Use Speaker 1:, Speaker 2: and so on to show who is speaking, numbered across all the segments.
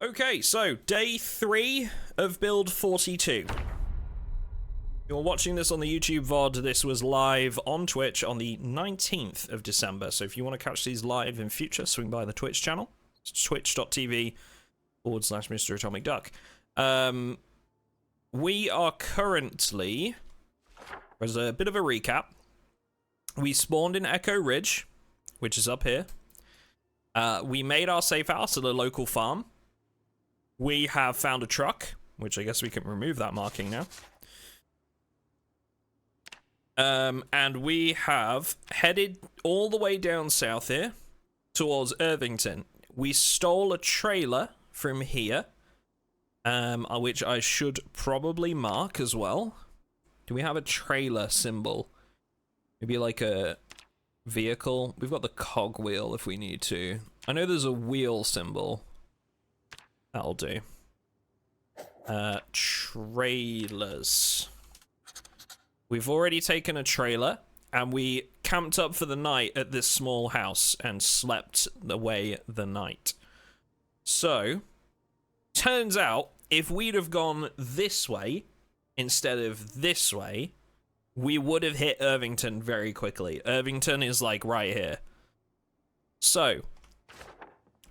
Speaker 1: Okay, so day 3 of build 42. You're watching this on the YouTube VOD. This was live on Twitch on the 19th of December. So if you want to catch these live in future, swing by the Twitch channel. It's twitch.tv/MrAtomicDuck. We are currently, as a bit of a recap, we spawned in Echo Ridge, which is up here. We made our safe house at a local farm. We have found a truck, which I guess we can remove that marking now. And we have headed all the way down south here towards Irvington. We stole a trailer from here, which I should probably mark as well. Do we have a trailer symbol? Maybe like a vehicle? We've got the cogwheel if we need to. I know there's a wheel symbol. That'll do. Trailers. We've already taken a trailer, and we camped up for the night at this small house and slept away the night. So, turns out, if we'd have gone this way instead of this way, we would have hit Irvington very quickly. Irvington is like right here. So,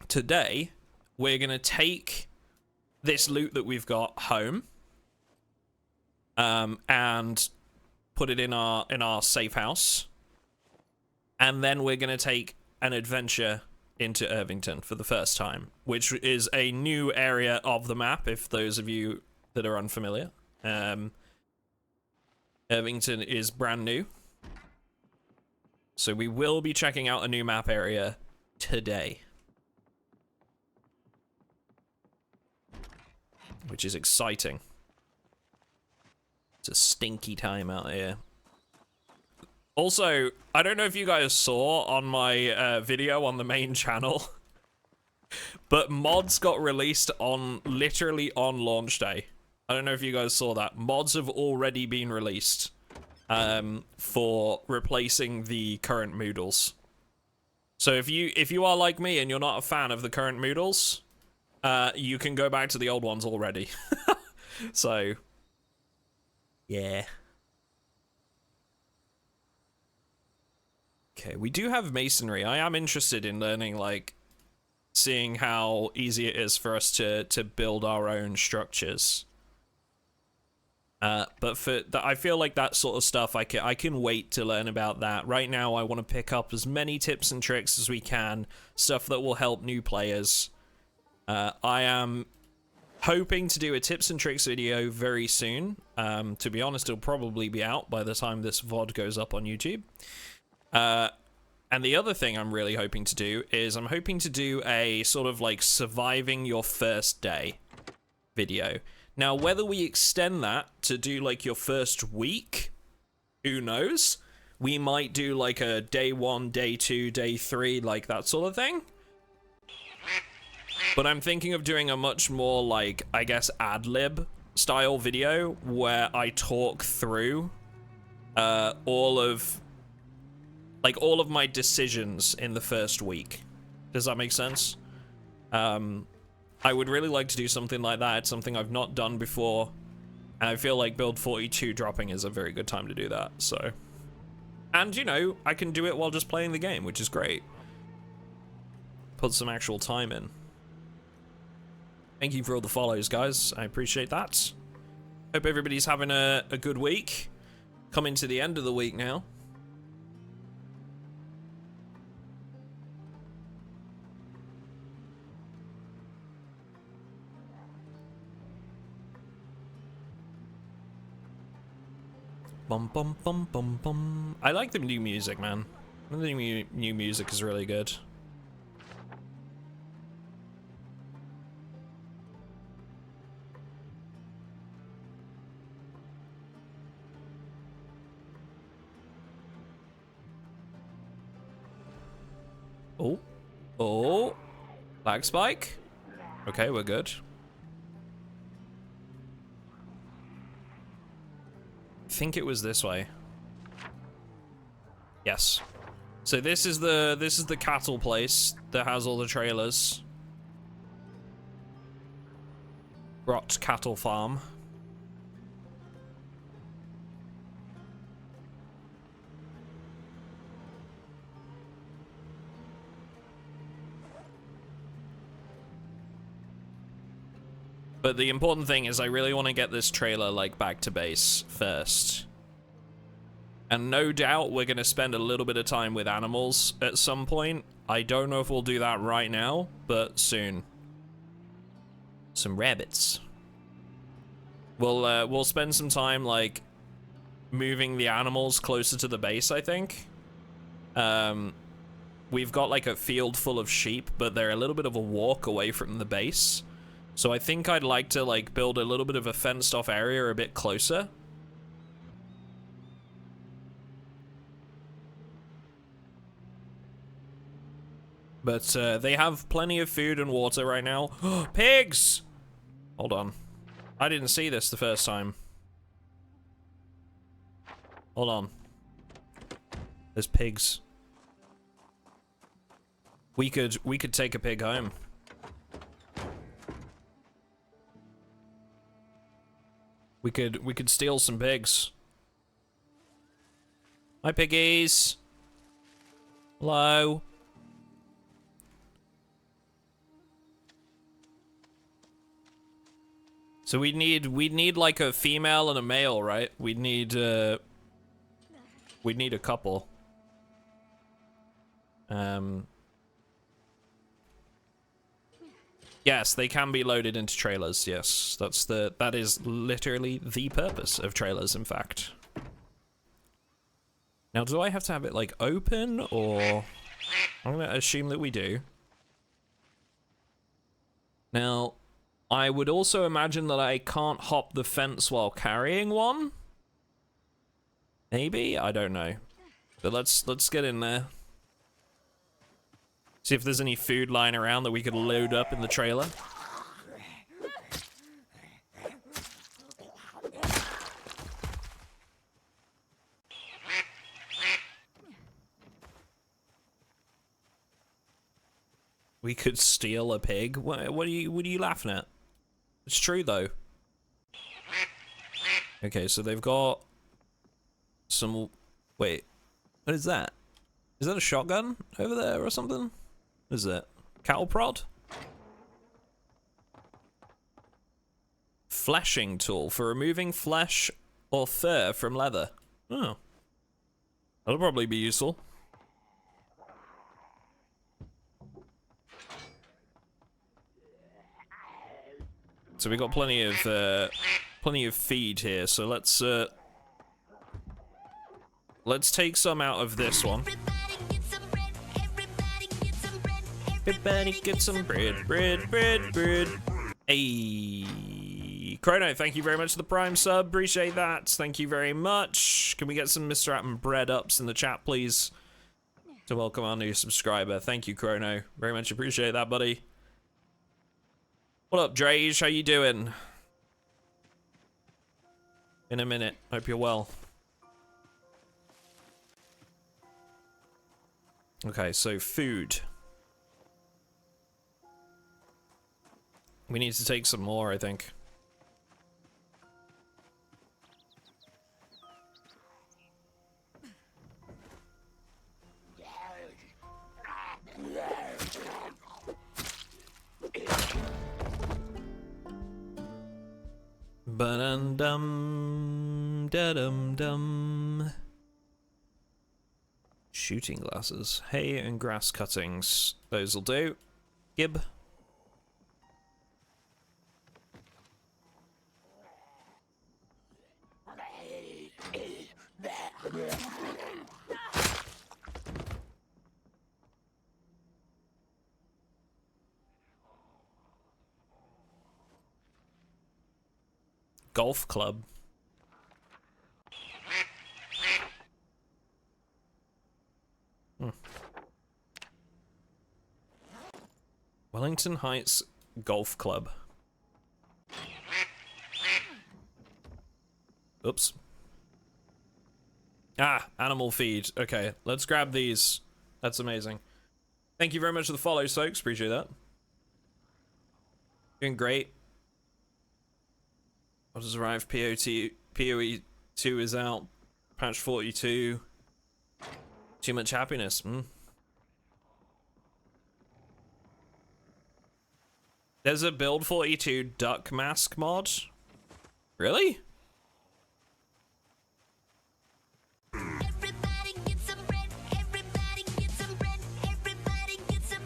Speaker 1: today, we're gonna take this loot that we've got home, and put it in our safe house, and then we're gonna take an adventure into Irvington for the first time, which is a new area of the map. If those of you that are unfamiliar, Irvington is brand new, so we will be checking out a new map area today, which is exciting. It's a stinky time out here. Also, I don't know if you guys saw on my video on the main channel, but mods got released literally on launch day. I don't know if you guys saw that. Mods have already been released for replacing the current Moodles. So if you are like me and you're not a fan of the current Moodles, you can go back to the old ones already. So, yeah. Okay, we do have masonry. I am interested in learning, like, seeing how easy it is for us to build our own structures. But I feel like that sort of stuff, I can wait to learn about that. Right now, I want to pick up as many tips and tricks as we can, stuff that will help new players. I am hoping to do a tips and tricks video very soon. To be honest, it'll probably be out by the time this VOD goes up on YouTube. And the other thing I'm really hoping to do is I'm hoping to do a sort of like surviving your first day video. Now, whether we extend that to do like your first week, who knows? We might do like a day 1, day 2, day 3, like that sort of thing. But I'm thinking of doing a much more, like, I guess, ad-lib style video where I talk through all of my decisions in the first week. Does that make sense? I would really like to do something like that. It's something I've not done before, and I feel like build 42 dropping is a very good time to do that, so. And, you know, I can do it while just playing the game, which is great. Put some actual time in. Thank you for all the follows, guys. I appreciate that. Hope everybody's having a good week. Coming to the end of the week now. Bum bum bum bum bum. I like the new music, man. I think the new music is really good. Oh. Oh. Lag spike. Okay, we're good. I think it was this way. Yes. So this is the cattle place that has all the trailers. Rot cattle farm. But the important thing is I really want to get this trailer, like, back to base first. And no doubt we're going to spend a little bit of time with animals at some point. I don't know if we'll do that right now, but soon. Some rabbits. We'll spend some time, like, moving the animals closer to the base, I think. We've got, like, a field full of sheep, but they're a little bit of a walk away from the base. So I think I'd like to, like, build a little bit of a fenced-off area a bit closer. But they have plenty of food and water right now. Pigs! Hold on. I didn't see this the first time. Hold on. There's pigs. We could take a pig home. We could steal some pigs. Hi, piggies. Hello. So we'd need like a female and a male, right? We'd need a couple. Yes, they can be loaded into trailers. Yes, that is literally the purpose of trailers, in fact. Now, do I have to have it like open, or I'm gonna assume that we do. Now, I would also imagine that I can't hop the fence while carrying one. Maybe? I don't know. But let's get in there. See if there's any food lying around that we could load up in the trailer. We could steal a pig? What are you laughing at? It's true though. Okay, so they've got some. Wait, what is that? Is that a shotgun over there or something? What is it? Cattle prod? Fleshing tool for removing flesh or fur from leather. Oh, that'll probably be useful. So we got plenty of feed here. So let's take some out of this one. Everybody get some bread, bread. Hey, Chrono, thank you very much for the Prime sub. Appreciate that. Thank you very much. Can we get some Mr. Atom bread ups in the chat, please? To welcome our new subscriber. Thank you, Chrono. Very much appreciate that, buddy. What up, Drage? How you doing? In a minute. Hope you're well. Okay, so food. We need to take some more, I think. Ba-dum-dum, da-dum-dum. Shooting glasses. Hay and grass cuttings. Those'll do. Gib. Golf club. Wellington Heights Golf Club. Oops. Ah, animal feed. Okay, let's grab these. That's amazing. Thank you very much for the follow, Soaks. Appreciate that. Doing great. What has arrived? PoE2 is out. Patch 42. Too much happiness. There's a build 42 duck mask mod. Really?
Speaker 2: Everybody get some bread. Everybody get some bread. Everybody get some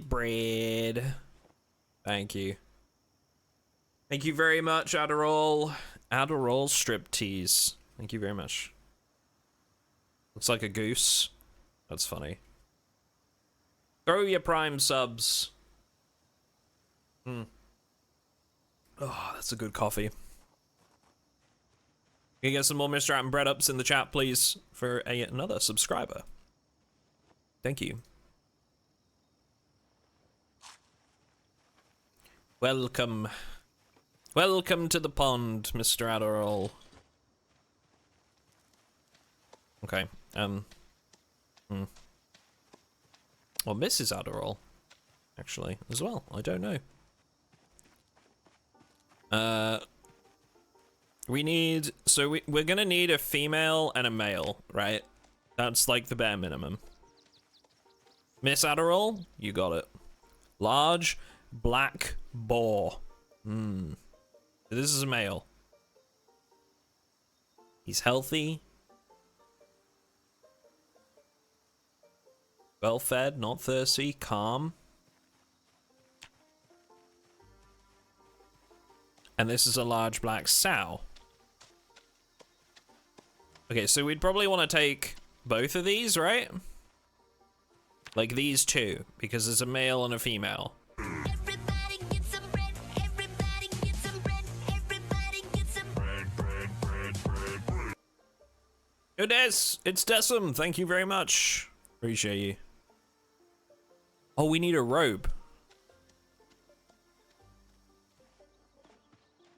Speaker 1: Bread. Thank you. Thank you very much, Adderall. Adderall striptease. Thank you very much. Looks like a goose. That's funny. Throw your prime subs. Oh, that's a good coffee. Can you get some more Mr. Atom bread ups in the chat, please, for another subscriber? Thank you. Welcome. Welcome to the pond, Mr. Adderall. Okay, Well, Mrs. Adderall, actually, as well. I don't know. We need... So we're gonna need a female and a male, right? That's like the bare minimum. Miss Adderall, you got it. Large black boar. This is a male. He's healthy. Well fed, not thirsty, calm. And this is a large black sow. Okay, so we'd probably want to take both of these, right? Like these two, because there's a male and a female.
Speaker 2: Everybody get some bread. Everybody get some bread. Everybody get some bread.
Speaker 1: Yo, Des! It's Desum! Thank you very much. Appreciate you. Oh, we need a rope.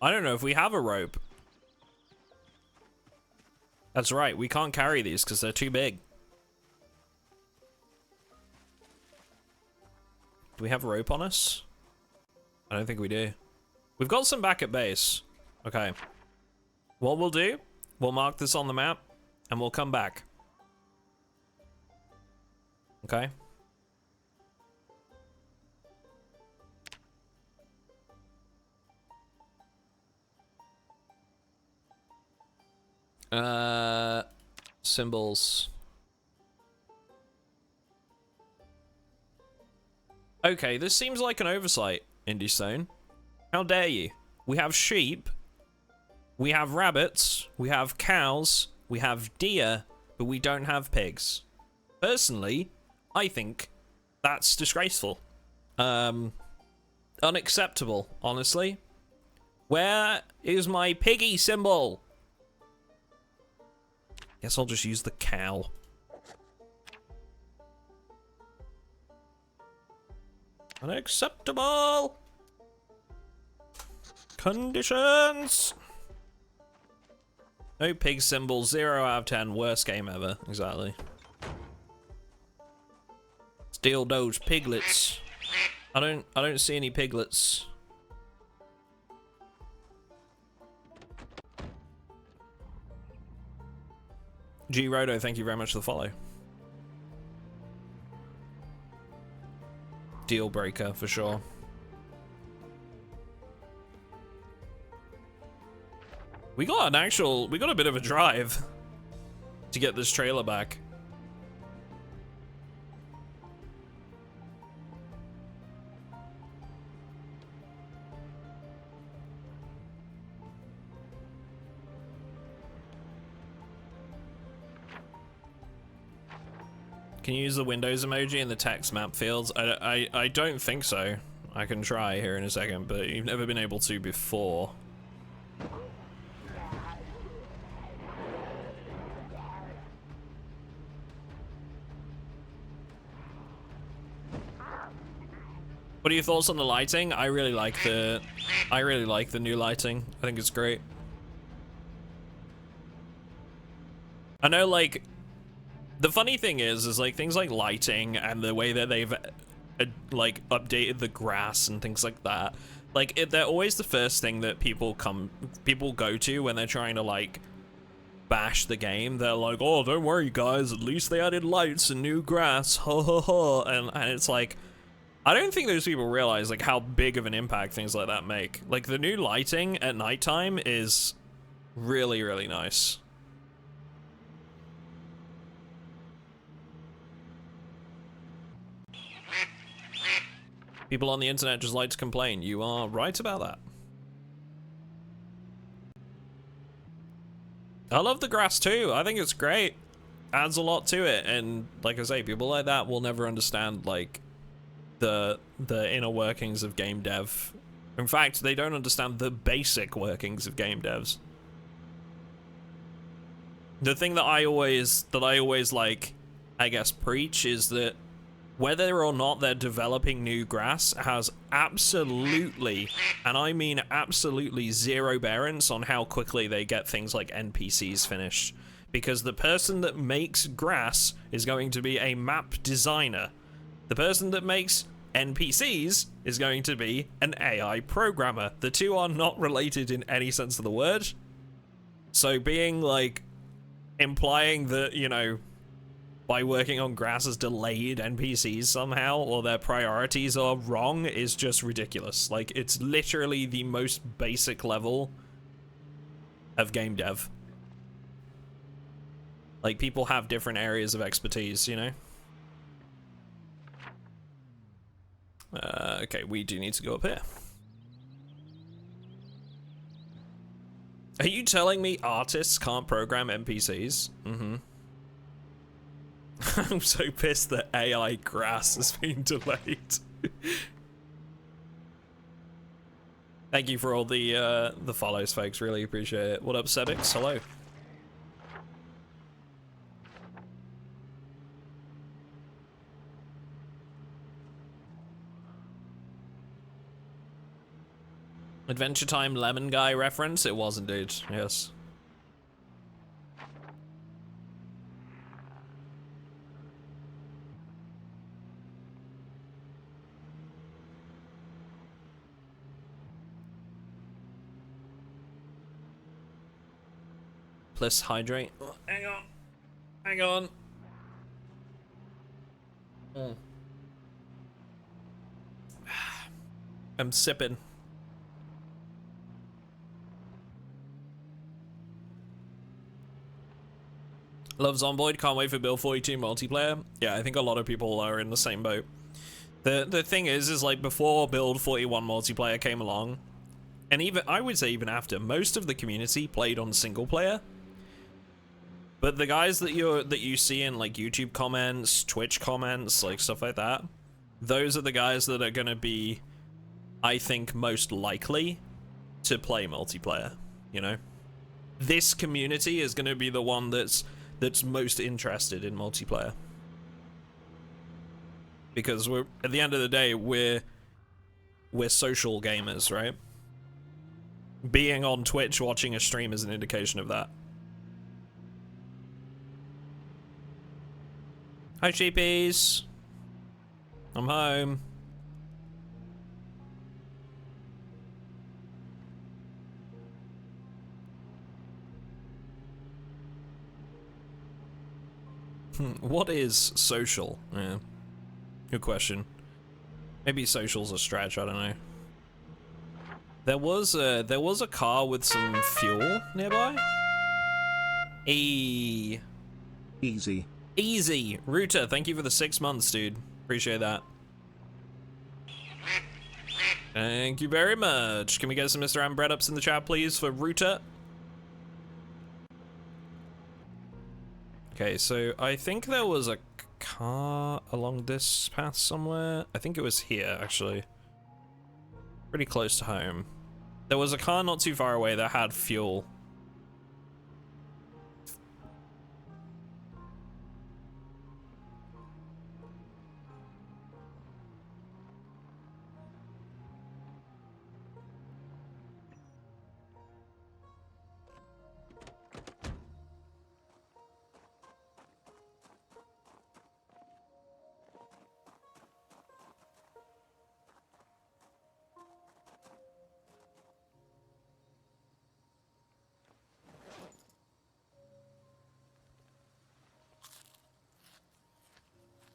Speaker 1: I don't know if we have a rope. That's right, we can't carry these because they're too big. Do we have a rope on us? I don't think we do. We've got some back at base. Okay. What we'll do, we'll mark this on the map and we'll come back. Okay. Symbols. Okay, this seems like an oversight, Indiestone. How dare you? We have sheep, we have rabbits, we have cows, we have deer, but we don't have pigs. Personally, I think that's disgraceful. Unacceptable, honestly. Where is my piggy symbol? Guess I'll just use the cow. Unacceptable! Conditions! No pig symbol, 0 out of 10, worst game ever, exactly. Steal those piglets. I don't see any piglets. G Rodo, thank you very much for the follow. Deal breaker for sure. We got a bit of a drive to get this trailer back. Can you use the Windows emoji in the text map fields? I don't think so. I can try here in a second, but you've never been able to before. What are your thoughts on the lighting? I really like the new lighting. I think it's great. I know, like, the funny thing is like things like lighting and the way that they've like updated the grass and things like that. Like, they're always the first thing that people go to when they're trying to, like, bash the game. They're like, oh, don't worry, guys, at least they added lights and new grass, ha ha ha. And it's like, I don't think those people realize, like, how big of an impact things like that make. Like, the new lighting at nighttime is really, really nice. People on the internet just like to complain. You are right about that. I love the grass too. I think it's great. Adds a lot to it. And like I say, people like that will never understand like the inner workings of game dev. In fact, they don't understand the basic workings of game devs. The thing that I always like, I guess, preach is that whether or not they're developing new grass has absolutely, and I mean absolutely, zero bearance on how quickly they get things like NPCs finished. Because the person that makes grass is going to be a map designer. The person that makes NPCs is going to be an AI programmer. The two are not related in any sense of the word. So being like, implying that, you know, by working on grass has delayed NPCs somehow, or their priorities are wrong, is just ridiculous. Like, it's literally the most basic level of game dev. Like, people have different areas of expertise, you know? Okay, we do need to go up here. Are you telling me artists can't program NPCs? Mm-hmm. I'm so pissed that AI grass has been delayed. Thank you for all the follows, folks. Really appreciate it. What up, Sebix? Hello. Adventure Time Lemon Guy reference? It was indeed, yes. Plus hydrate. Oh, hang on. Hang on. I'm sipping. Love Zomboid, can't wait for Build 42 multiplayer. Yeah, I think a lot of people are in the same boat. The thing is like before Build 41 multiplayer came along, and even I would say even after, most of the community played on single player. But the guys that you see in like YouTube comments, Twitch comments, like stuff like that, those are the guys that are gonna be, I think, most likely to play multiplayer, you know? This community is gonna be the one that's most interested in multiplayer. Because we're, at the end of the day, we're social gamers, right? Being on Twitch watching a stream is an indication of that. Hi, sheepies. I'm home. What is social? Yeah. Good question. Maybe social's a stretch, I don't know. There was a car with some fuel nearby. Easy. Easy. Router, thank you for the 6 months, dude. Appreciate that. Thank you very much. Can we get some Mr. Bread ups in the chat, please, for Router? Okay, so I think there was a car along this path somewhere. I think it was here, actually. Pretty close to home. There was a car not too far away that had fuel.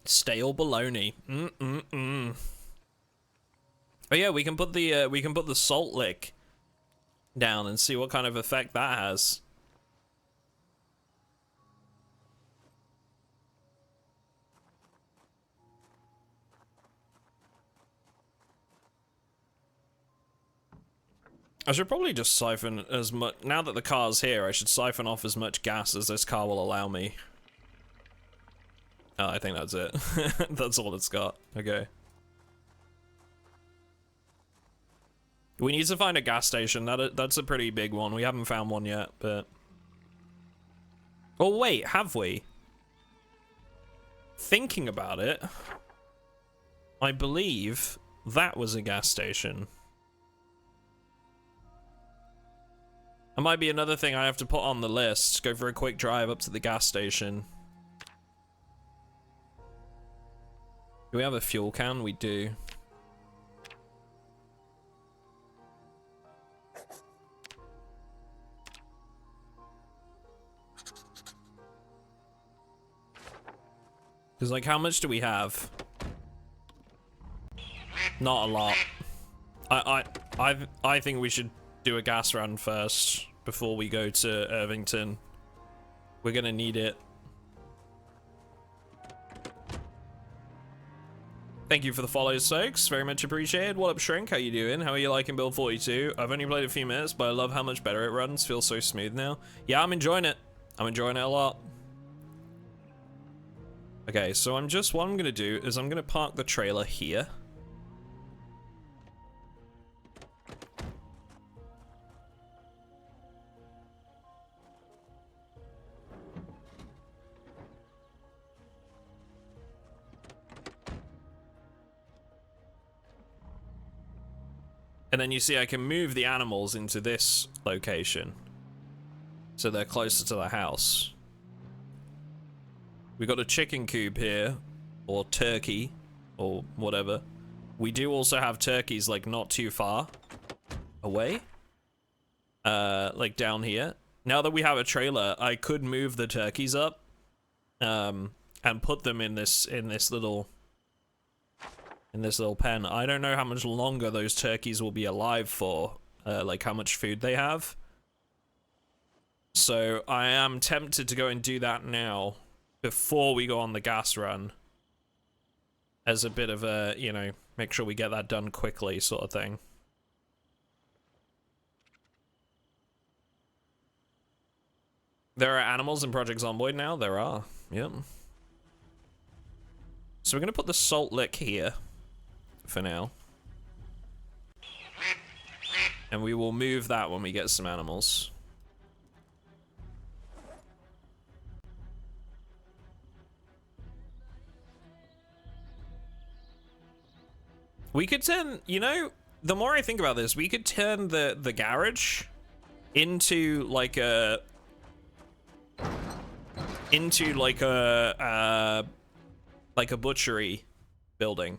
Speaker 1: Stale bologna. Oh yeah, we can put the salt lick down and see what kind of effect that has. I should probably just siphon as much, now that the car's here, I should siphon off as much gas as this car will allow me. Oh, I think that's it. That's all it's got. Okay. We need to find a gas station. That's a pretty big one. We haven't found one yet, but... Oh, wait, have we? Thinking about it, I believe that was a gas station. That might be another thing I have to put on the list. Go for a quick drive up to the gas station. Do we have a fuel can? We do. Because, like, how much do we have? Not a lot. I think we should do a gas run first before we go to Irvington. We're gonna need it. Thank you for the follows, Soaks. Very much appreciated. What up, Shrink? How you doing? How are you liking Build 42? I've only played a few minutes, but I love how much better it runs. Feels so smooth now. Yeah, I'm enjoying it. I'm enjoying it a lot. Okay, so what I'm gonna do is I'm gonna park the trailer here. And then you see I can move the animals into this location. So they're closer to the house. We got a chicken coop here, or turkey, or whatever. We do also have turkeys, like, not too far away. Like, down here. Now that we have a trailer, I could move the turkeys up, and put them in this little pen. I don't know how much longer those turkeys will be alive for, like how much food they have. So I am tempted to go and do that now, before we go on the gas run, as a bit of a, you know, make sure we get that done quickly sort of thing. There are animals in Project Zomboid now? There are, yep. So we're gonna put the salt lick here, for now. And we will move that when we get some animals. We could turn, you know, the more I think about this, we could turn the garage into like a butchery building.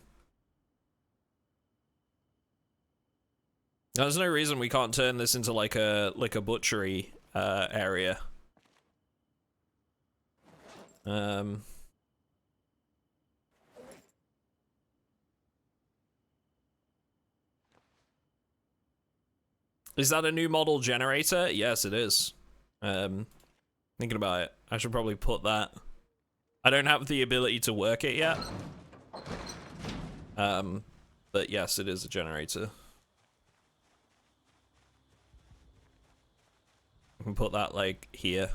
Speaker 1: There's no reason we can't turn this into like a butchery area. Is that a new model generator? Yes, it is. Thinking about it, I should probably put that. I don't have the ability to work it yet. But yes, it is a generator. I can put that, like, here.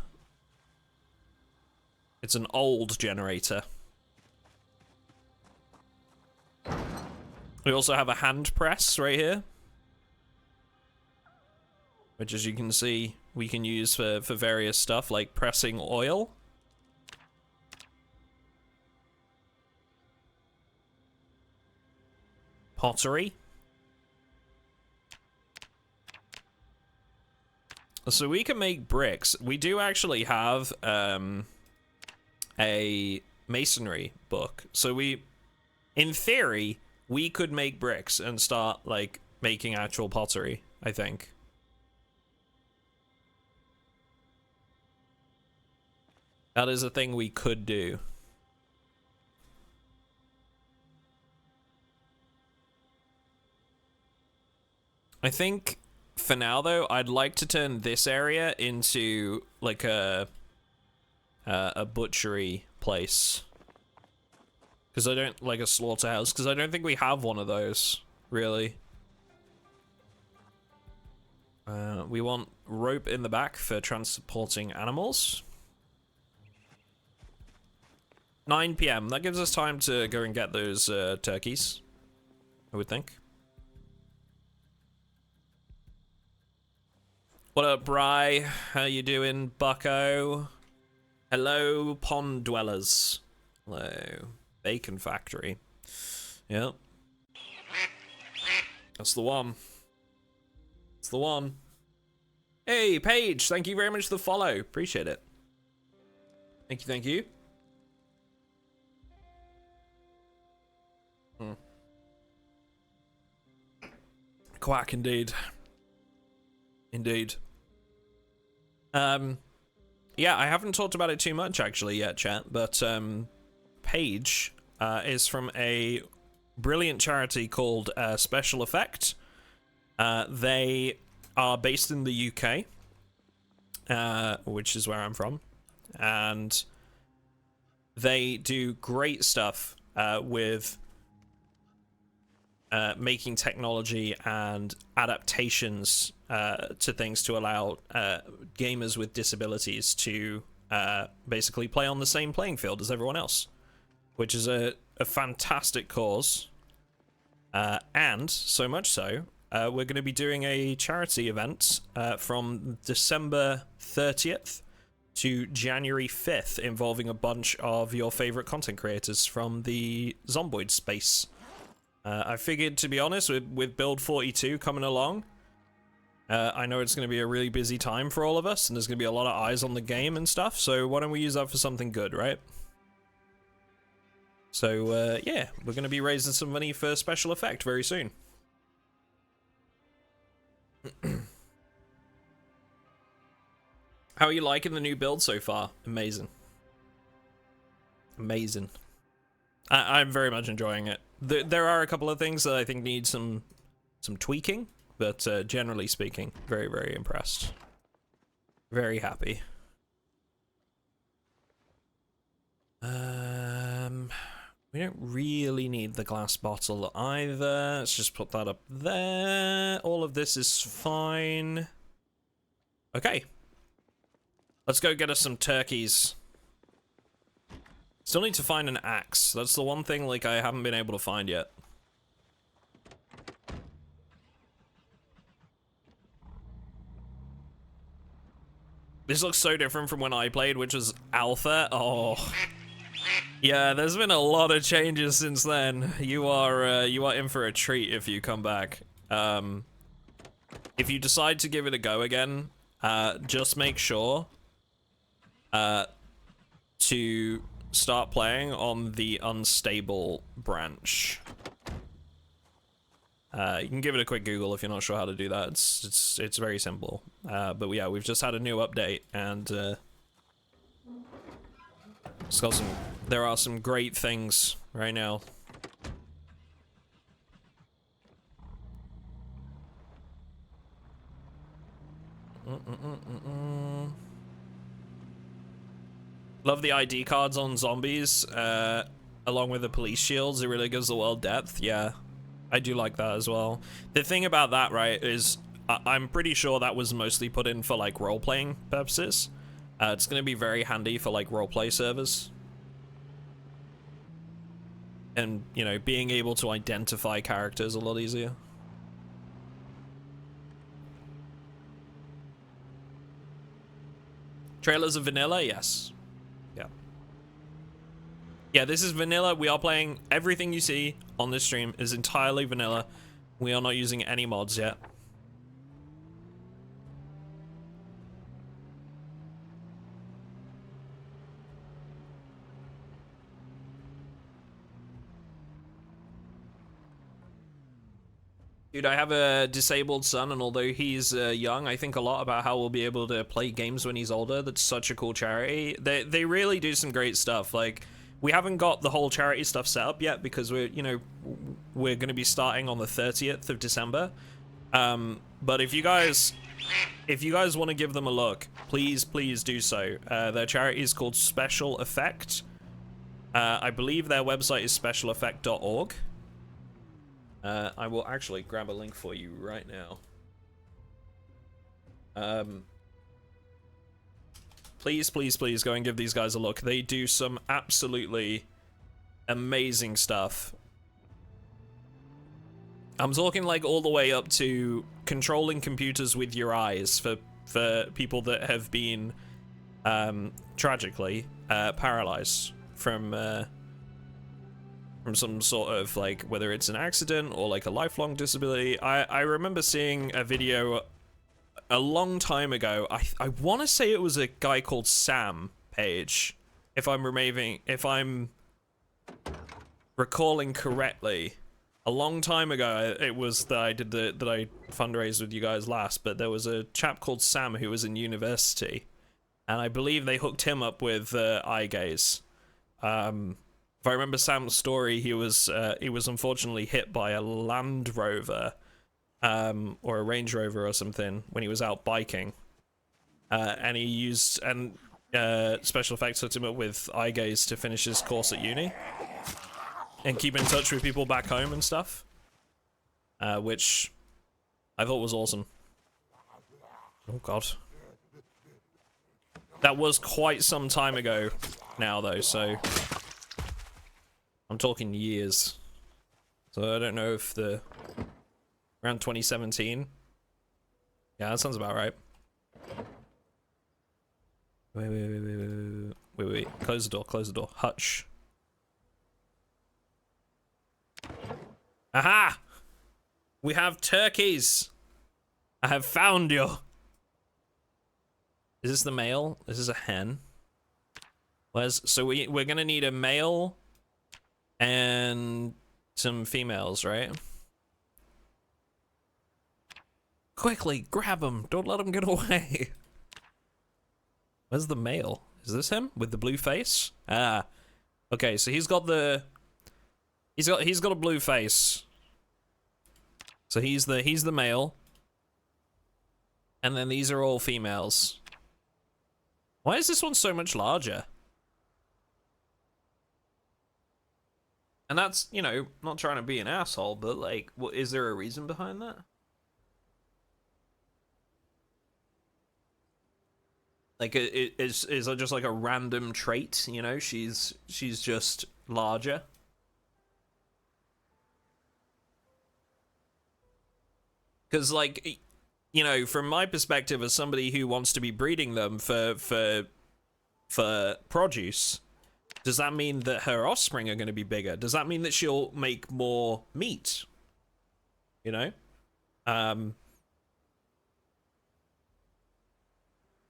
Speaker 1: It's an old generator. We also have a hand press right here, which, as you can see, we can use for various stuff, like pressing oil. Pottery. So we can make bricks. We do actually have a masonry book. So we, in theory, we could make bricks and start, like, making actual pottery, I think. That is a thing we could do. I think for now though, I'd like to turn this area into like a butchery place. Because I don't like a slaughterhouse, because I don't think we have one of those, really. We want rope in the back for transporting animals. 9 PM. That gives us time to go and get those turkeys, I would think. What up, Bry? How you doing, bucko? Hello, pond dwellers. Hello. Bacon factory. Yep. That's the one. That's the one. Hey, Paige, thank you very much for the follow. Appreciate it. Thank you, thank you. Quack indeed. Indeed. Yeah, I haven't talked about it too much actually yet, chat, but Paige is from a brilliant charity called Special Effect. They are based in the UK, which is where I'm from, and they do great stuff with making technology and adaptations to things to allow gamers with disabilities to basically play on the same playing field as everyone else, which is a fantastic cause. And so much so, we're going to be doing a charity event from December 30th to January 5th involving a bunch of your favorite content creators from the Zomboid space. I figured, to be honest, with Build 42 coming along, I know it's going to be a really busy time for all of us, and there's going to be a lot of eyes on the game and stuff, so why don't we use that for something good, right? So, yeah, we're going to be raising some money for Special Effect very soon. How are you liking the new build so far? Amazing. Amazing. I'm very much enjoying it. There are a couple of things that I think need some tweaking, but generally speaking, very, very impressed. Very happy. We don't really need the glass bottle either. Let's just put that up there. All of this is fine. Okay. Let's go get us some turkeys. Still need to find an axe. That's the one thing, like, I haven't been able to find yet. This looks so different from when I played, which was alpha. Oh. Yeah, there's been a lot of changes since then. You are in for a treat if you come back. If you decide to give it a go again, just make sure to start playing on the unstable branch. You can give it a quick Google if you're not sure how to do that. It's very simple. But yeah, we've just had a new update, and it's got there are some great things right now. Love the ID cards on zombies, along with the police shields. It really gives the world depth. Yeah, I do like that as well. The thing about that, right, is I'm pretty sure that was mostly put in for, like, role-playing purposes. It's going to be very handy for, like, role-play servers. And, you know, being able to identify characters a lot easier. Trailers of vanilla? Yes. Yeah. Yeah, this is vanilla. We are playing everything you see on this stream is entirely vanilla. We are not using any mods yet. Dude, I have a disabled son, and although he's young, I think a lot about how we'll be able to play games when he's older. That's such a cool charity. They really do some great stuff. Like, we haven't got the whole charity stuff set up yet because we're going to be starting on the 30th of December. But if you guys want to give them a look, please do so. Their charity is called Special Effect. I believe their website is specialeffect.org. I will actually grab a link for you right now. Please go and give these guys a look. They do some absolutely amazing stuff. I'm talking like all the way up to controlling computers with your eyes for people that have been tragically paralyzed from some sort of, like, whether it's an accident or like a lifelong disability. I remember seeing a video a long time ago. I want to say it was a guy called Sam Page, if I'm recalling correctly. A long time ago, it was that I fundraised with you guys last, but there was a chap called Sam who was in university, and I believe they hooked him up with eye gaze. If I remember Sam's story, he was unfortunately hit by a Land Rover, or a Range Rover or something when he was out biking, and he used Special Effects hooked him up with eye gaze to finish his course at uni and keep in touch with people back home and stuff, which I thought was awesome. Oh god, that was quite some time ago now though, so I'm talking years. So I don't know if around 2017. Yeah, that sounds about right. Wait. Close the door. Hutch. Aha! We have turkeys! I have found you! Is this the male? This is a hen. So we're gonna need a male and some females, right? Quickly, grab them! Don't let them get away! Where's the male? Is this him? With the blue face? Ah. Okay, so he's got a blue face. So he's the male. And then these are all females. Why is this one so much larger? And that's, you know, not trying to be an asshole, but like, is there a reason behind that? Like, is that just like a random trait, you know? She's just larger. Because, like, you know, from my perspective as somebody who wants to be breeding them for produce, does that mean that her offspring are going to be bigger? Does that mean that she'll make more meat? You know?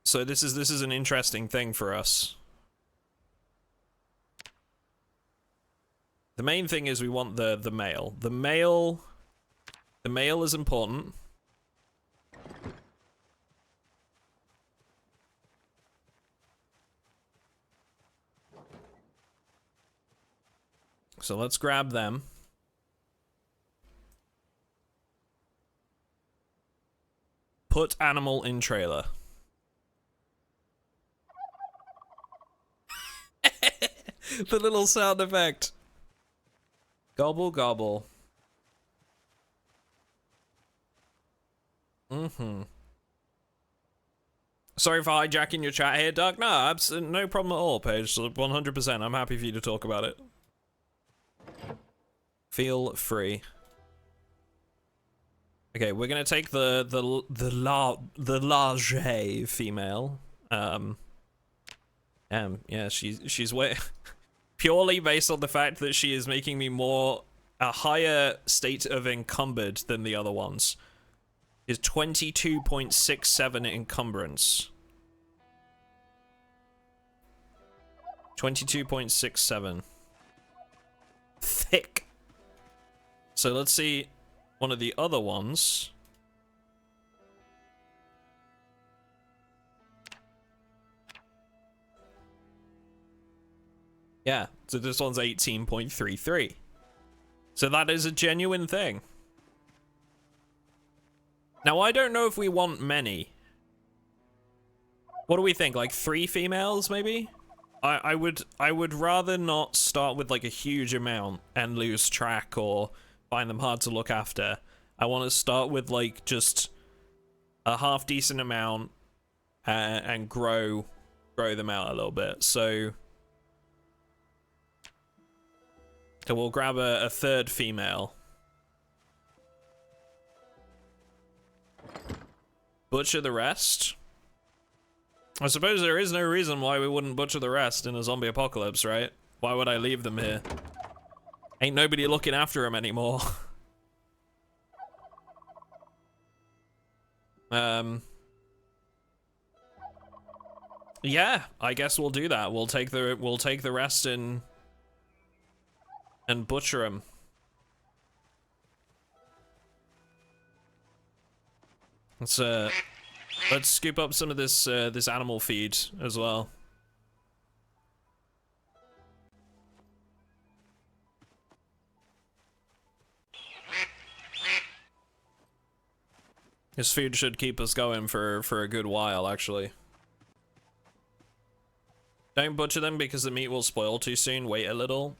Speaker 1: So this is an interesting thing for us. The main thing is we want the male. The male is important. So let's grab them. Put animal in trailer. The little sound effect. Gobble, gobble. Sorry for hijacking your chat here, Doug. No, no problem at all, Paige. 100%. I'm happy for you to talk about it. Feel free. Okay, we're gonna take the large female. Yeah, she's way purely based on the fact that she is making me a higher state of encumbered than the other ones. Is 22.67 encumbrance. 22.67. Thick. So let's see one of the other ones. Yeah, so this one's 18.33. So that is a genuine thing. Now, I don't know if we want many. What do we think? Like 3 females, maybe? I would rather not start with like a huge amount and lose track or find them hard to look after. I want to start with like just a half decent amount and grow them out a little bit. So we'll grab a 3rd female. Butcher the rest. I suppose there is no reason why we wouldn't butcher the rest in a zombie apocalypse, right? Why would I leave them here? Ain't nobody looking after them anymore. Yeah, I guess we'll do that. We'll take the rest and butcher them. Let's scoop up some of this this animal feed as well. This food should keep us going for a good while, actually. Don't butcher them because the meat will spoil too soon. Wait a little.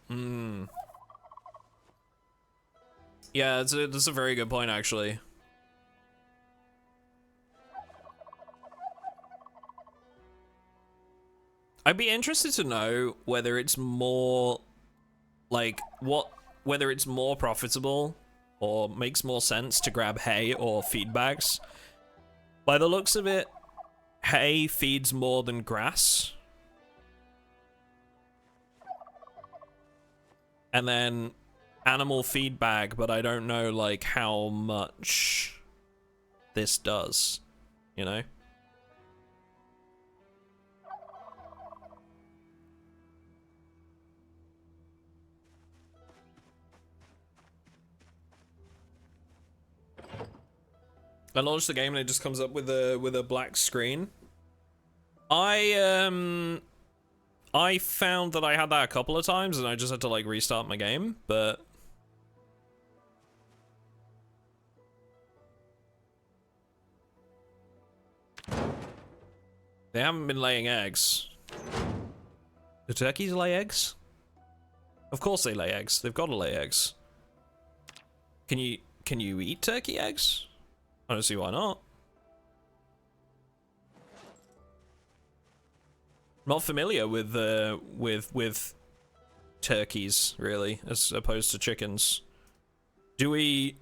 Speaker 1: Yeah, that's a very good point, actually. I'd be interested to know whether it's more, like, whether it's more profitable or makes more sense to grab hay or feed bags. By the looks of it, hay feeds more than grass. And then animal feed bag, but I don't know, like, how much this does, you know? I launched the game and it just comes up with a black screen. I found that I had that a couple of times and I just had to like restart my game, but they haven't been laying eggs. Do turkeys lay eggs? Of course they lay eggs. They've got to lay eggs. Can you eat turkey eggs? I don't see why not. Not familiar with turkeys really, as opposed to chickens. Can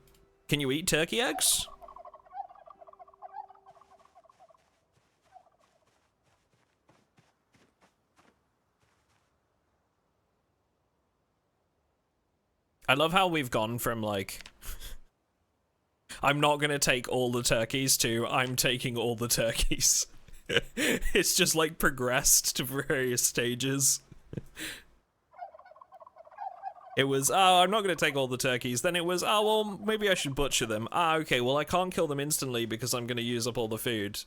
Speaker 1: you eat turkey eggs? I love how we've gone from like I'm not gonna take all the turkeys to I'm taking all the turkeys. It's just like progressed to various stages. It was, oh, I'm not gonna take all the turkeys. Then it was, oh, well, maybe I should butcher them. Ah, okay, well, I can't kill them instantly because I'm gonna use up all the food.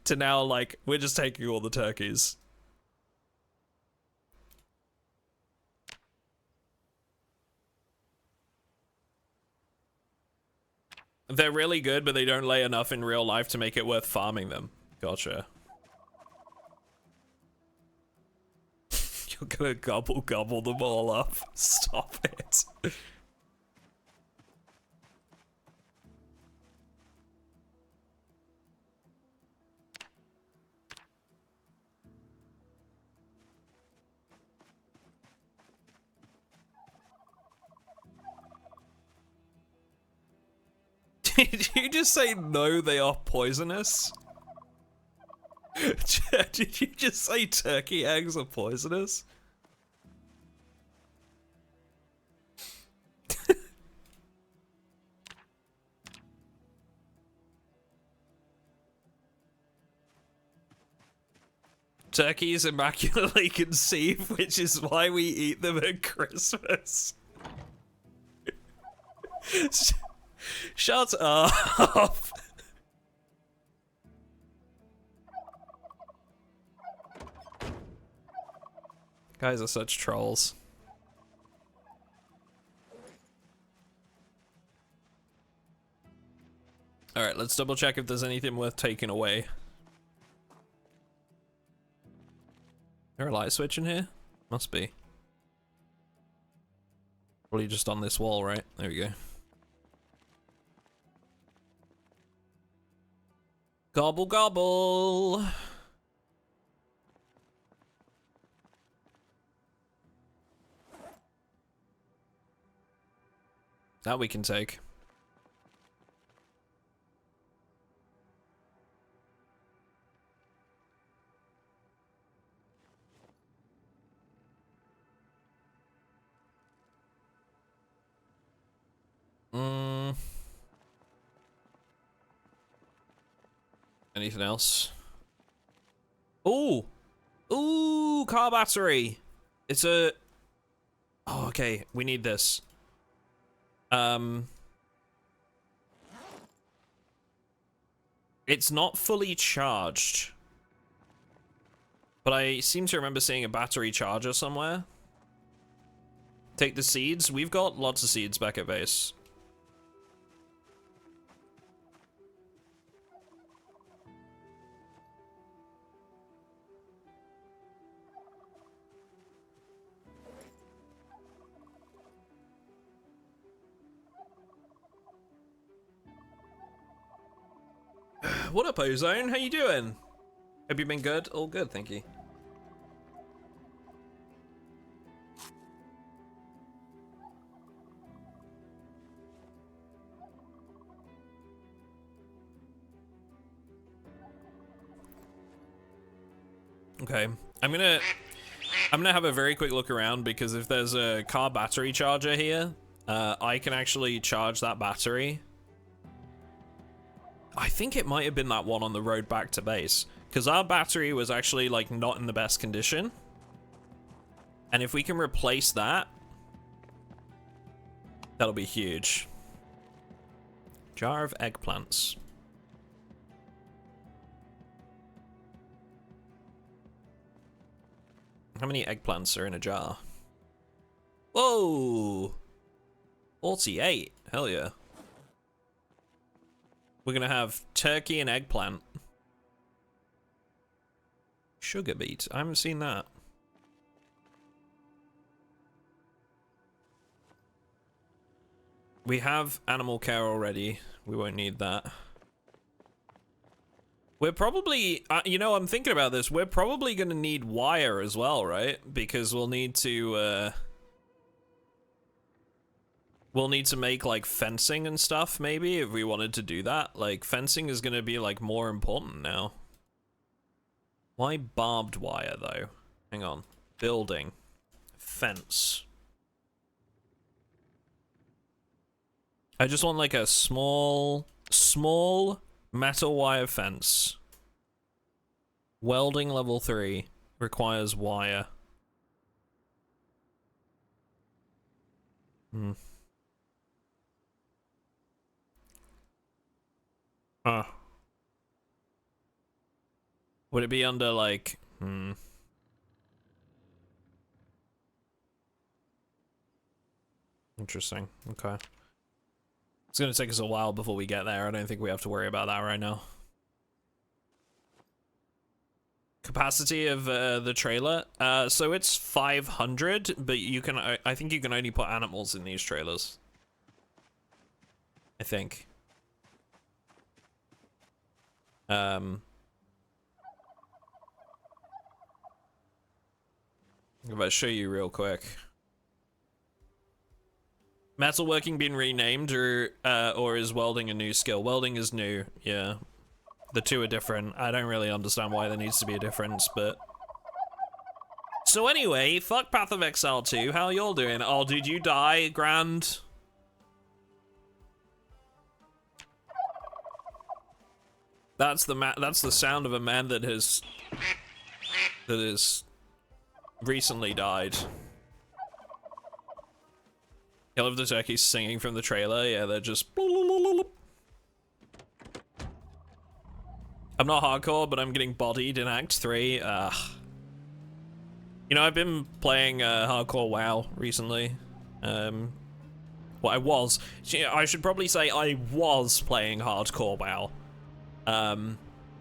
Speaker 1: To now, like, we're just taking all the turkeys. They're really good, but they don't lay enough in real life to make it worth farming them. Gotcha. You're gonna gobble them all up. Stop it. Did you just say no, they are poisonous? Did you just say turkey eggs are poisonous? Turkeys immaculately conceive, which is why we eat them at Christmas. Shut up. Guys are such trolls. Alright, let's double check if there's anything worth taking away. Is there a light switch in here? Must be. Probably just on this wall, right? There we go. Gobble gobble! That we can take. Anything else? Ooh! Ooh, car battery! It's a... Oh, okay, we need this. It's not fully charged. But I seem to remember seeing a battery charger somewhere. Take the seeds. We've got lots of seeds back at base. What up, Ozone? How you doing? Have you been good? All good, thank you. Okay, I'm gonna have a very quick look around, because if there's a car battery charger here, I can actually charge that battery. I think it might have been that one on the road back to base, because our battery was actually like not in the best condition. And if we can replace that, that'll be huge. Jar of eggplants. How many eggplants are in a jar? Whoa! 48. Hell yeah. We're gonna have turkey and eggplant. Sugar beet. I haven't seen that. We have animal care already. We won't need that. We're probably, you know, I'm thinking about this. We're probably gonna need wire as well, right? Because we'll need to make like fencing and stuff, maybe, if we wanted to do that. Like, fencing is gonna be like more important now. Why barbed wire though? Hang on. Building. Fence. I just want like a small metal wire fence. Welding level 3 requires wire. Huh. Would it be under like, Interesting. Okay. It's gonna take us a while before we get there. I don't think we have to worry about that right now. Capacity of the trailer. So it's 500, but you can. I think you can only put animals in these trailers. I think. If I show you real quick. Metalworking been renamed, or is welding a new skill? Welding is new, yeah. The two are different. I don't really understand why there needs to be a difference, but... So anyway, fuck Path of Exile 2, how y'all doing? Oh, did you die, Grand? That's the sound of a man that has recently died. I love the turkeys singing from the trailer. Yeah, they're just... I'm not hardcore, but I'm getting bodied in Act 3. You know, I've been playing hardcore WoW recently. Well, I was. I should probably say I was playing hardcore WoW.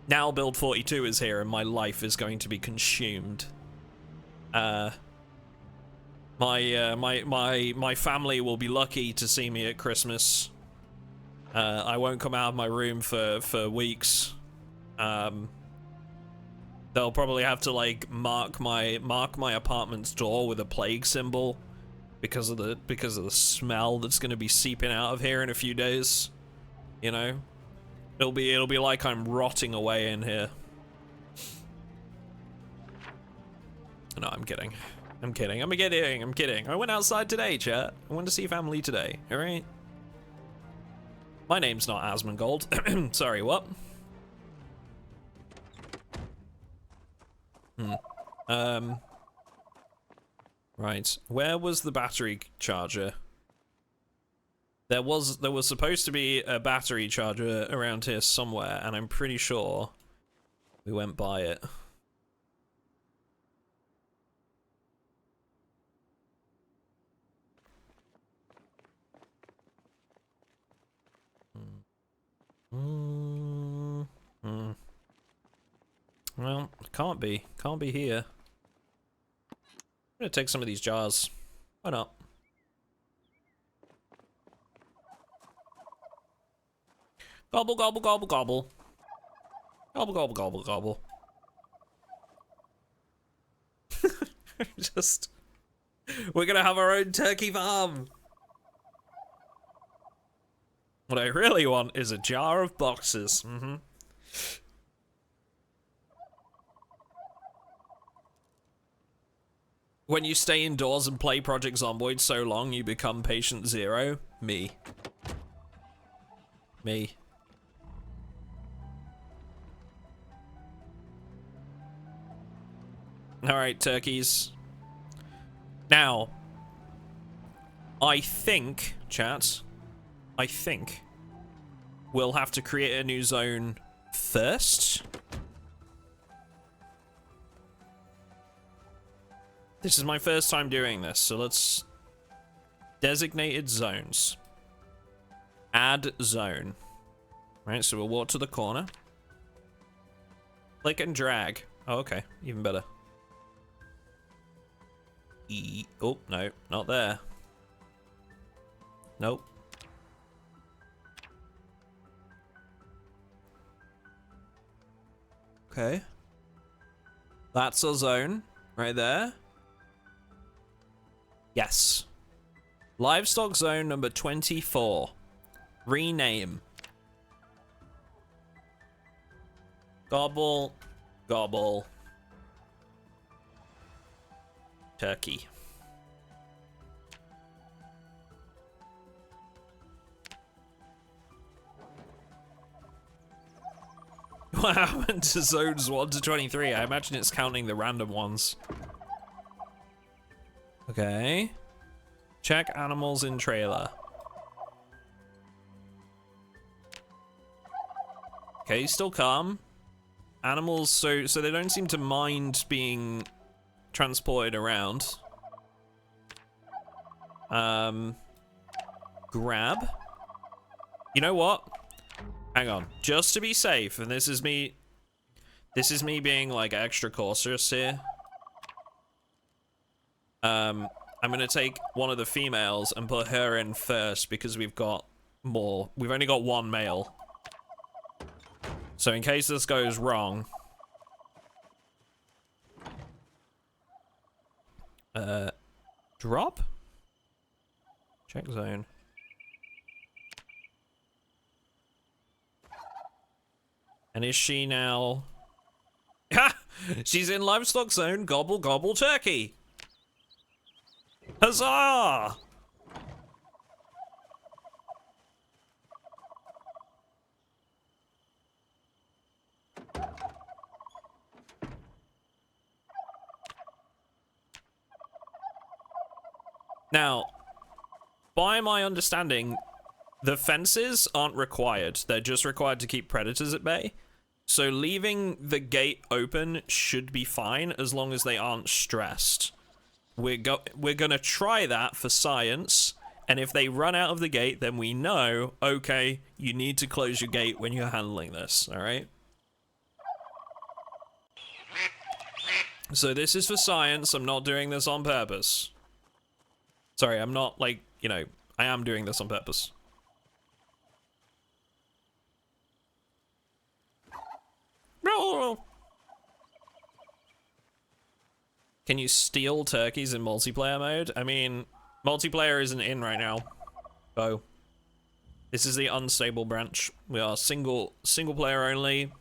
Speaker 1: Now build 42 is here and my life is going to be consumed. My family will be lucky to see me at Christmas. I won't come out of my room for weeks. They'll probably have to like mark my apartment's door with a plague symbol because of the smell that's going to be seeping out of here in a few days. You know, it'll be like I'm rotting away in here. No, I'm kidding. I'm kidding. I went outside today, chat. I went to see family today. All right. My name's not Asmongold. Sorry, what? Right. Where was the battery charger? There was supposed to be a battery charger around here somewhere, and I'm pretty sure we went by it. Well, can't be here. I'm gonna take some of these jars. Why not? Gobble, gobble, gobble, gobble. Gobble, gobble, gobble, gobble. Just... We're gonna have our own turkey farm! What I really want is a jar of boxes. When you stay indoors and play Project Zomboid so long, you become patient zero. Me. Alright, turkeys. Now, I think, chat, we'll have to create a new zone first. This is my first time doing this, so let's... Designated zones. Add zone. Right, so we'll walk to the corner. Click and drag. Oh, okay, even better. Oh, no, not there. Nope. Okay. That's our zone, right there. Yes. Livestock zone number 24. Rename. Gobble, gobble. Turkey. What happened to zones 1 to 23? I imagine it's counting the random ones. Okay. Check animals in trailer. Okay, still calm. Animals, so they don't seem to mind being transported around. Grab. You know what? Hang on. Just to be safe, and this is me being like extra cautious here. I'm gonna take one of the females and put her in first because we've got more. We've only got one male. So in case this goes wrong. Drop? Check zone. And is she now... Ha! She's in livestock zone. Gobble, gobble, turkey. Huzzah! Now, by my understanding, the fences aren't required. They're just required to keep predators at bay. So leaving the gate open should be fine as long as they aren't stressed. We're gonna try that for science, And if they run out of the gate, then we know, okay, you need to close your gate when you're handling this, all right? So this is for science. I'm not doing this on purpose. Sorry, I'm not, like, you know, I am doing this on purpose. Can you steal turkeys in multiplayer mode? I mean, multiplayer isn't in right now. So, this is the unstable branch. We are single player only.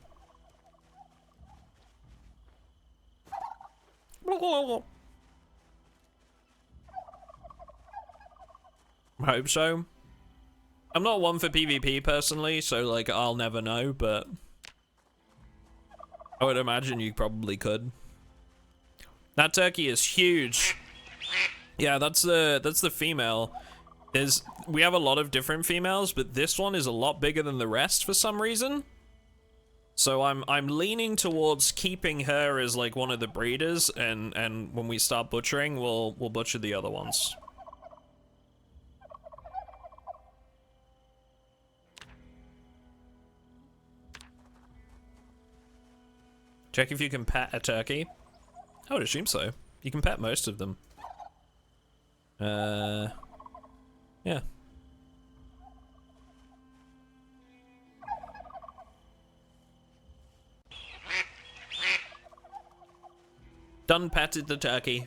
Speaker 1: I hope so. I'm not one for PvP personally, so like I'll never know, but I would imagine you probably could. That turkey is huge. Yeah, that's the female. We have a lot of different females, but this one is a lot bigger than the rest for some reason. So I'm leaning towards keeping her as like one of the breeders, and when we start butchering, we'll butcher the other ones. Check if you can pet a turkey. I would assume so. You can pet most of them. Yeah. Done petted the turkey.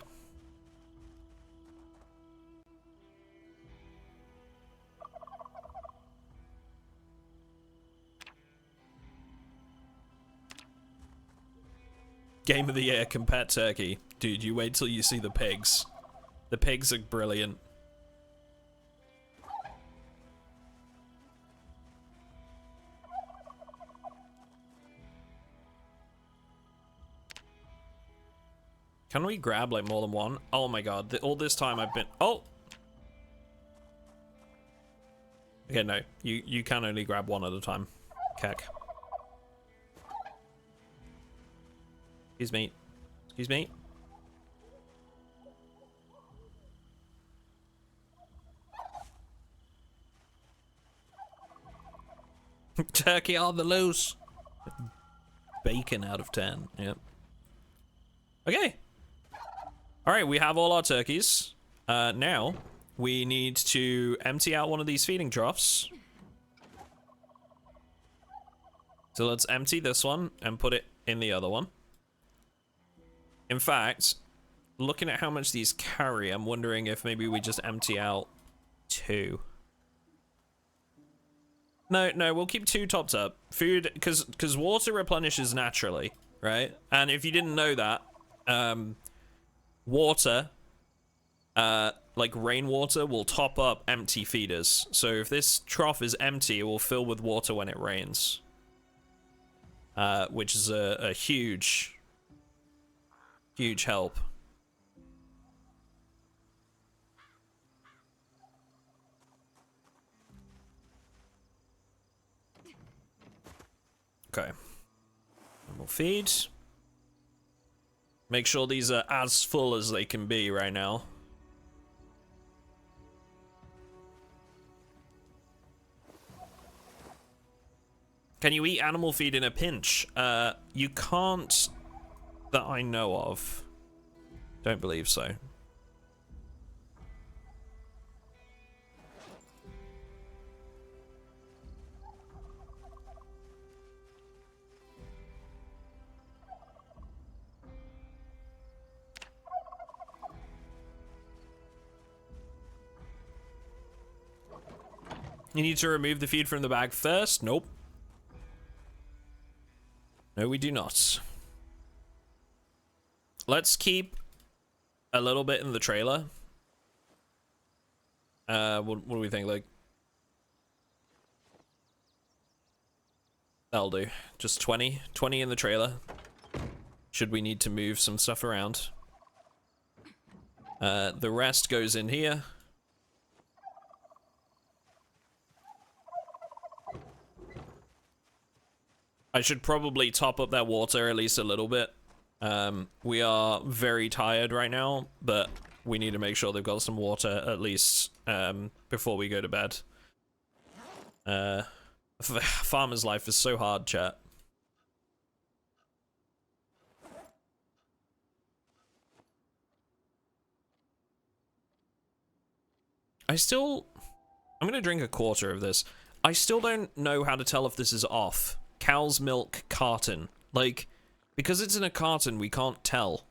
Speaker 1: Game of the year, can pet turkey. Dude, you wait till you see the pigs. The pigs are brilliant. Can we grab like more than one? Oh my god, all this time I've been... Oh! Okay, no. You can only grab one at a time. Keck. Excuse me. Excuse me. Turkey on the loose. Bacon out of 10. Yep. Okay. Alright, we have all our turkeys. Now, we need to empty out one of these feeding troughs. So let's empty this one and put it in the other one. In fact, looking at how much these carry, I'm wondering if maybe we just empty out 2. No, we'll keep 2 topped up. Food, because water replenishes naturally, right? And if you didn't know that, water, like rainwater, will top up empty feeders. So if this trough is empty, it will fill with water when it rains. Which is a huge help. Okay. And we'll feed. Make sure these are as full as they can be right now. Can you eat animal feed in a pinch? You can't, that I know of. Don't believe so. You need to remove the feed from the bag first? Nope. No, we do not. Let's keep a little bit in the trailer. What do we think? Like, that'll do. Just 20 in the trailer. Should we need to move some stuff around. The rest goes in here. I should probably top up that water at least a little bit. We are very tired right now, but we need to make sure they've got some water at least before we go to bed. Farmer's life is so hard, chat. I'm gonna drink a quarter of this. I still don't know how to tell if this is off. Cow's milk carton. Like, because it's in a carton, we can't tell.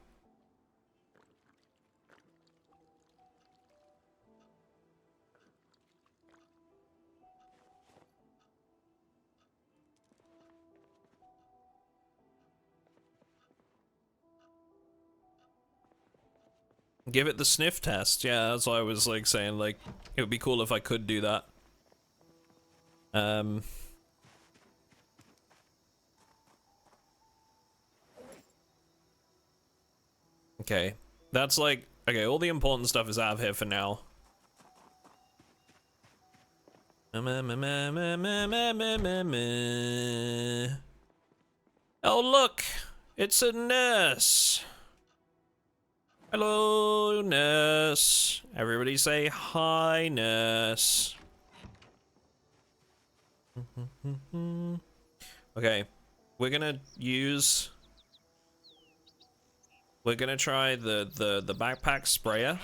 Speaker 1: Give it the sniff test. Yeah, that's why I was like saying, like, it would be cool if I could do that. Okay. That's like, okay, all the important stuff is out of here for now. Oh, look! It's a nurse! Hello, nurse. Everybody say hi, nurse. Okay, we're gonna try the backpack sprayer.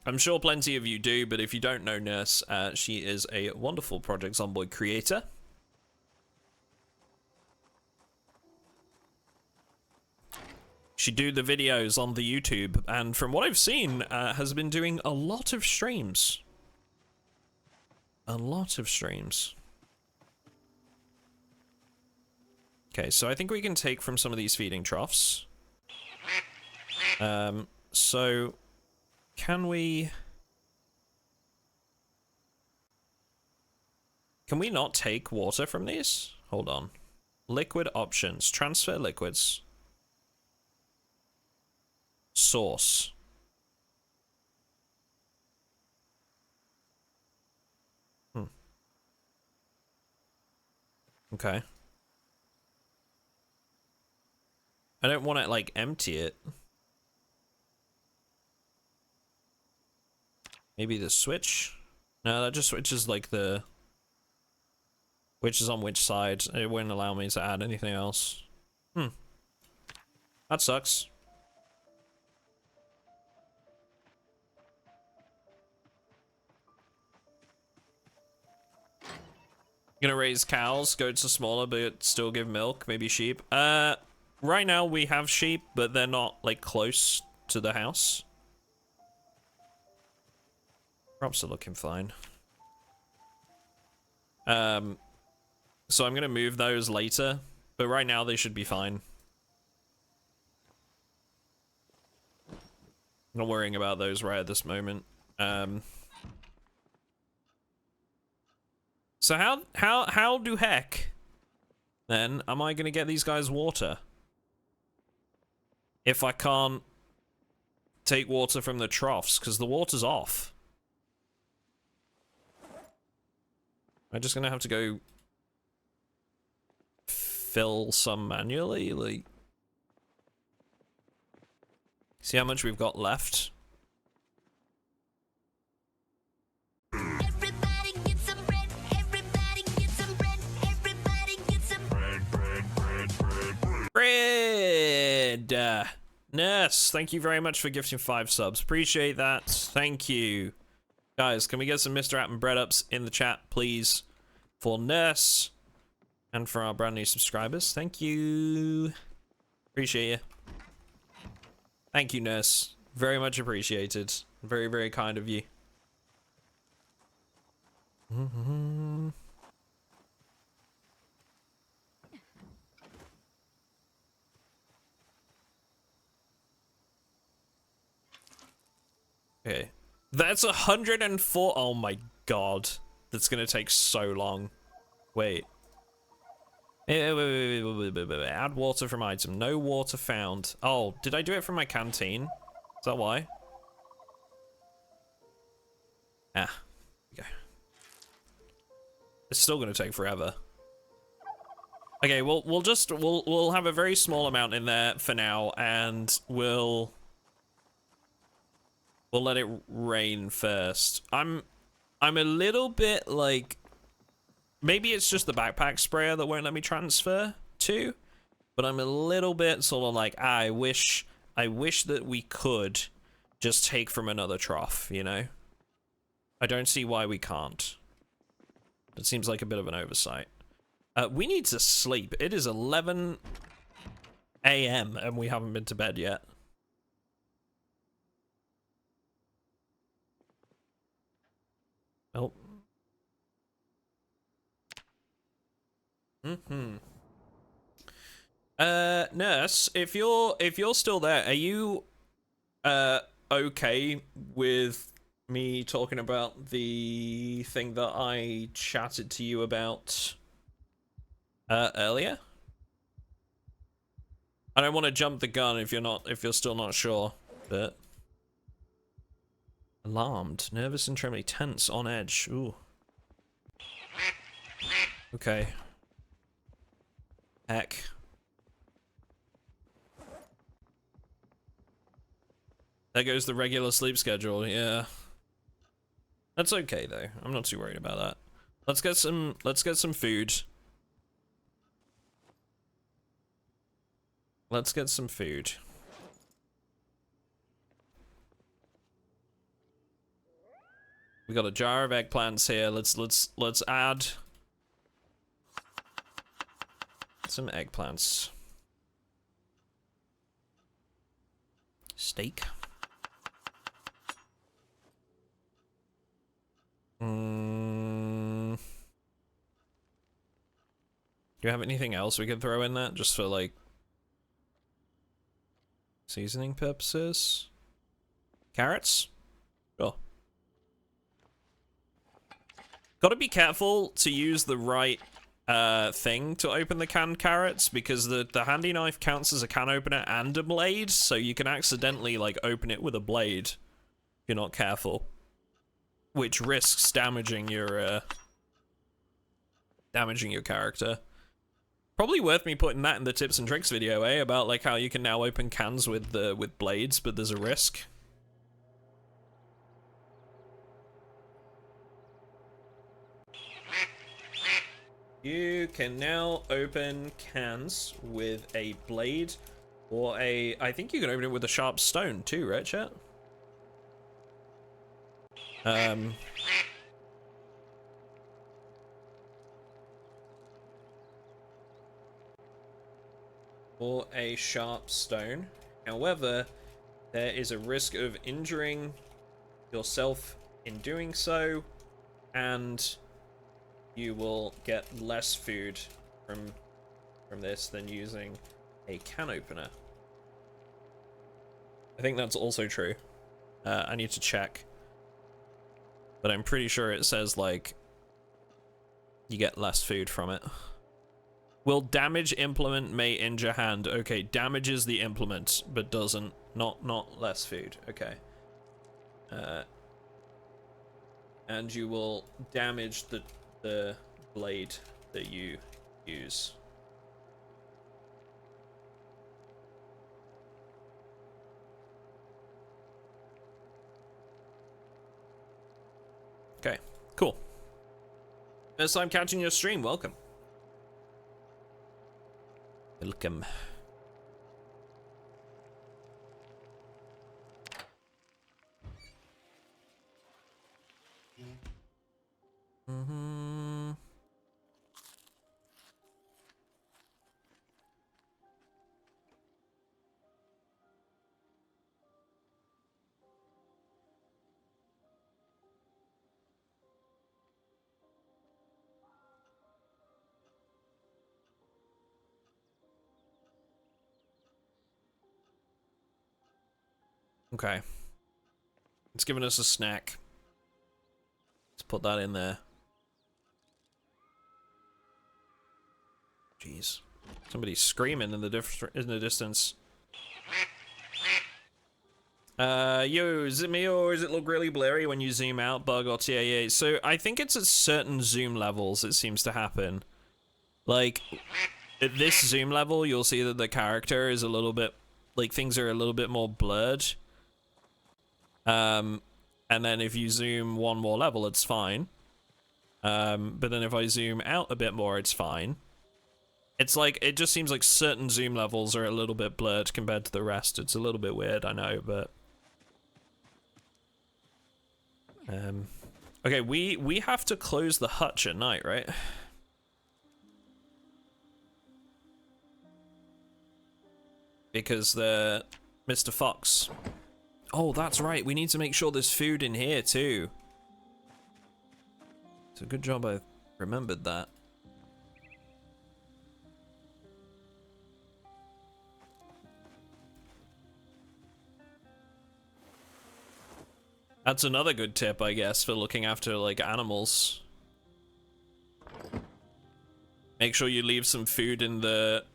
Speaker 1: I'm sure plenty of you do, but if you don't know Nurse, she is a wonderful Project Zomboid creator. She do the videos on the YouTube, and from what I've seen, has been doing a lot of streams. A lot of streams. Okay, so I think we can take from some of these feeding troughs. So... Can we not take water from these? Hold on. Liquid options. Transfer liquids. Source. Okay. I don't want to, like, empty it. Maybe the switch? No, that just switches like the... Which is on which side. It wouldn't allow me to add anything else. That sucks. Gonna raise cows, goats are smaller but still give milk, maybe sheep. Right now we have sheep, but they're not like close to the house. Crops are looking fine. So I'm gonna move those later, but right now they should be fine. Not worrying about those right at this moment. So how do heck then am I gonna get these guys water if I can't take water from the troughs because the water's off? I'm just gonna have to go fill some manually, like... See how much we've got left?
Speaker 2: Everybody get some bread. Everybody get some bread. Everybody get some
Speaker 1: Bread! Nurse, thank you very much for gifting 5 subs. Appreciate that. Thank you. Guys, can we get some MrAtom bread ups in the chat, please? For Nurse. And for our brand new subscribers. Thank you. Appreciate you. Thank you, Nurse. Very much appreciated. Very, very kind of you. Okay. That's 104. Oh my god. That's gonna take so long. Wait. Wait. Add water from item. No water found. Oh, did I do it from my canteen? Is that why? Ah. Okay. It's still gonna take forever. Okay, we'll have a very small amount in there for now, and we'll let it rain first. I'm a little bit like, maybe it's just the backpack sprayer that won't let me transfer to, but I'm a little bit sort of like, I wish that we could just take from another trough, you know? I don't see why we can't. It seems like a bit of an oversight. We need to sleep. It is 11 a.m. and we haven't been to bed yet. Oh. Nurse, if you're still there, are you okay with me talking about the thing that I chatted to you about earlier? I don't want to jump the gun if you're still not sure, but alarmed, nervous and trembling, tense, on edge. Ooh. Okay. Heck. There goes the regular sleep schedule, yeah. That's okay though. I'm not too worried about that. Let's get some food. Let's get some food. We got a jar of eggplants here. Let's add some eggplants. Steak. Do you have anything else we could throw in that just for like seasoning purposes? Carrots? Sure. Gotta be careful to use the right thing to open the canned carrots, because the handy knife counts as a can opener and a blade, so you can accidentally like open it with a blade if you're not careful, which risks damaging your character. Probably worth me putting that in the tips and tricks video, about like how you can now open cans with blades, but there's a risk. You can now open cans with a blade or I think you can open it with a sharp stone too, right, chat? Or a sharp stone. However, there is a risk of injuring yourself in doing so, and you will get less food from this than using a can opener. I think that's also true. I need to check, but I'm pretty sure it says like you get less food from it. Will damage implement may injure hand? Okay, damages the implement but doesn't, not less food. Okay. And you will damage the blade that you use. Okay, cool. First time catching your stream, welcome. Welcome. Okay. It's giving us a snack. Let's put that in there. Jeez. Somebody's screaming in the distance. Yo, is it me or does it look really blurry when you zoom out, bug or TAA? So I think it's at certain zoom levels it seems to happen. Like, at this zoom level, you'll see that the character is a little bit, like, things are a little bit more blurred. And then if you zoom one more level, it's fine. But then if I zoom out a bit more, it's fine. It's like, it just seems like certain zoom levels are a little bit blurred compared to the rest. It's a little bit weird, I know, but... Okay, we have to close the hutch at night, right? Because the Mr. Fox. Oh, that's right. We need to make sure there's food in here too. It's a good job I remembered that. That's another good tip, I guess, for looking after, like, animals. Make sure you leave some food in the...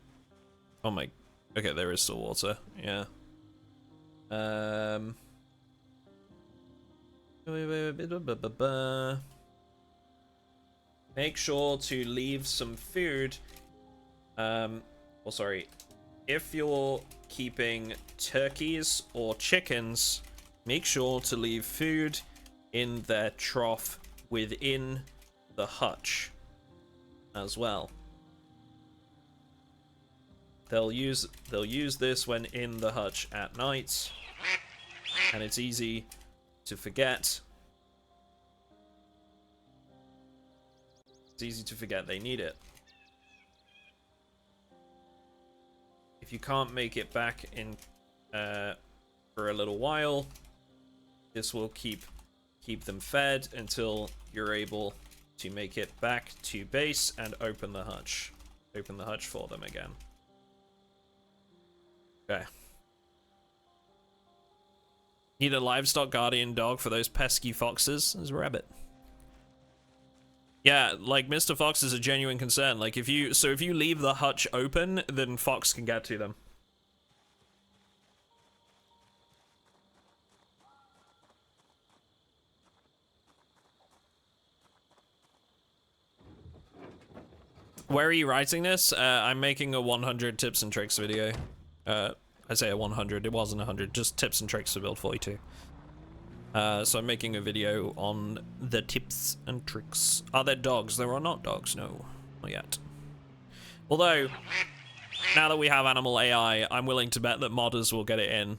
Speaker 1: Oh my... Okay, there is still water. Yeah. Make sure to leave some food. Well, sorry. If you're keeping turkeys or chickens, make sure to leave food in their trough within the hutch as well. They'll use this when in the hutch at night, and it's easy to forget. It's easy to forget they need it. If you can't make it back in for a little while, this will keep them fed until you're able to make it back to base and open the hutch. Open the hutch for them again. Okay. Need a livestock guardian dog for those pesky foxes. There's a rabbit. Yeah, like Mr. Fox is a genuine concern. Like if you leave the hutch open, then Fox can get to them. Where are you writing this? I'm making a 100 tips and tricks video. I say a 100, it wasn't 100, just tips and tricks to build 42. So I'm making a video on the tips and tricks. Are there dogs? There are not dogs, no, not yet. Although, now that we have animal AI, I'm willing to bet that modders will get it in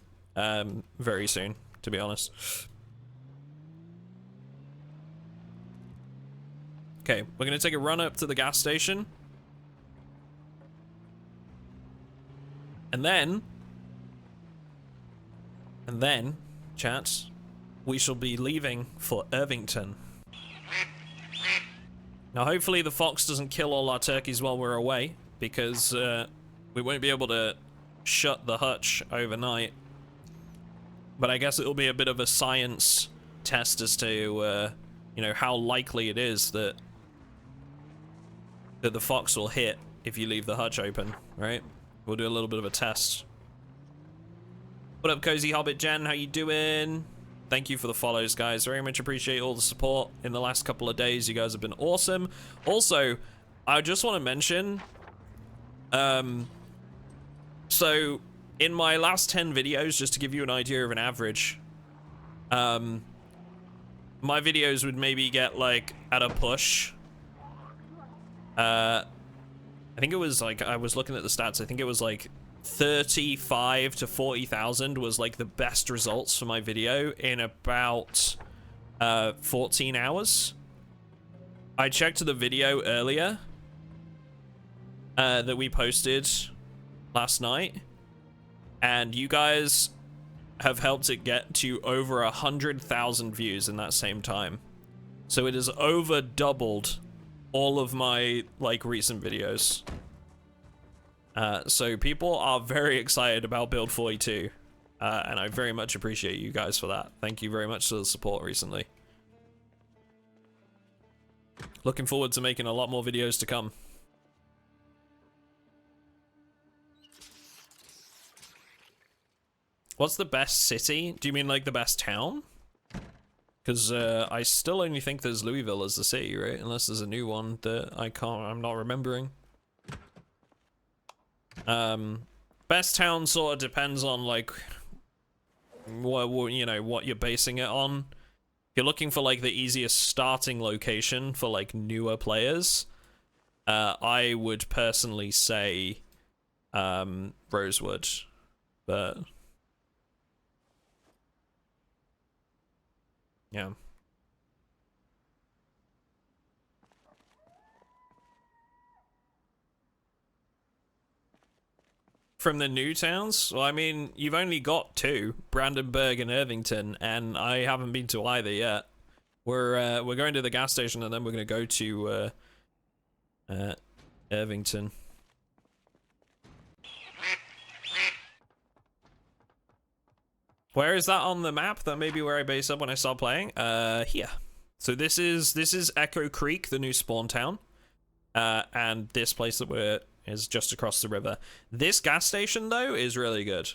Speaker 1: very soon, to be honest. Okay, we're gonna take a run up to the gas station. And then, chat, we shall be leaving for Irvington. Now, hopefully the fox doesn't kill all our turkeys while we're away, because we won't be able to shut the hutch overnight. But I guess it'll be a bit of a science test as to, you know, how likely it is that the fox will hit if you leave the hutch open, right? We'll do a little bit of a test. What up, Cozy Hobbit Jen? How you doing? Thank you for the follows, guys. Very much appreciate all the support in the last couple of days. You guys have been awesome. Also, I just want to mention, so in my last 10 videos, just to give you an idea of an average, my videos would maybe get, like, at a push, I think it was like, I was looking at the stats, I think it was like 35 to 40,000 was like the best results for my video in about 14 hours. I checked the video earlier that we posted last night, and you guys have helped it get to over 100,000 views in that same time. So it has over doubled all of my, like, recent videos. So people are very excited about Build 42, and I very much appreciate you guys for that. Thank you very much for the support recently. Looking forward to making a lot more videos to come. What's the best city? Do you mean like the best town? Because I still only think there's Louisville as the city, right? Unless there's a new one that I'm not remembering. Best town sort of depends on like what you know what you're basing it on. If you're looking for like the easiest starting location for like newer players, I would personally say Rosewood, but yeah. From the new towns? Well, I mean, you've only got two, Brandenburg and Irvington, and I haven't been to either yet. We're going to the gas station, and then we're going to go to Irvington. Where is that on the map? That may be where I base up when I start playing. Here. So this is Echo Creek, the new spawn town, and this place that we're is just across the river. This gas station, though, is really good.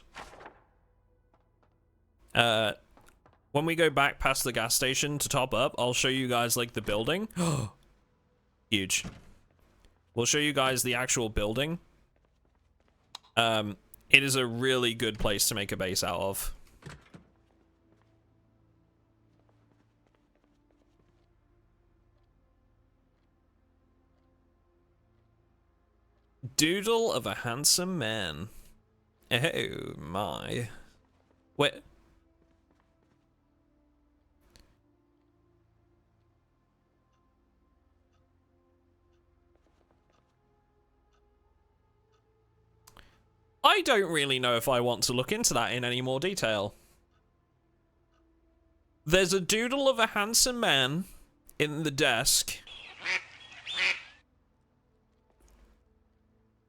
Speaker 1: When we go back past the gas station to top up, I'll show you guys, like, the building. Huge. We'll show you guys the actual building. It is a really good place to make a base out of. Doodle of a handsome man. Oh my. Wait. I don't really know if I want to look into that in any more detail. There's a doodle of a handsome man in the desk.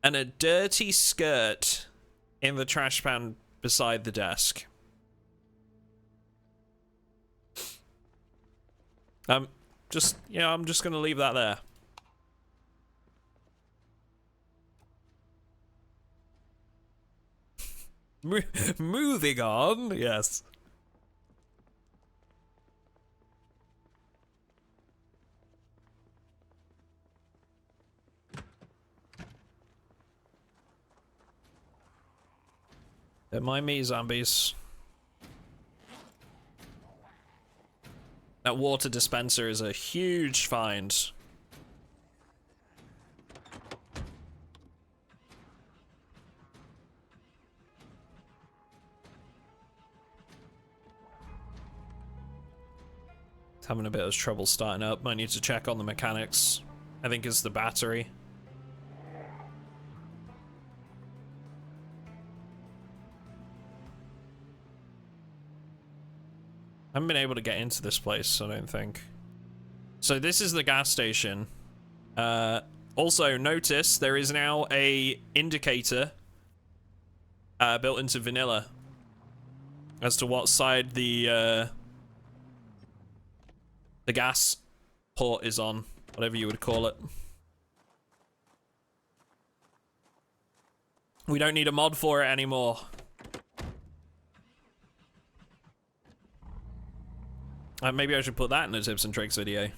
Speaker 1: And a dirty skirt in the trash pan beside the desk. I'm just gonna leave that there. Moving on, yes. Don't mind me, zombies. That water dispenser is a huge find. It's having a bit of trouble starting up. Might need to check on the mechanics. I think it's the battery. I haven't been able to get into this place, I don't think. So this is the gas station. Also, notice there is now a indicator built into vanilla as to what side the gas port is on, whatever you would call it. We don't need a mod for it anymore. Maybe I should put that in the tips and tricks video.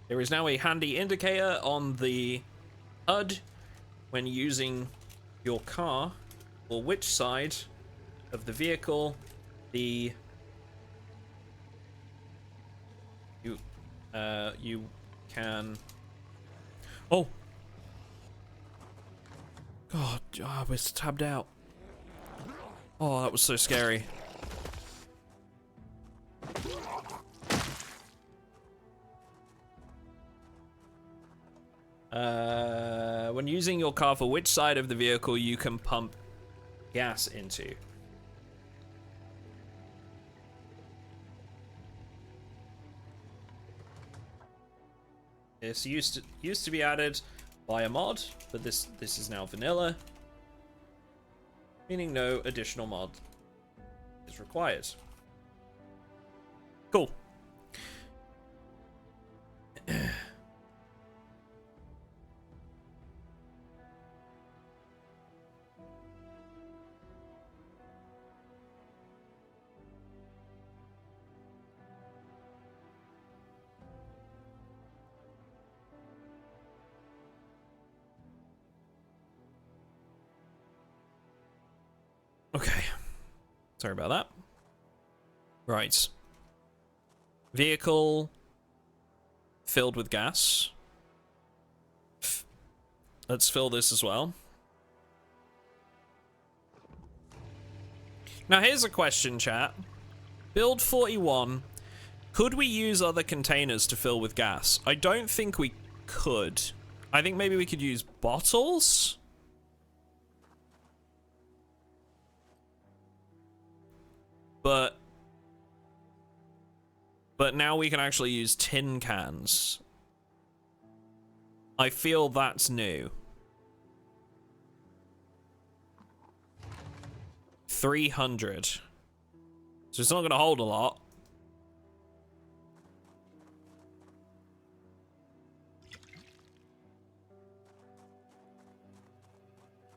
Speaker 1: There is now a handy indicator on the HUD when using your car for which side of the vehicle you can. Oh God, I was tabbed out. Oh, that was so scary. When using your car for which side of the vehicle you can pump gas into. This used to be added by a mod, but this is now vanilla, meaning no additional mod is required. Cool. Sorry about that. Right. Vehicle filled with gas. Let's fill this as well. Now here's a question, chat. Build 41. Could we use other containers to fill with gas? I don't think we could. I think maybe we could use bottles? But now we can actually use tin cans. I feel that's new. 300. So it's not going to hold a lot.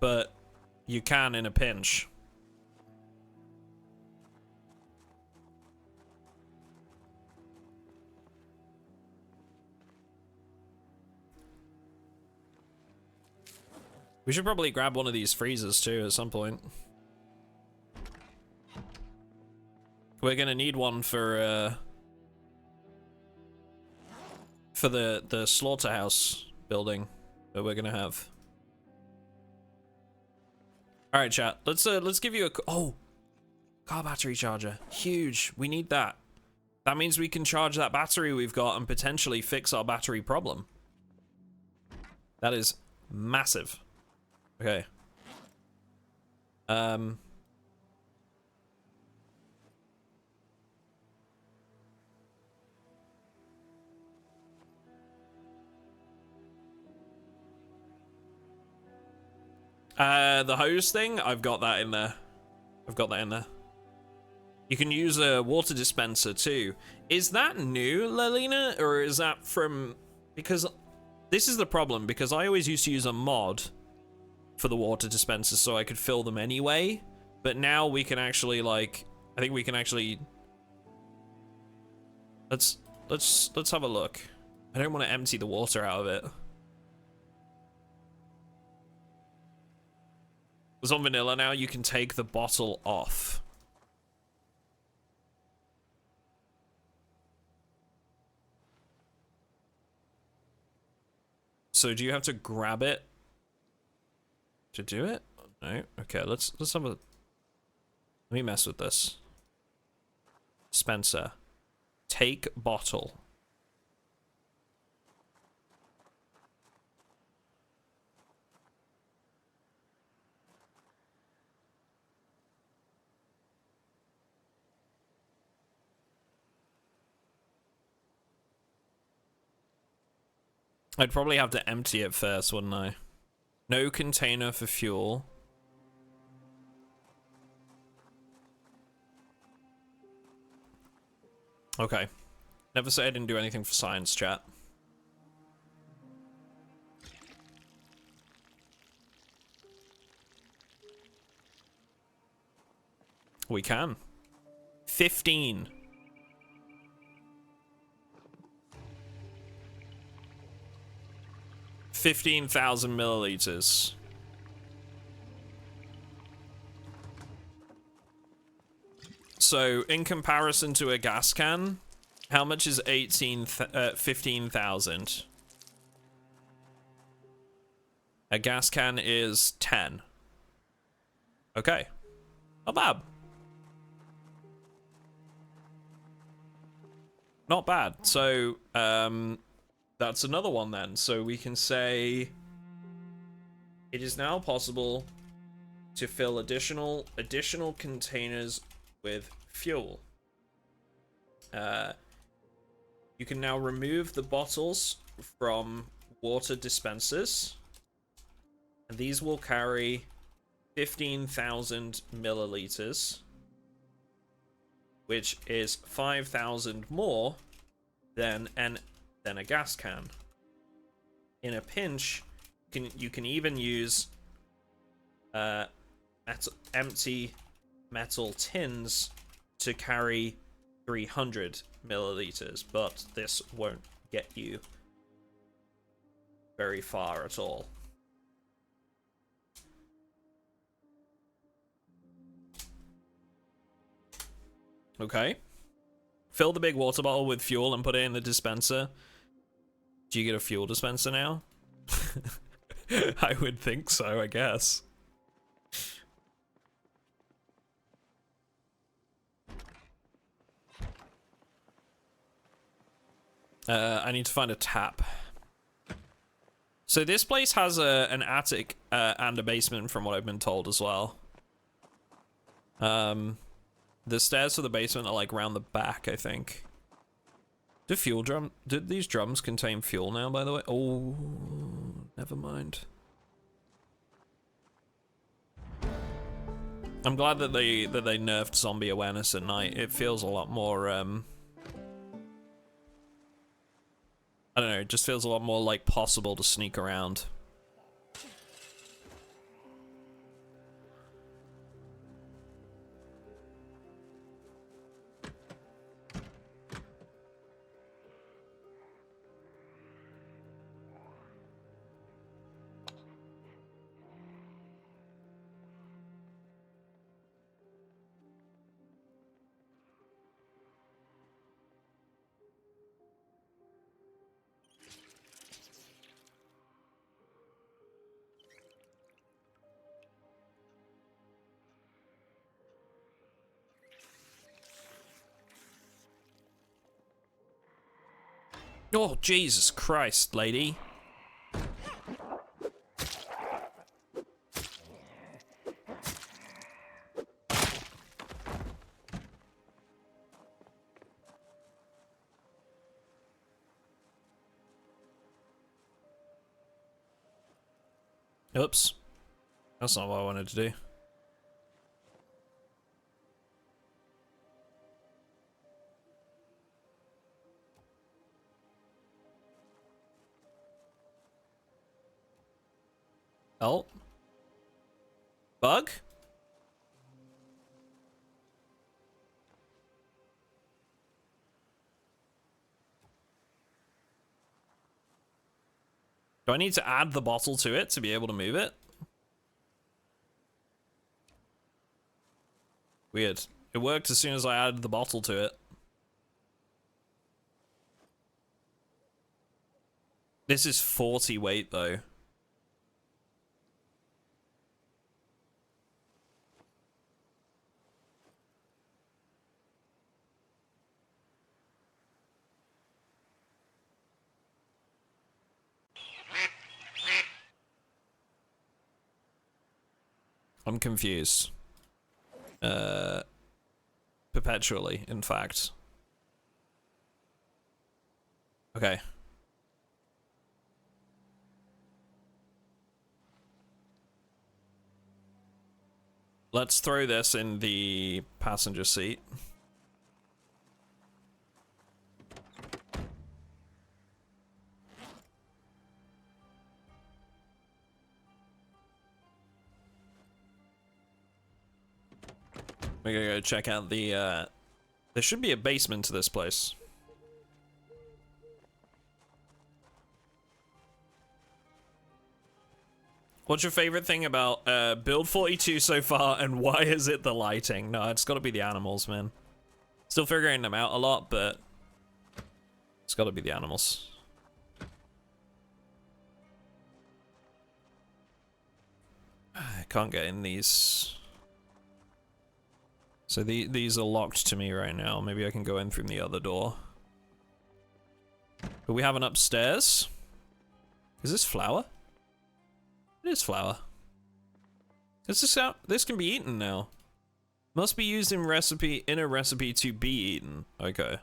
Speaker 1: But you can in a pinch. We should probably grab one of these freezers too at some point. We're gonna need one for the slaughterhouse building that we're gonna have. All right, chat. Let's give you a car battery charger. Huge. We need that. That means we can charge that battery we've got and potentially fix our battery problem. That is massive. Okay. The hose thing, I've got that in there. You can use a water dispenser too. Is that new, Lelina, or is that from... Because this is the problem, because I always used to use a mod for the water dispensers so I could fill them anyway, but now we can actually, like, I think we can actually... Let's have a look. I don't want to empty the water out of it. It's on vanilla now, you can take the bottle off. So do you have to grab it to do it? No? Okay, let's have a... Let me mess with this. Spencer. Take bottle. I'd probably have to empty it first, wouldn't I? No container for fuel. Okay. Never say I didn't do anything for science, chat. We can. 15. 15,000 milliliters. So, in comparison to a gas can, how much is 15,000? A gas can is 10. Okay. Not bad. Not bad. So, that's another one then. So we can say it is now possible to fill additional containers with fuel. You can now remove the bottles from water dispensers, and these will carry 15,000 milliliters, which is 5,000 more than a gas can. In a pinch, you can even use empty metal tins to carry 300 milliliters, but this won't get you very far at all. Okay. Fill the big water bottle with fuel and put it in the dispenser. Do you get a fuel dispenser now? I would think so, I guess. I need to find a tap. So this place has an attic and a basement from what I've been told as well. The stairs to the basement are like round the back, I think. Did these drums contain fuel now, by the way? Oh, never mind. I'm glad that they nerfed zombie awareness at night. It feels a lot more I don't know, it just feels a lot more like possible to sneak around. Oh, Jesus Christ, lady. Oops. That's not what I wanted to do. Oh. Bug? Do I need to add the bottle to it to be able to move it? Weird. It worked as soon as I added the bottle to it. This is 40 weight though. I'm confused. Perpetually, in fact. Okay. Let's throw this in the passenger seat. We're gonna go check out the, there should be a basement to this place. What's your favorite thing about build 42 so far, and why is it the lighting? No, it's gotta be the animals, man. Still figuring them out a lot, but it's gotta be the animals. I can't get in these. So these are locked to me right now. Maybe I can go in through the other door. But we have an upstairs. Is this flour? It is flour. Is this out? This can be eaten now. Must be used in a recipe to be eaten. Okay.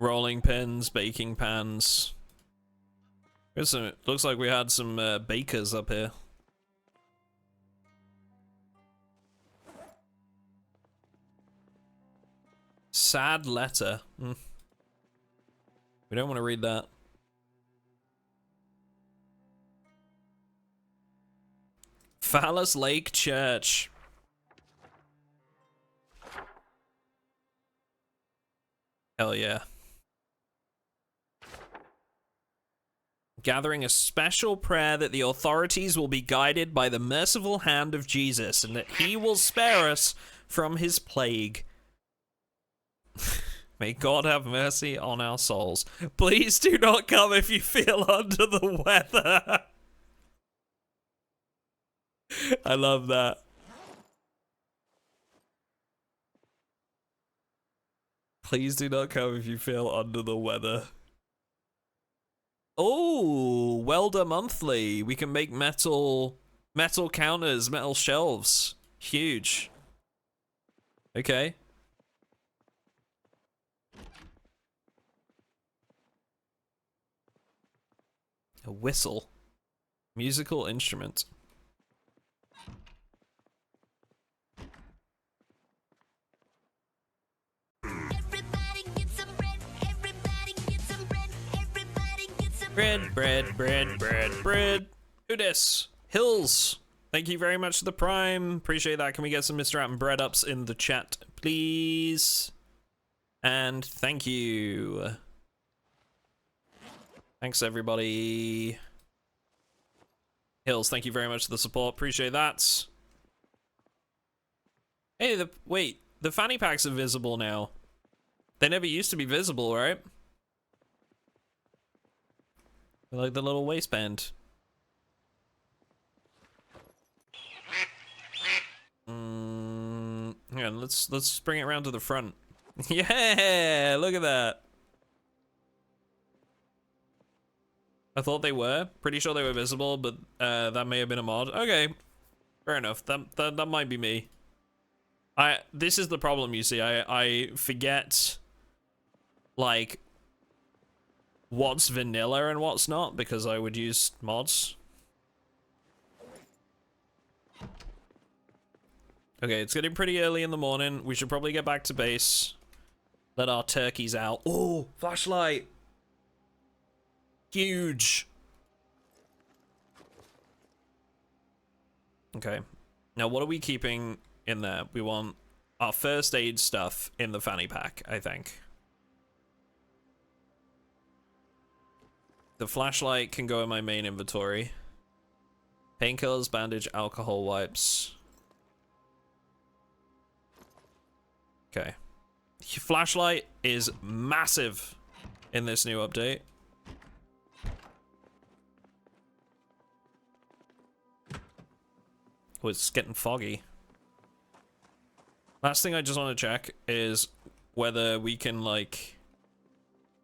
Speaker 1: Rolling pins, baking pans. Looks like we had some bakers up here. Sad letter. We don't want to read that. Phallus Lake Church. Hell yeah. gathering a special prayer that the authorities will be guided by the merciful hand of Jesus and that he will spare us from his plague. May God have mercy on our souls. Please do not come if you feel under the weather. I love that. Please do not come if you feel under the weather. Oh, Welder Monthly. We can make metal counters, metal shelves. Huge. Okay. A whistle. Musical instrument.
Speaker 2: Everybody get some bread. Everybody get some bread. Everybody get some
Speaker 1: Bread. Who dis? Hills. Thank you very much for the prime. Appreciate that. Can we get some Mr. Atom bread ups in the chat, please? And thank you. Thanks, everybody. Hills, thank you very much for the support. Appreciate that. Hey, wait. The fanny packs are visible now. They never used to be visible, right? They're like the little waistband. Hang on, let's bring it around to the front. Yeah, look at that. I thought they were. Pretty sure they were visible, but that may have been a mod. Okay, fair enough. That might be me. This is the problem, you see. I forget, like, what's vanilla and what's not because I would use mods. Okay, it's getting pretty early in the morning. We should probably get back to base. Let our turkeys out. Oh, flashlight. Huge. Okay. Now, what are we keeping in there? We want our first aid stuff in the fanny pack, I think. The flashlight can go in my main inventory. Painkillers, bandage, alcohol wipes. Okay. Flashlight is massive in this new update. Oh, it's getting foggy. Last thing I just want to check is whether we can, like,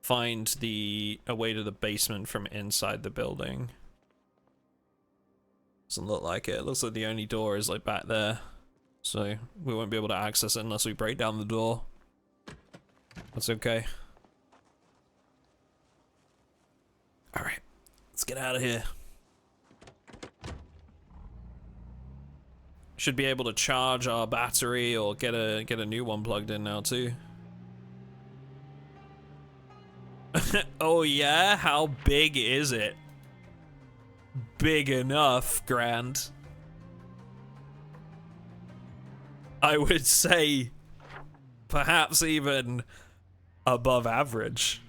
Speaker 1: find a way to the basement from inside the building. Doesn't look like it. It looks like the only door is, like, back there. So we won't be able to access it unless we break down the door. That's okay. Alright. Let's get out of here. Should be able to charge our battery or get a new one plugged in now too. Oh yeah? How big is it? Big enough, Grand. I would say perhaps even above average.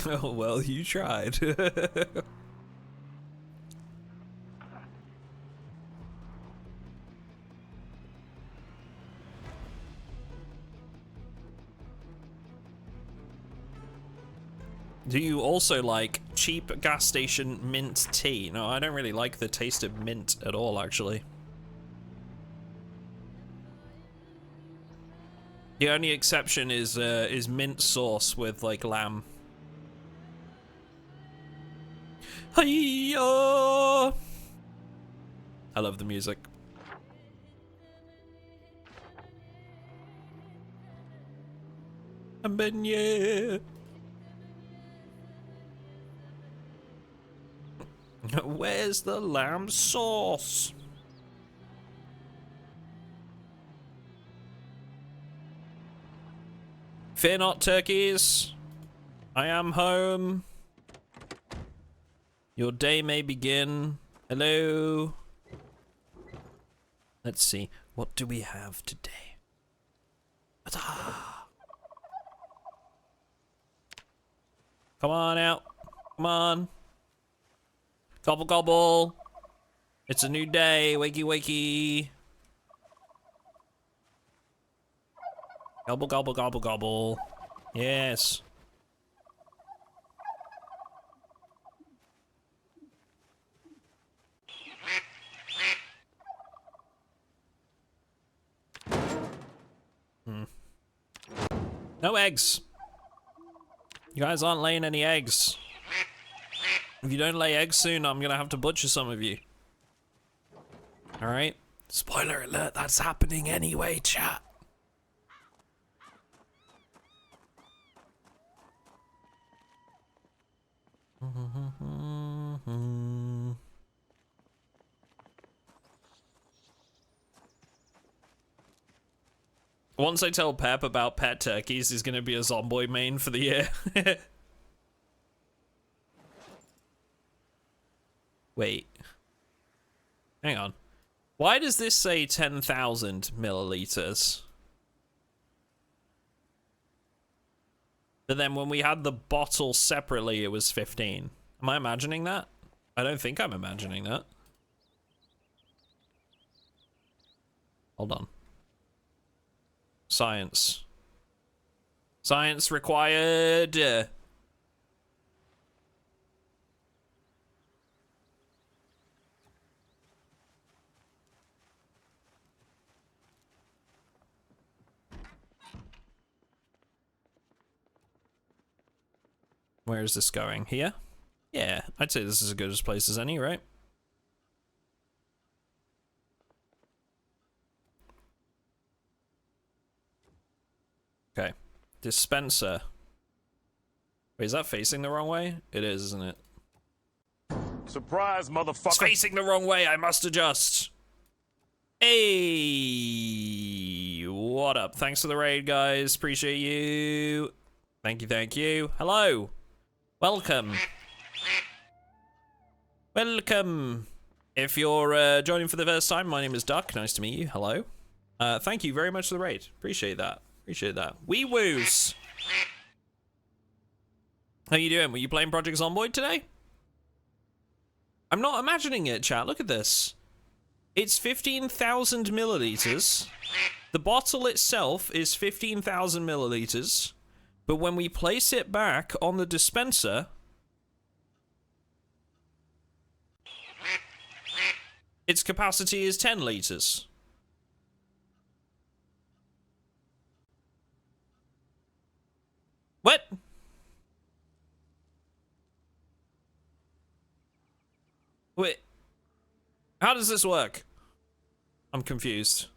Speaker 1: Oh, well, you tried. Do you also like cheap gas station mint tea? No, I don't really like the taste of mint at all, actually. The only exception is mint sauce with, like, lamb. Hiya! I love the music. And then, yeah. Where's the lamb sauce? Fear not, turkeys. I am home. Your day may begin. Hello. Let's see. What do we have today? Ta-da! Come on out. Come on. Gobble gobble. It's a new day. Wakey wakey. Gobble gobble gobble gobble. Yes. No eggs. You guys aren't laying any eggs. If you don't lay eggs soon, I'm gonna have to butcher some of you. Alright? Spoiler alert, that's happening anyway, chat. Once I tell Pep about pet turkeys, he's gonna be a Zomboid main for the year. Wait. Hang on. Why does this say 10,000 milliliters? But then when we had the bottle separately, it was 15. Am I imagining that? I don't think I'm imagining that. Hold on. Science. Science required. Where is this going? Here? Yeah, I'd say this is as good a place as any, right? Okay. Dispenser. Wait, is that facing the wrong way? It is, isn't it?
Speaker 3: Surprise, motherfucker.
Speaker 1: It's facing the wrong way. I must adjust. Hey, what up? Thanks for the raid, guys. Appreciate you. Thank you, thank you. Hello. Welcome. Welcome. If you're joining for the first time, my name is Duck. Nice to meet you. Hello. Thank you very much for the raid. Appreciate that. Appreciate that. Wee woos. How you doing? Were you playing Project Zomboid today? I'm not imagining it, chat. Look at this. It's 15,000 milliliters. The bottle itself is 15,000 milliliters. But when we place it back on the dispenser, its capacity is 10 liters. What? Wait. How does this work? I'm confused.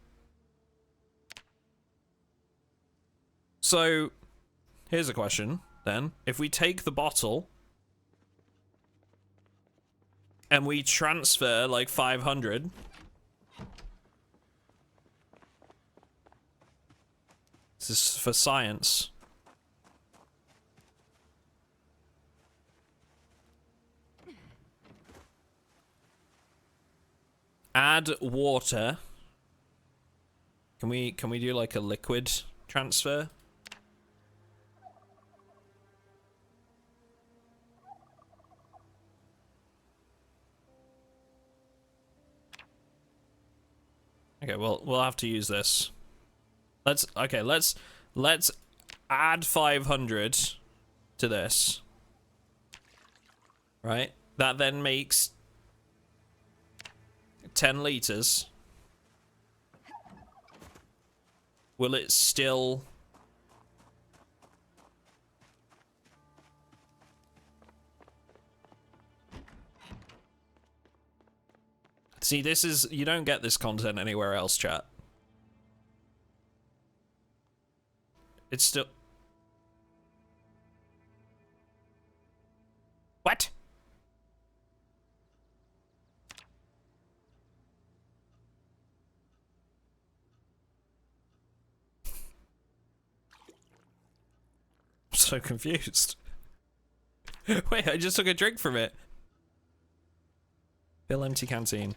Speaker 1: So, here's a question, then. If we take the bottle and we transfer, like, 500... This is for science. Add water. Can we do like a liquid transfer? Okay, well, we'll have to use this. Let's add 500 to this. Right? That then makes 10 liters. Will it still... See, this is... You don't get this content anywhere else, chat. It's still... What? so confused. Wait, I just took a drink from it. Fill empty canteen.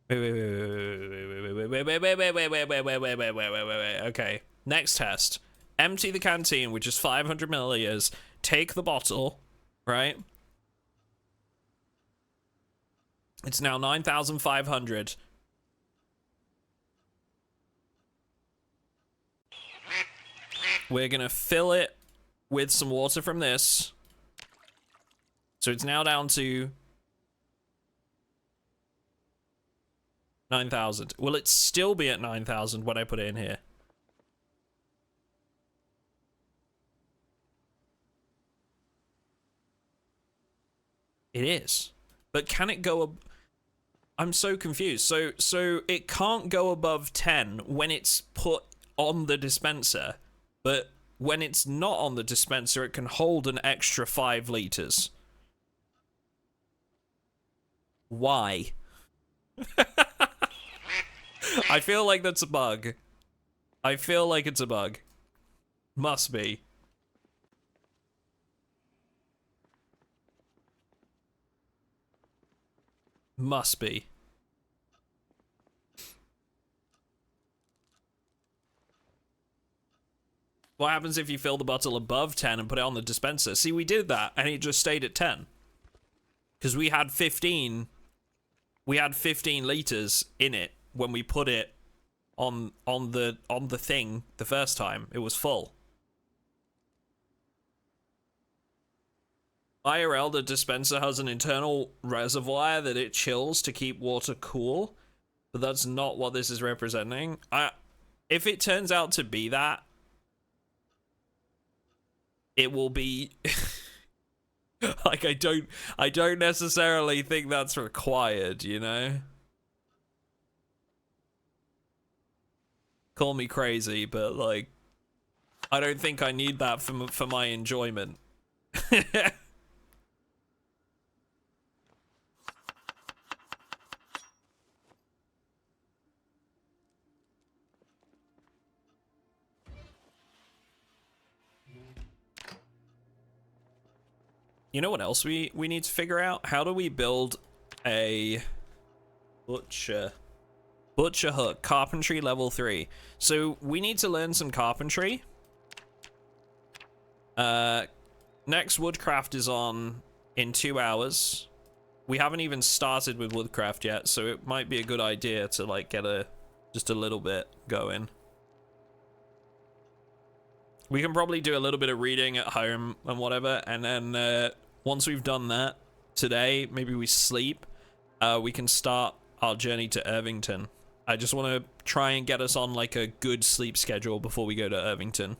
Speaker 1: Wait. Okay. Next test. Empty the canteen, which is 500 milliliters. Take the bottle, right? It's now 9,500. We're gonna fill it with some water from this. So it's now down to 9,000. Will it still be at 9,000 when I put it in here? It is. But can it go up? I'm so confused. So it can't go above 10 when it's put on the dispenser, but when it's not on the dispenser, it can hold an extra 5 liters. Why? I feel like that's a bug. I feel like it's a bug. Must be. Must be. What happens if you fill the bottle above 10 and put it on the dispenser? See, we did that and it just stayed at 10. Because we had 15 liters in it when we put it on the thing the first time. It was full. IRL, the dispenser has an internal reservoir that it chills to keep water cool, but that's not what this is representing. If it turns out to be that, it will be like I don't necessarily think that's required, you know? Call me crazy, but like I don't think I need that for my enjoyment. You know what else we need to figure out? How do we build a butcher hook, carpentry level 3? So we need to learn some carpentry. Next woodcraft is on in 2 hours. We haven't even started with woodcraft yet, so it might be a good idea to like get just a little bit going. We can probably do a little bit of reading at home and whatever, and then once we've done that today, maybe we sleep, we can start our journey to Irvington. I just want to try and get us on like a good sleep schedule before we go to Irvington.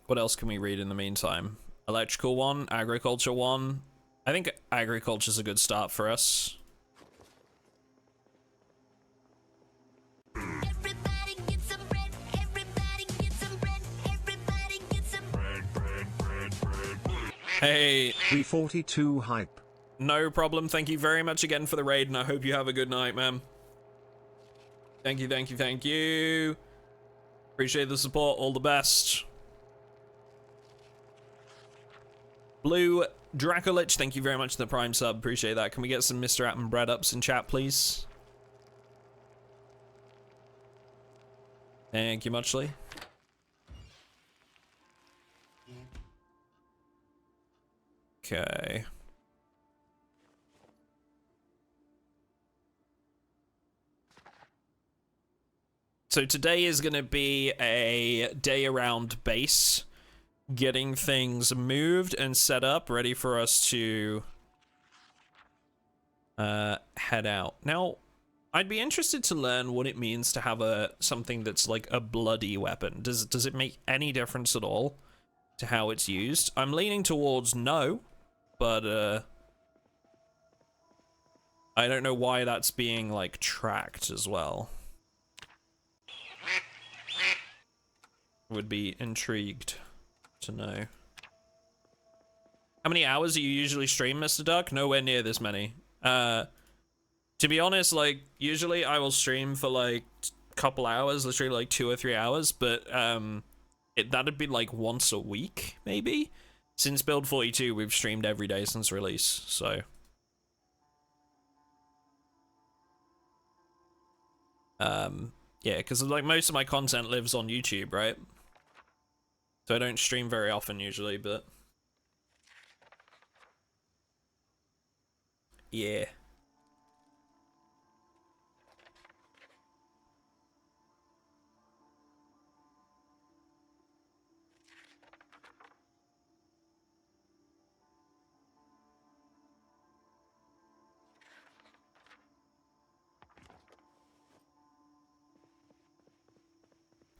Speaker 1: What else can we read in the meantime? Electrical 1, agriculture 1. I think agriculture's a good start for us.
Speaker 2: Everybody get some bread. Everybody get some bread. Everybody get some bread.
Speaker 1: Hey,
Speaker 3: 342 hype.
Speaker 1: no problem. Thank you very much again for the raid, and I hope you have a good night, man. Thank you. Appreciate the support. All the best. Blue Dracolich, thank you very much for the Prime sub. Appreciate that. Can we get some Mr. Atom bread ups in chat, please? Thank you muchly. Okay. So today is going to be a day around base, getting things moved and set up, ready for us to head out. Now, I'd be interested to learn what it means to have something that's like a bloody weapon. Does it make any difference at all to how it's used? I'm leaning towards no, but I don't know why that's being like tracked as well. Would be intrigued to know. How many hours do you usually stream, Mr. Duck? Nowhere near this many. To be honest, like, usually I will stream for like a couple hours, literally like 2 or 3 hours, but that'd be like once a week, maybe? Since Build 42, we've streamed every day since release, so. Yeah, because like most of my content lives on YouTube, right? So I don't stream very often usually, but yeah.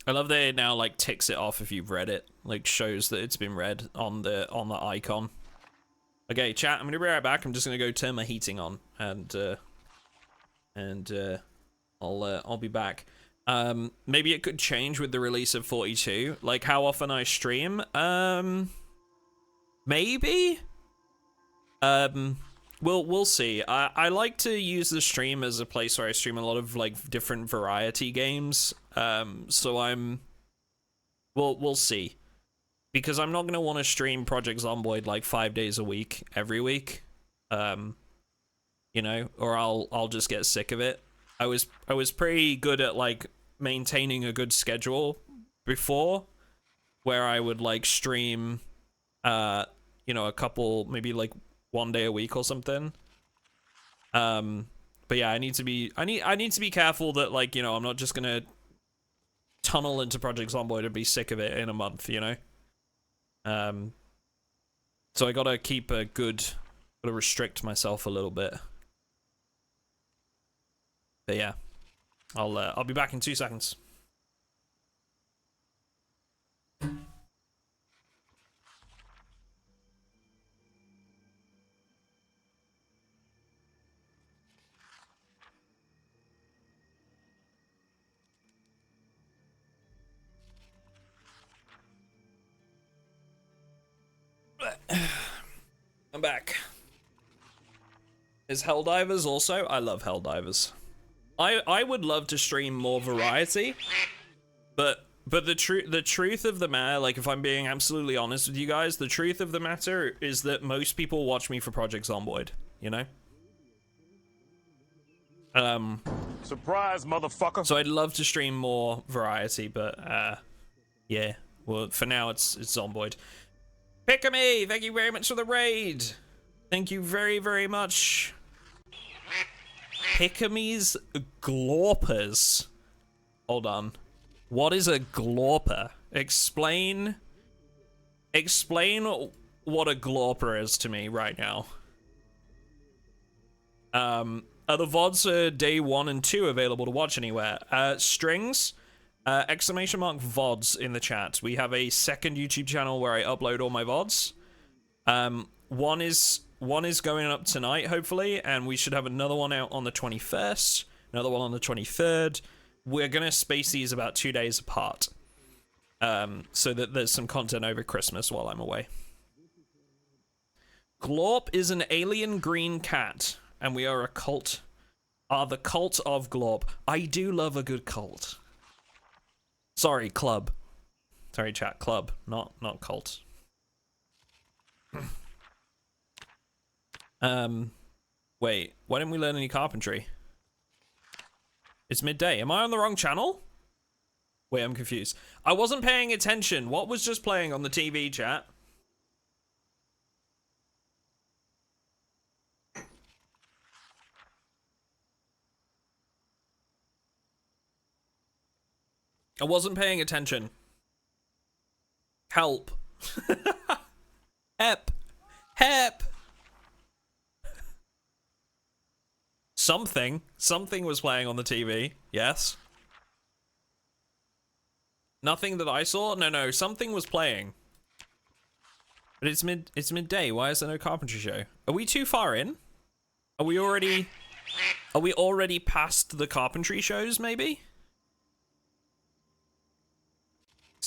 Speaker 1: I love that it now like ticks it off if you've read it, like shows that it's been read on the icon. Okay, chat, I'm gonna be right back. I'm just gonna go turn my heating on and I'll be back. Maybe it could change with the release of 42, like how often I stream. Maybe. We'll see. I like to use the stream as a place where I stream a lot of like different variety games. So we'll see, because I'm not gonna want to stream Project Zomboid like 5 days a week every week. You know, or I'll just get sick of it. I was pretty good at like maintaining a good schedule before, where I would like stream, you know, a couple, maybe like 1 day a week or something. But yeah, I need to be careful that, like, you know, I'm not just gonna tunnel into Project Zomboid and be sick of it in a month, you know. So I gotta restrict myself a little bit. But yeah, I'll be back in 2 seconds. I'm back. Is Helldivers also? I love Helldivers. I would love to stream more variety, but the truth of the matter, like, if I'm being absolutely honest with you guys, the truth of the matter is that most people watch me for Project Zomboid, you know?
Speaker 4: Surprise, motherfucker.
Speaker 1: So I'd love to stream more variety, but yeah. Well, for now it's Zomboid. Pickamy, thank you very much for the raid. Thank you very, very much. Pickamy's Glorpers. Hold on. What is a Glorper? Explain what a Glorper is to me right now. Are the VODs day 1 and 2 available to watch anywhere? Strings, exclamation mark VODs in the chat. We have a second YouTube channel where I upload all my VODs. One is going up tonight, hopefully, and we should have another one out on the 21st, another one on the 23rd. We're gonna space these about 2 days apart, so that there's some content over Christmas while I'm away. Glorp is an alien green cat, and we are a cult. Are the cult of Glorp. I do love a good cult. Sorry, club. Sorry, chat, club, not cult. Wait, why didn't we learn any carpentry? It's midday. Am I on the wrong channel? Wait, I'm confused. I wasn't paying attention. What was just playing on the TV, chat? I wasn't paying attention. Help. Hep. Hep. Something was playing on the TV. Yes. Nothing that I saw? No, something was playing. But it's midday. Why is there no carpentry show? Are we too far in? Are we already past the carpentry shows, maybe?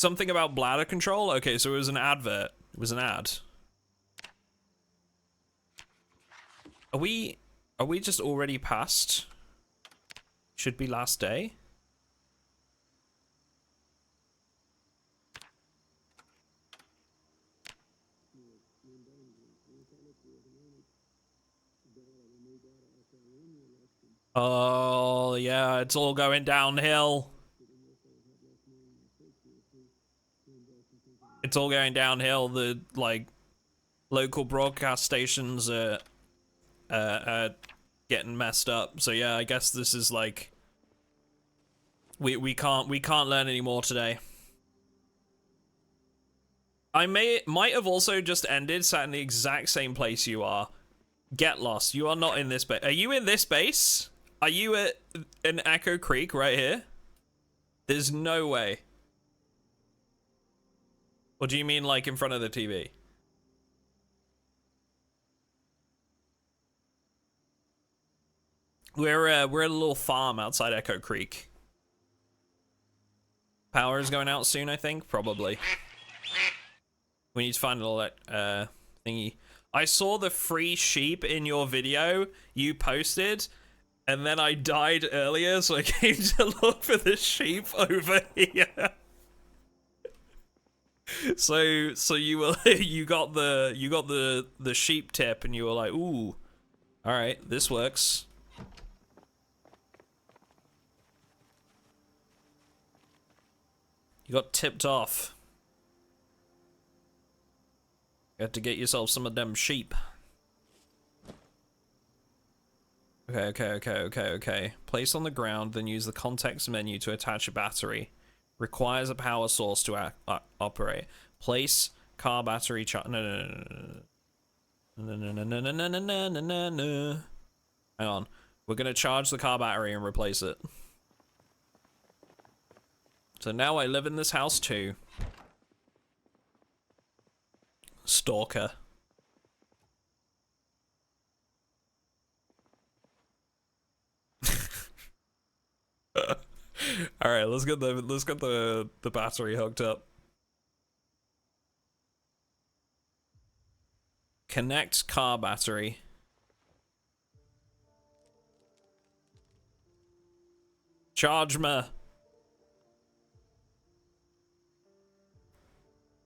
Speaker 1: Something about bladder control? Okay, so it was an advert. It was an ad. Are we just already past? Should be last day? Oh, yeah, it's all going downhill. It's all going downhill. The, like, local broadcast stations are getting messed up. So yeah, I guess this is like we can't learn any more today. I might have also just ended sat in the exact same place you are. Get lost. You are not in this base. Are you in this base? Are you at an Echo Creek right here? There's no way. Or do you mean like in front of the TV? We're at a little farm outside Echo Creek. Power is going out soon, I think. Probably. We need to find a little thingy. I saw the free sheep in your video you posted, and then I died earlier, so I came to look for the sheep over here. So you got the sheep tip, and you were like, ooh, all right, this works. You got tipped off. You had to get yourself some of them sheep. Okay. Place on the ground, then use the context menu to attach a battery. Requires a power source to operate. Place car battery charge. No. Hang on. We're gonna charge the car battery and replace it. So now I live in this house too. Stalker. All right, let's get the battery hooked up. Connect car battery. Charge me.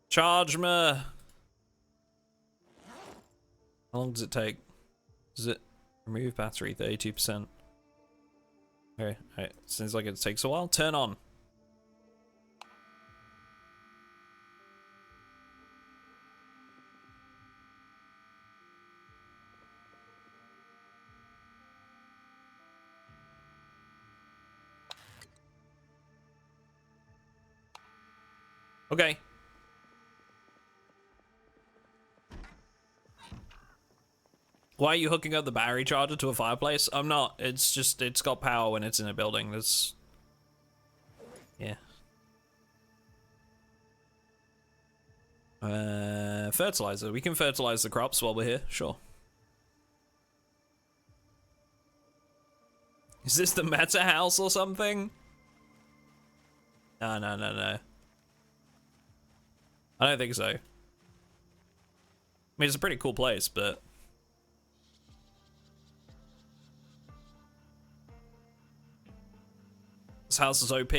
Speaker 1: Charge me. How long does it take? Does it remove battery? 32%. Okay, alright. Seems like it takes a while. Turn on. Okay. Why are you hooking up the battery charger to a fireplace? I'm not. It's just, it's got power when it's in a building. That's... yeah. Fertilizer. We can fertilize the crops while we're here. Sure. Is this the meta house or something? No. I don't think so. I mean, it's a pretty cool place, but... this house is OP.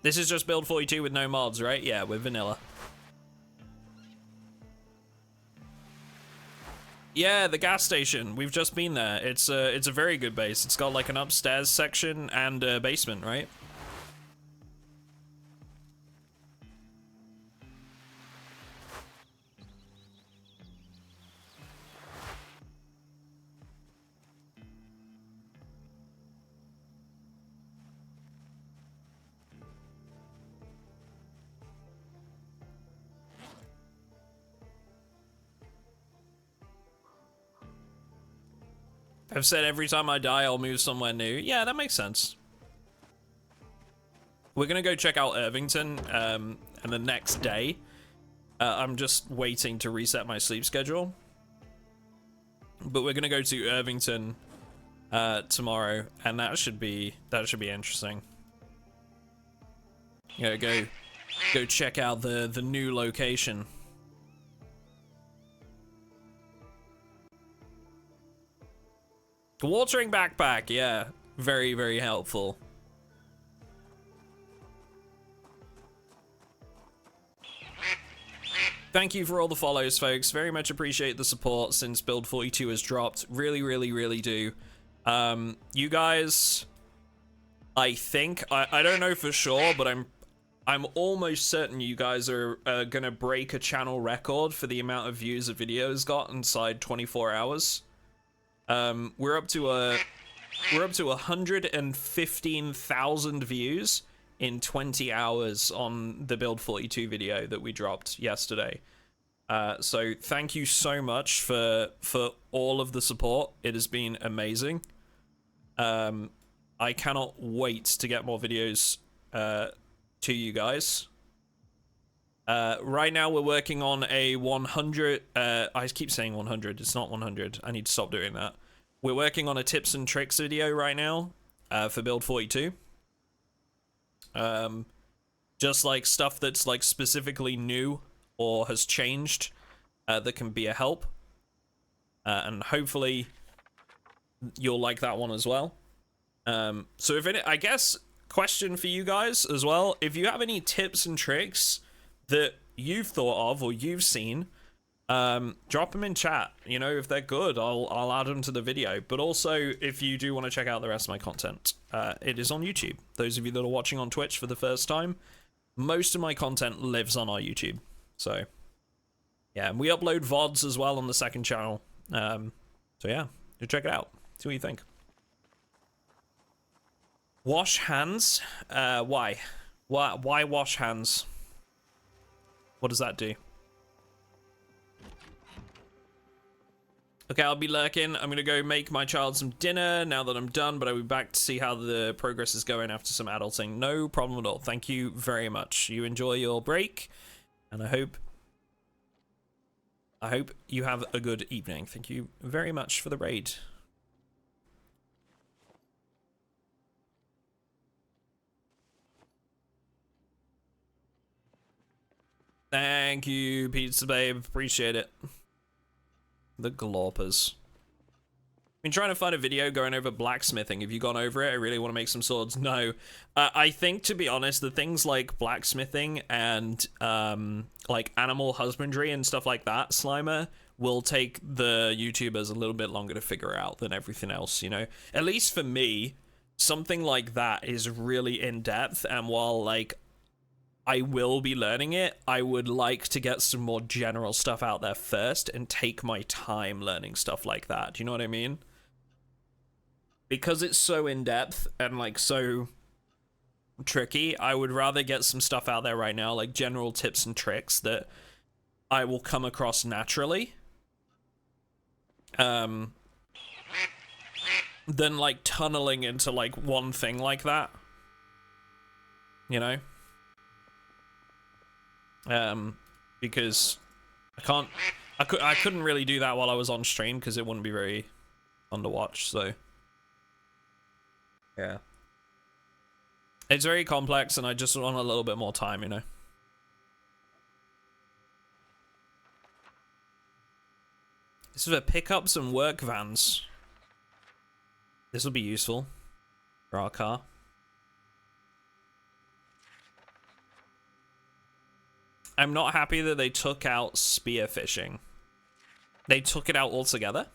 Speaker 1: This is just build 42 with no mods, right? Yeah, with vanilla. Yeah, the gas station. We've just been there. It's a very good base. It's got like an upstairs section and a basement, right? I've said every time I die, I'll move somewhere new. Yeah, that makes sense. We're gonna go check out Irvington, and the next day, I'm just waiting to reset my sleep schedule. But we're gonna go to Irvington tomorrow, and that should be interesting. you know, go check out the new location. Watering backpack, yeah, very, very helpful. Thank you for all the follows, folks. Very much appreciate the support since Build 42 has dropped. Really, really, really do. You guys, I think, I don't know for sure, but I'm almost certain you guys are gonna break a channel record for the amount of views a video's got inside 24 hours. We're up to 115,000 views in 20 hours on the Build 42 video that we dropped yesterday. So thank you so much for all of the support. It has been amazing. I cannot wait to get more videos to you guys. Right now we're working on a 100, I keep saying 100, it's not 100, I need to stop doing that. We're working on a tips and tricks video right now, for Build 42. Just like stuff that's like specifically new or has changed, that can be a help. And hopefully you'll like that one as well. So if it, I guess, question for you guys as well, if you have any tips and tricks that you've thought of or you've seen, drop them in chat. You know, if they're good, I'll add them to the video. But also, if you do want to check out the rest of my content, it is on YouTube. Those of you that are watching on Twitch for the first time, most of my content lives on our YouTube. So yeah, and we upload VODs as well on the second channel. So yeah, go check it out. See what you think. Wash hands? Why? Why wash hands? What does that do? Okay, I'll be lurking. I'm gonna go make my child some dinner now that I'm done, but I'll be back to see how the progress is going after some adulting. No problem at all. Thank you very much. You enjoy your break, and I hope you have a good evening. Thank you very much for the raid. Thank you, Pizza Babe. Appreciate it. The glorpers. Been trying to find a video going over blacksmithing. Have you gone over it? I really want to make some swords. No. I think, to be honest, the things like blacksmithing and like animal husbandry and stuff like that, Slimer, will take the YouTubers a little bit longer to figure out than everything else, you know? At least for me, something like that is really in-depth, and while, like, I will be learning it, I would like to get some more general stuff out there first and take my time learning stuff like that. Do you know what I mean? Because it's so in-depth and like so tricky, I would rather get some stuff out there right now, like general tips and tricks that I will come across naturally, than like tunneling into like one thing like that, you know? Because I couldn't really do that while I was on stream because it wouldn't be very fun to watch, so yeah. It's very complex and I just want a little bit more time, you know. This is for pickups and work vans. This will be useful for our car. I'm not happy that they took out spearfishing. They took it out altogether?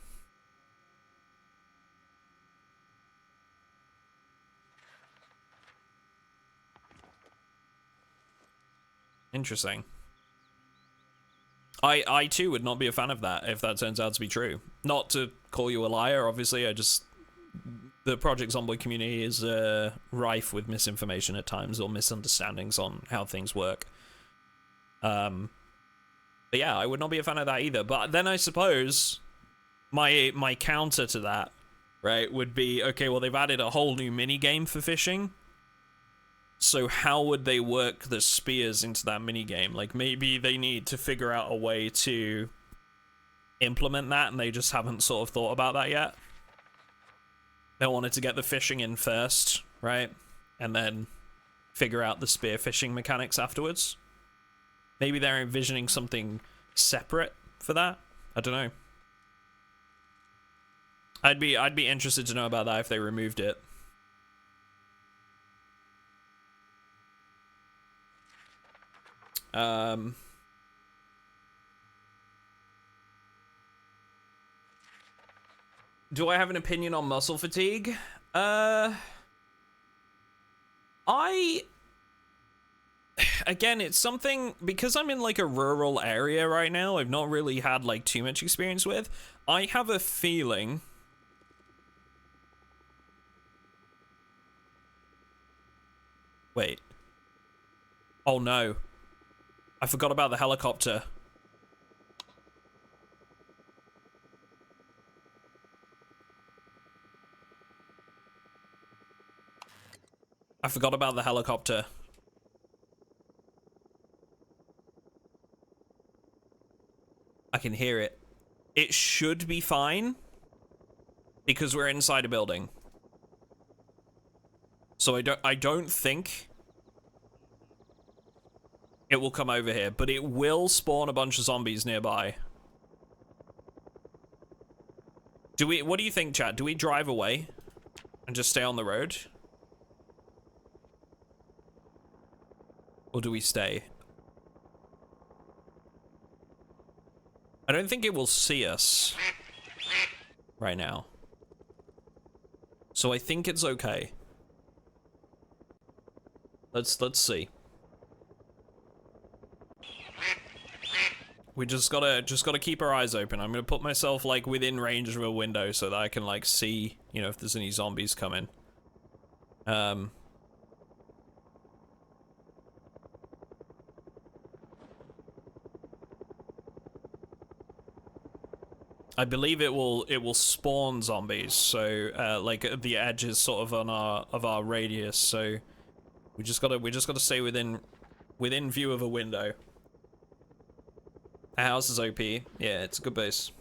Speaker 1: Interesting. I too would not be a fan of that if that turns out to be true. Not to call you a liar, obviously, the Project Zomboid community is rife with misinformation at times or misunderstandings on how things work. But yeah, I would not be a fan of that either. But then I suppose my counter to that, right, would be, okay, well, they've added a whole new mini game for fishing. So how would they work the spears into that mini game? Like, maybe they need to figure out a way to implement that, and they just haven't sort of thought about that yet. They wanted to get the fishing in first, right? And then figure out the spearfishing mechanics afterwards. Maybe they're envisioning something separate for that. I don't know. I'd be interested to know about that if they removed it. Do I have an opinion on muscle fatigue? Again, it's something, because I'm in like a rural area right now, I've not really had like too much experience with. I have a feeling... Wait. Oh no. I forgot about the helicopter. I forgot about the helicopter. I can hear it. It should be fine because we're inside a building. So I don't think it will come over here, but it will spawn a bunch of zombies nearby. What do you think, chat? Do we drive away and just stay on the road? Or do we stay? I don't think it will see us right now. So I think it's okay. Let's see. We just gotta keep our eyes open. I'm gonna put myself like within range of a window so that I can like see, you know, if there's any zombies coming. I believe it will spawn zombies, so like at the edges sort of on our radius. So we just gotta stay within view of a window. The house is OP. Yeah, it's a good base.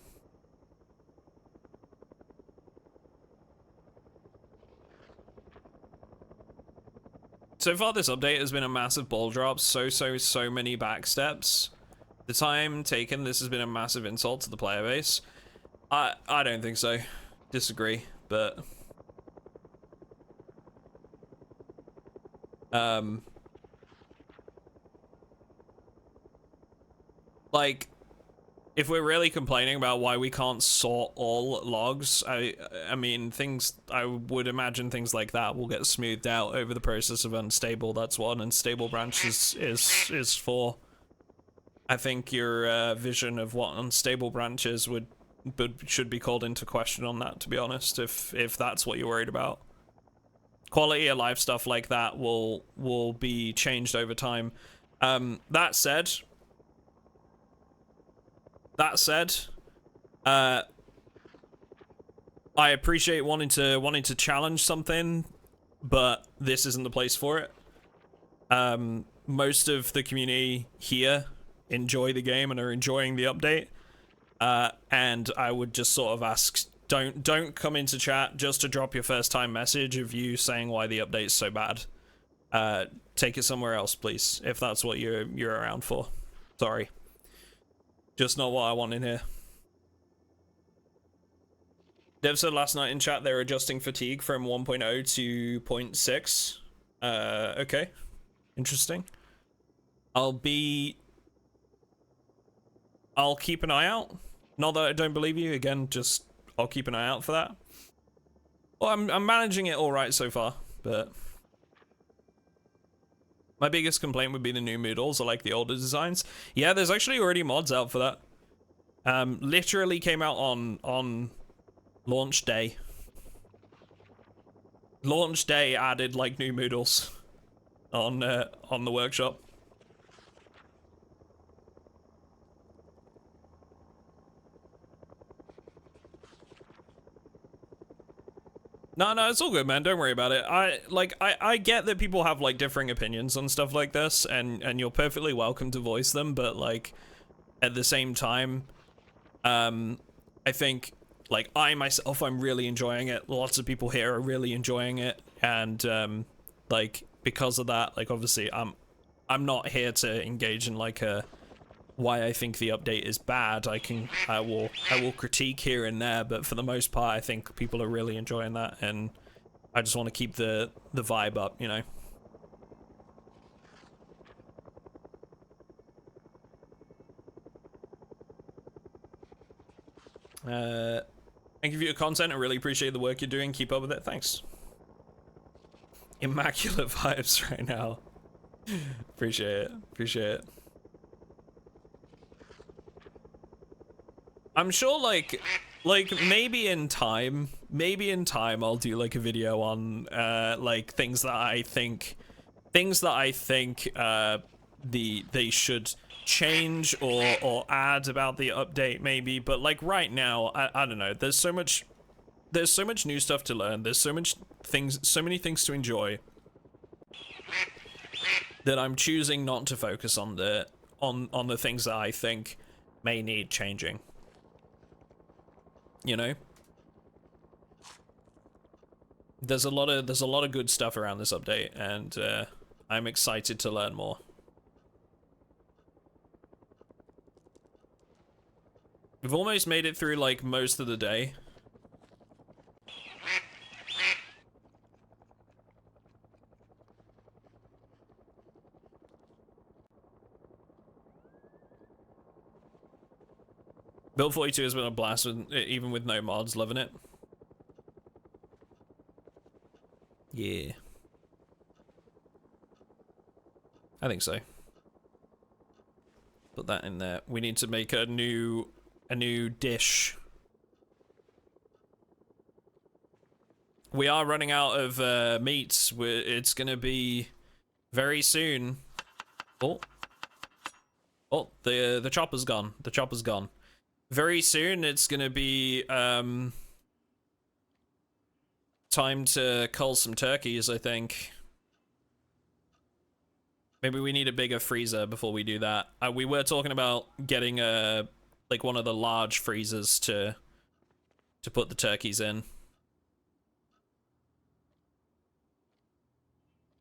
Speaker 1: So far, this update has been a massive ball drop. So many backsteps. The time taken, this has been a massive insult to the player base. I don't think so. Disagree, but like, if we're really complaining about why we can't sort all logs, I mean, I would imagine things like that will get smoothed out over the process of unstable. That's what an unstable branch is for. I think your vision of what unstable branches should be called into question on that, to be honest, if that's what you're worried about. Quality of life stuff like that will be changed over time. That said, I appreciate wanting to challenge something, but this isn't the place for it. Most of the community here enjoy the game and are enjoying the update. And I would just sort of ask, don't come into chat just to drop your first time message of you saying why the update's so bad. Take it somewhere else, please, if that's what you're around for. Sorry. Just not what I want in here. Dev said last night in chat they're adjusting fatigue from 1.0 to 0.6. Okay. Interesting. I'll keep an eye out. Not that I don't believe you. Again, just I'll keep an eye out for that. Well, I'm managing it all right so far, but my biggest complaint would be the new modals. I like the older designs. Yeah, there's actually already mods out for that. Literally came out on launch day. Launch day added like new modals on the workshop. No, it's all good, man. Don't worry about it. I get that people have like differing opinions on stuff like this, and you're perfectly welcome to voice them, but like at the same time, I think like I myself, I'm really enjoying it. Lots of people here are really enjoying it, and like because of that, like obviously I'm not here to engage in like a why I think the update is bad. I will critique here and there, but for the most part I think people are really enjoying that, and I just want to keep the vibe up, you know. Thank you for your content. I really appreciate the work you're doing. Keep up with it. Thanks. Immaculate vibes right now. Appreciate it. Appreciate it. I'm sure like maybe in time I'll do like a video on like things that I think they should change or add about the update maybe, but like right now I don't know, there's so much new stuff to learn, there's so many things to enjoy that I'm choosing not to focus on the things that I think may need changing, you know. There's a lot of good stuff around this update, and I'm excited to learn more. We've almost made it through like most of the day. Build 42 has been a blast, even with no mods. Loving it. Yeah. I think so. Put that in there. We need to make a new dish. We are running out of meats. It's gonna be very soon. Oh, the chopper's gone. The chopper's gone. Very soon, it's gonna be time to cull some turkeys, I think. Maybe we need a bigger freezer before we do that. We were talking about getting like one of the large freezers to put the turkeys in.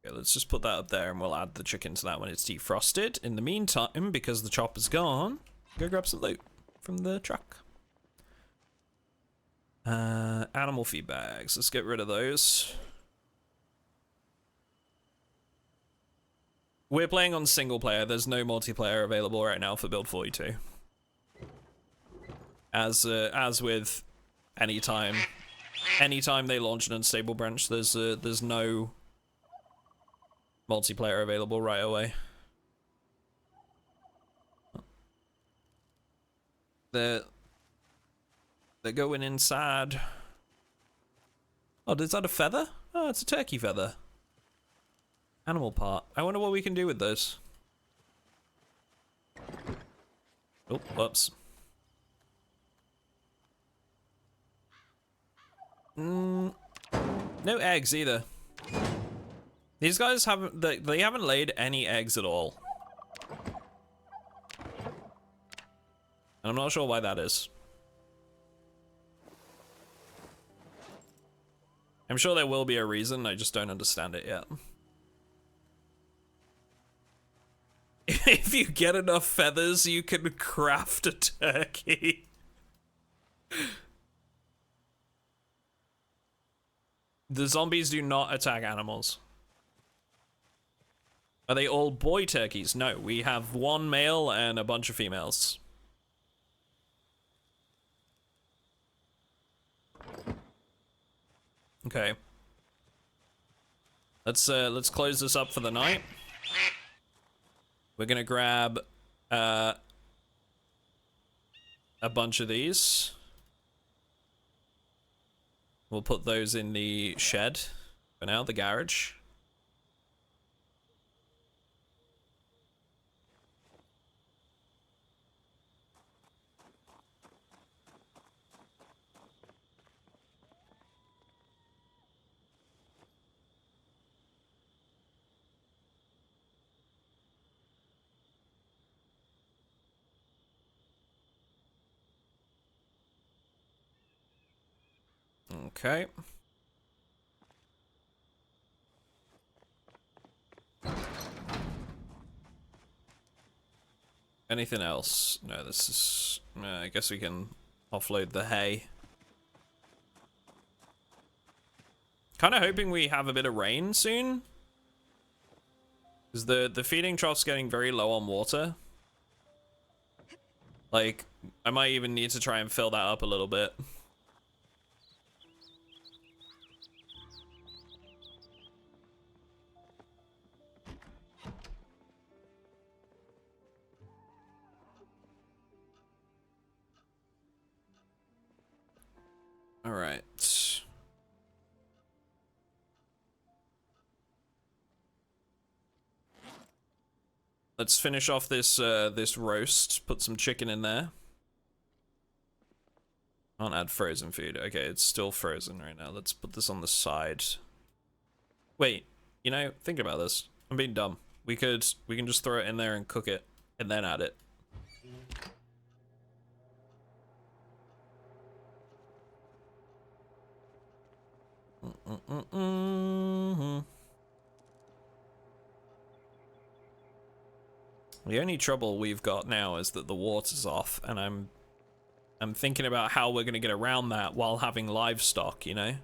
Speaker 1: Okay, let's just put that up there and we'll add the chicken to that when it's defrosted. In the meantime, because the chopper's gone, go grab some loot from the truck. Animal feed bags. Let's get rid of those. We're playing on single player. There's no multiplayer available right now for Build 42. As with anytime they launch an unstable branch, there's no multiplayer available right away. They're going inside. Oh, is that a feather? Oh, it's a turkey feather. Animal part. I wonder what we can do with those. Oh, whoops. No eggs either. These guys haven't, they haven't laid any eggs at all. And I'm not sure why that is. I'm sure there will be a reason, I just don't understand it yet. If you get enough feathers, you can craft a turkey. The zombies do not attack animals. Are they all boy turkeys? No, we have one male and a bunch of females. Okay. Let's close this up for the night. We're gonna grab a bunch of these. We'll put those in the shed for now, the garage. Okay. Anything else? No, this is... I guess we can offload the hay. Kind of hoping we have a bit of rain soon. Because the feeding trough's getting very low on water. Like, I might even need to try and fill that up a little bit. All right. Let's finish off this this roast. Put some chicken in there. Can't add frozen food. Okay, it's still frozen right now. Let's put this on the side. Wait, you know, think about this. I'm being dumb. We can just throw it in there and cook it, and then add it. The only trouble we've got now is that the water's off, and I'm thinking about how we're gonna get around that while having livestock, you know?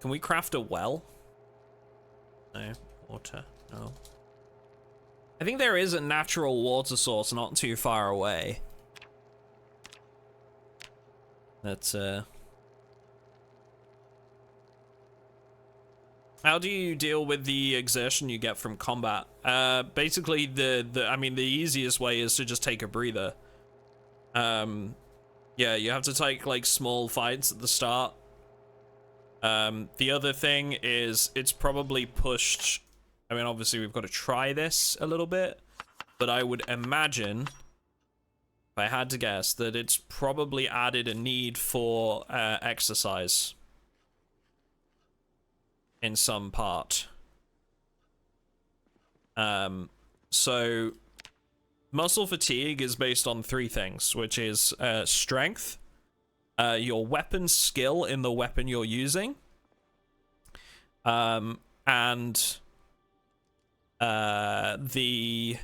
Speaker 1: Can we craft a well? No. Water. No. I think there is a natural water source not too far away. That's How do you deal with the exertion you get from combat? Basically, I mean, the easiest way is to just take a breather. Yeah, you have to take, like, small fights at the start. The other thing is, it's probably pushed... I mean, obviously, we've got to try this a little bit. But I would imagine, if I had to guess, that it's probably added a need for exercise. In some part. So muscle fatigue is based on 3 things, which is strength, your weapon skill in the weapon you're using, and the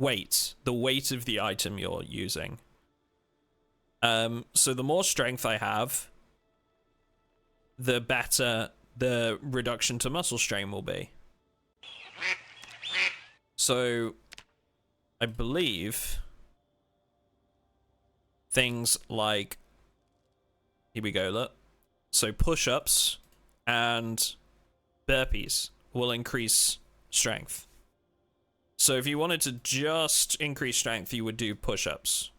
Speaker 1: weight of the item you're using. So the more strength I have, the better the reduction to muscle strain will be. So I believe things like, here we go, look. So push-ups and burpees will increase strength. So if you wanted to just increase strength, you would do push-ups.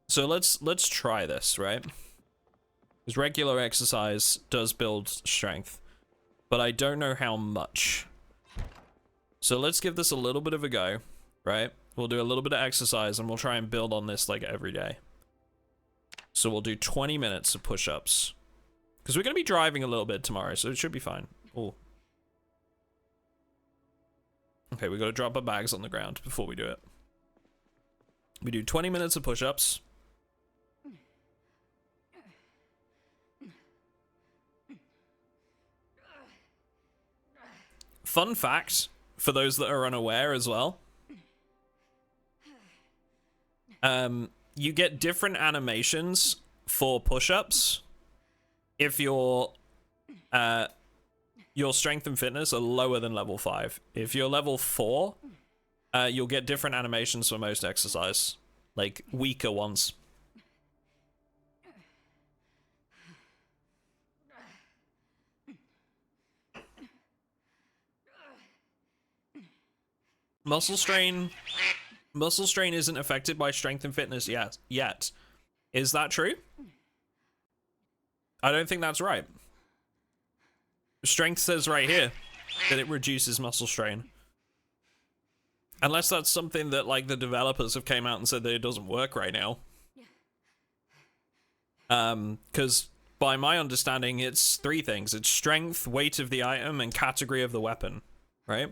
Speaker 1: So let's try this, right? Because regular exercise does build strength, but I don't know how much. So let's give this a little bit of a go, right? We'll do a little bit of exercise and we'll try and build on this like every day. So we'll do 20 minutes of push-ups. Because we're going to be driving a little bit tomorrow, so it should be fine. Oh. Okay, we got to drop our bags on the ground before we do it. We do 20 minutes of push-ups. Fun fact, for those that are unaware as well, you get different animations for push-ups if your strength and fitness are lower than level 5. If you're level 4, you'll get different animations for most exercise, like weaker ones. Muscle strain isn't affected by strength and fitness yet. Is that true? I don't think that's right. Strength says right here that it reduces muscle strain. Unless that's something that, like, the developers have came out and said that it doesn't work right now. Because by my understanding, it's 3 things. It's strength, weight of the item, and category of the weapon, right?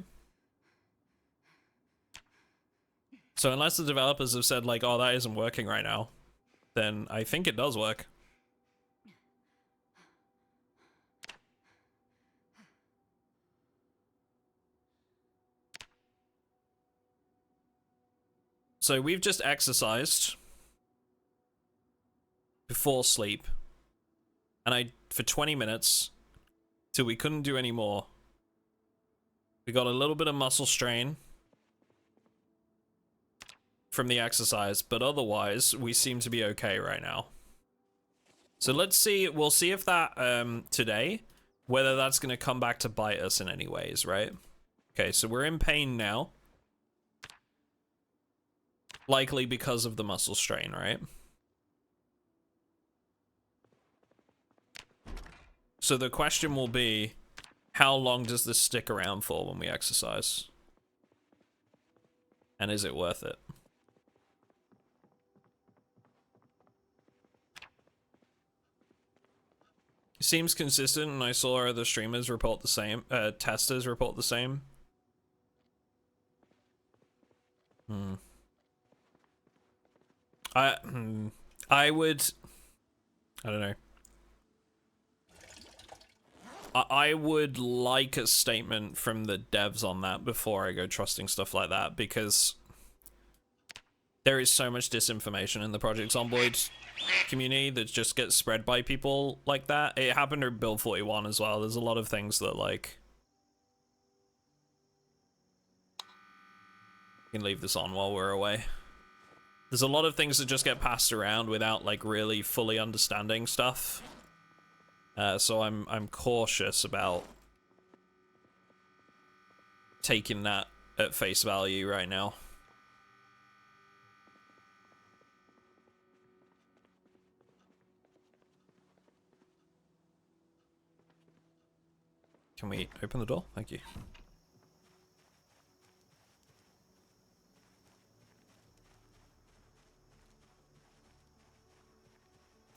Speaker 1: So unless the developers have said, like, oh, that isn't working right now, then I think it does work. So we've just exercised before sleep, and for 20 minutes till we couldn't do any more. We got a little bit of muscle strain from the exercise, but otherwise we seem to be okay right now. So let's see, we'll see if that today, whether that's going to come back to bite us in any ways, right? Okay, so we're in pain now. Likely because of the muscle strain, right? So the question will be, how long does this stick around for when we exercise? And is it worth it? Seems consistent, and I saw other streamers report the same, testers report the same. I would, I don't know. I would like a statement from the devs on that before I go trusting stuff like that, because there is so much disinformation in the Project Zomboid community that just gets spread by people like that. It happened to Build 41 as well. There's a lot of things that, like... You can leave this on while we're away. There's a lot of things that just get passed around without, like, really fully understanding stuff. So I'm cautious about taking that at face value right now. Can we open the door? Thank you.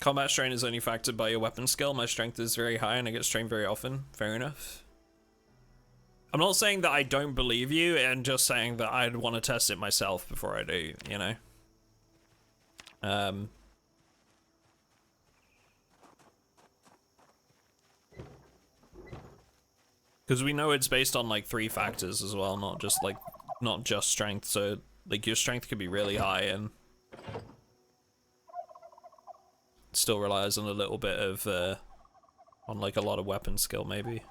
Speaker 1: Combat strain is only factored by your weapon skill. My strength is very high and I get strained very often. Fair enough. I'm not saying that I don't believe you, and just saying that I'd want to test it myself before I do, you know? Because we know it's based on, like, 3 factors as well, not just strength. So, like, your strength could be really high and still relies on a little bit of, on, like, a lot of weapon skill, maybe.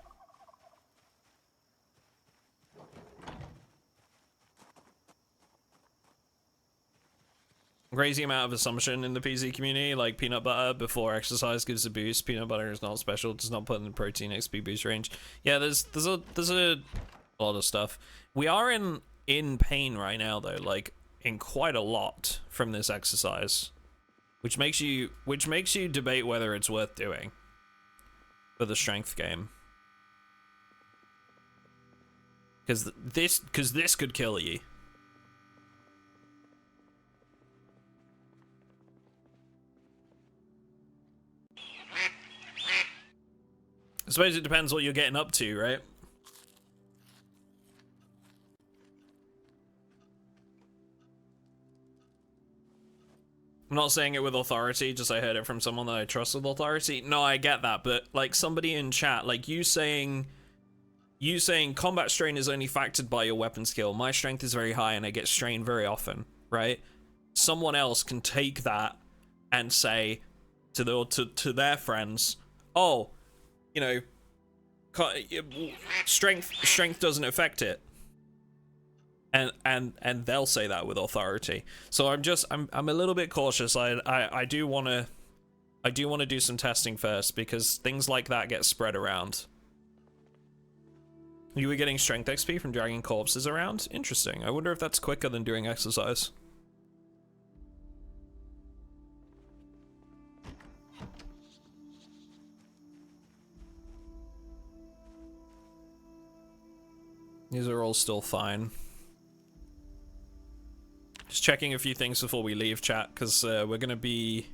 Speaker 1: Crazy amount of assumption in the PZ community, like peanut butter before exercise gives a boost. Peanut butter is not special, does not put in the protein XP boost range. Yeah, there's a lot of stuff. We are in pain right now though, like in quite a lot from this exercise, which makes you debate whether it's worth doing for the strength game. Because this could kill you. I suppose it depends what you're getting up to, right? I'm not saying it with authority, just I heard it from someone that I trust with authority. No, I get that, but like somebody in chat, like you saying combat strain is only factored by your weapon skill. My strength is very high and I get strained very often, right? Someone else can take that and say to their friends, oh, you know, strength doesn't affect it, and they'll say that with authority. So I'm a little bit cautious. I do want to do some testing first, because things like that get spread around. You were getting strength XP from dragging corpses around? Interesting. I wonder if that's quicker than doing exercise. These are all still fine. Just checking a few things before we leave, chat, because we're gonna be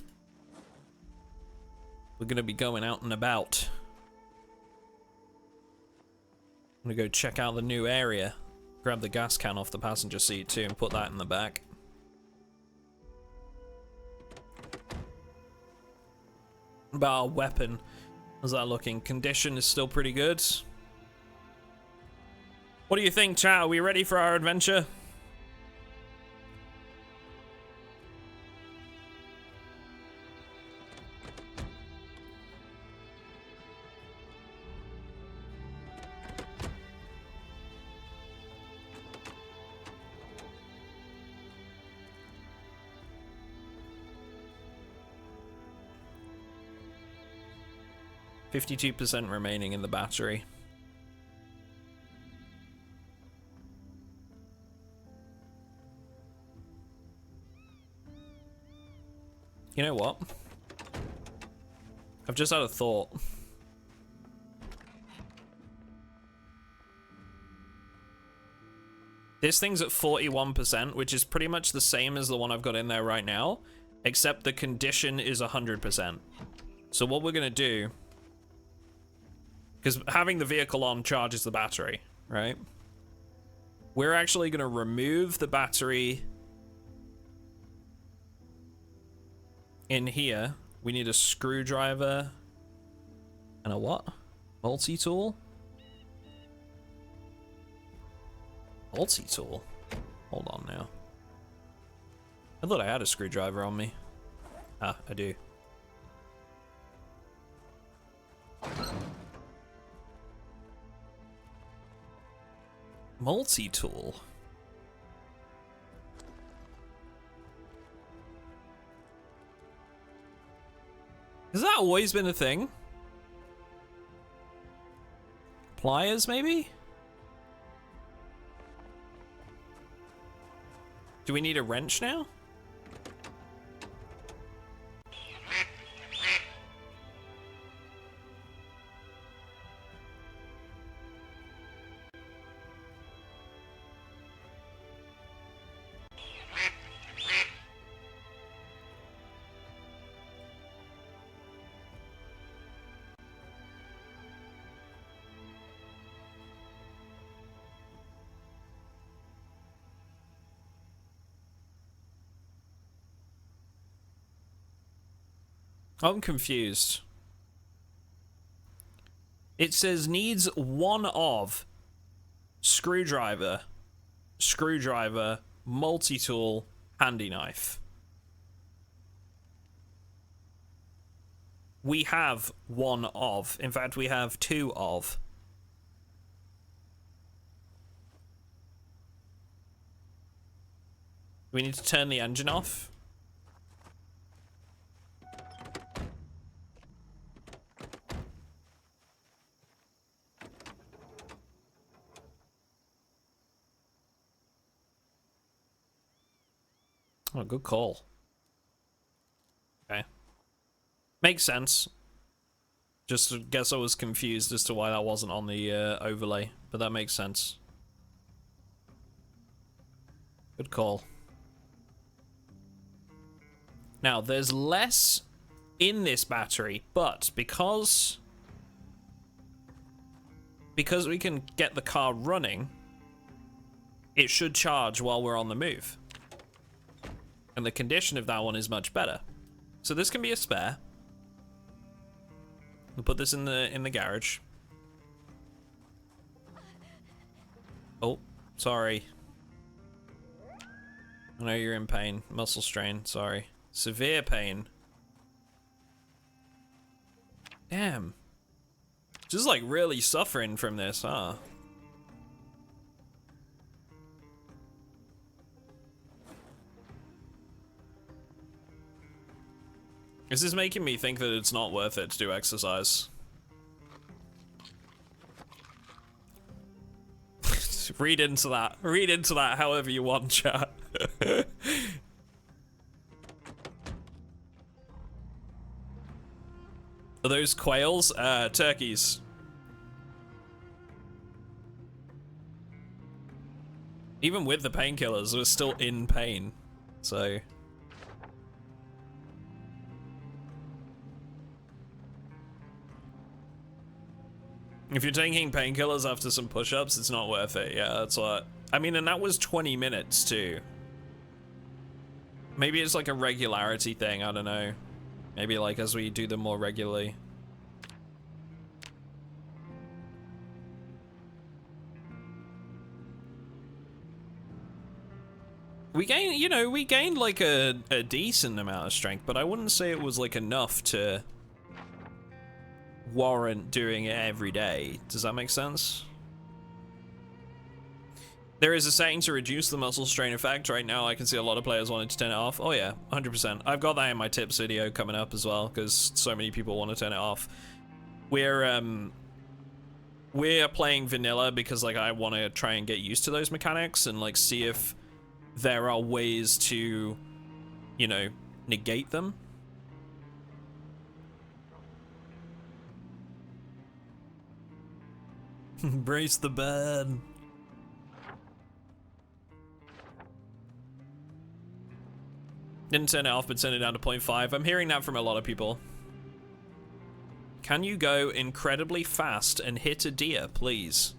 Speaker 1: going out and about. I'm gonna go check out the new area. Grab the gas can off the passenger seat too and put that in the back. About our weapon, how's that looking? Condition is still pretty good. What do you think, chat? Are we ready for our adventure? 52% remaining in the battery. You know what? I've just had a thought. This thing's at 41%, which is pretty much the same as the one I've got in there right now, except the condition is 100%. So what we're gonna do, because having the vehicle on charges the battery, right? We're actually gonna remove the battery in here. We need a screwdriver and a what? Multi-tool? Multi-tool? Hold on now. I thought I had a screwdriver on me. Ah, I do. Multi-tool? Has that always been a thing? Pliers, maybe? Do we need a wrench now? I'm confused. It says needs one of screwdriver, multi-tool, handy knife. We have one of. In fact, we have two of. We need to turn the engine off. Oh, good call. Okay. Makes sense. Just guess I was confused as to why that wasn't on the overlay, but that makes sense. Good call. Now, there's less in this battery, but because we can get the car running, it should charge while we're on the move. And the condition of that one is much better. So this can be a spare. We'll put this in the garage. Oh, sorry. I know you're in pain. Muscle strain, sorry. Severe pain. Damn. Just like really suffering from this, huh? This is making me think that it's not worth it to do exercise. Read into that. Read into that however you want, chat. Are those quails? Turkeys. Even with the painkillers, we're still in pain. So... if you're taking painkillers after some push-ups, it's not worth it. Yeah, that's what... I mean, and that was 20 minutes, too. Maybe it's like a regularity thing, I don't know. Maybe like as we do them more regularly. We gained, you know, we gained like a decent amount of strength, but I wouldn't say it was like enough to warrant doing it every day. Does that make sense? There is a setting to reduce the muscle strain effect. Right now I can see a lot of players wanting to turn it off. Oh yeah, 100%. I've got that in my tips video coming up as well, because so many people want to turn it off. we're playing vanilla because like I want to try and get used to those mechanics and like see if there are ways to, you know, negate them. Brace the bird. Didn't turn it off, but turned it down to 0.5. I'm hearing that from a lot of people. Can you go incredibly fast and hit a deer, please?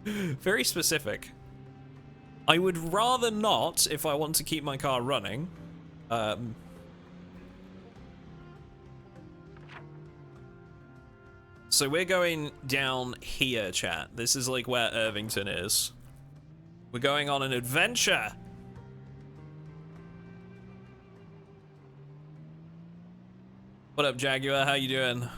Speaker 1: Very specific. I would rather not if I want to keep my car running. So we're going down here, chat. This is like where Irvington is. We're going on an adventure. What up, Jaguar? How you doing?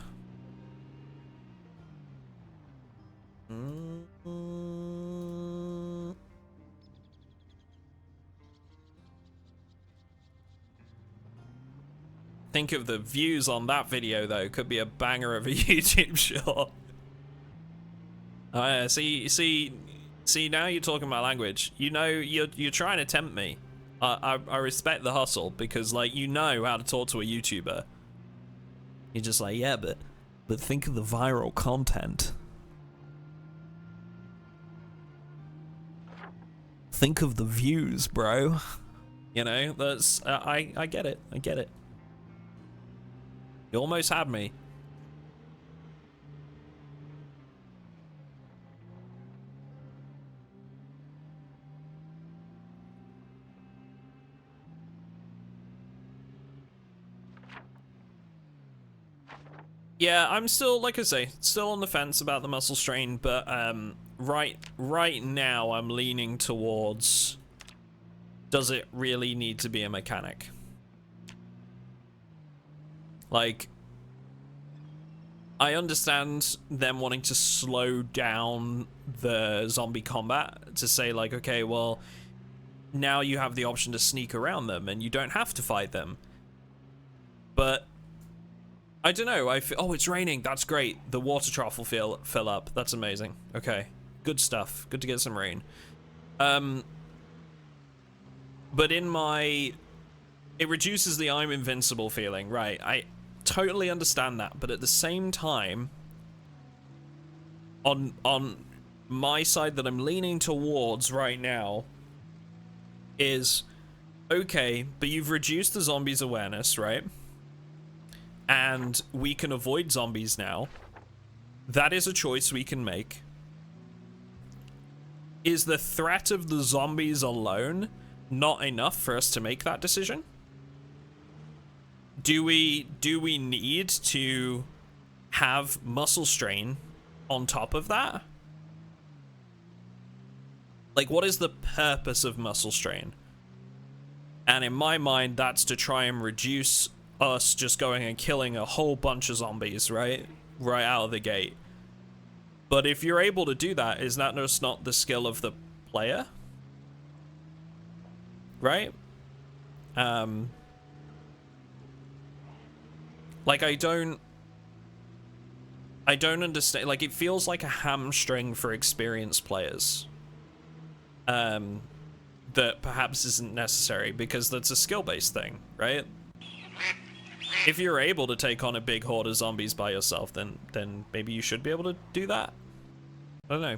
Speaker 1: Think of the views on that video, though. Could be a banger of a YouTube short. See, now you're talking my language. You know, you're trying to tempt me. I respect the hustle because, like, you know how to talk to a YouTuber. You're just like, yeah, but think of the viral content. Think of the views, bro. You know, that's I get it. I get it. You almost had me. Yeah, I'm still, like I say, still on the fence about the muscle strain, but right now I'm leaning towards, does it really need to be a mechanic? Like, I understand them wanting to slow down the zombie combat to say like, okay, well, now you have the option to sneak around them and you don't have to fight them. But I don't know. Oh, it's raining. That's great. The water trough will fill up. That's amazing. Okay, good stuff. Good to get some rain. But in my, it reduces the I'm invincible feeling, right? I totally understand that, but at the same time, on my side that I'm leaning towards right now is, okay, but you've reduced the zombies' awareness, right? And we can avoid zombies now. That is a choice we can make. Is the threat of the zombies alone not enough for us to make that decision? Do we need to have muscle strain on top of that? Like, what is the purpose of muscle strain? And in my mind, that's to try and reduce us just going and killing a whole bunch of zombies, right out of the gate. But if you're able to do that, is that just not the skill of the player? Right? Like, I don't understand. Like, it feels like a hamstring for experienced players. That perhaps isn't necessary because that's a skill-based thing, right? If you're able to take on a big horde of zombies by yourself, then maybe you should be able to do that. I don't know.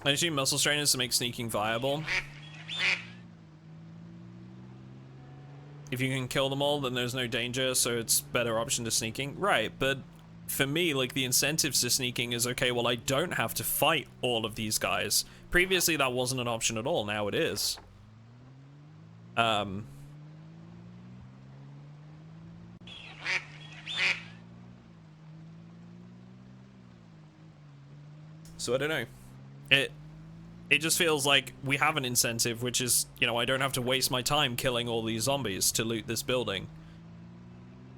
Speaker 1: I assume muscle strain is to make sneaking viable. If you can kill them all, then there's no danger, so it's better option to sneaking. Right, but for me, like, the incentives to sneaking is, okay, well, I don't have to fight all of these guys. Previously, that wasn't an option at all. Now it is. So I don't know. It just feels like we have an incentive, which is, you know, I don't have to waste my time killing all these zombies to loot this building.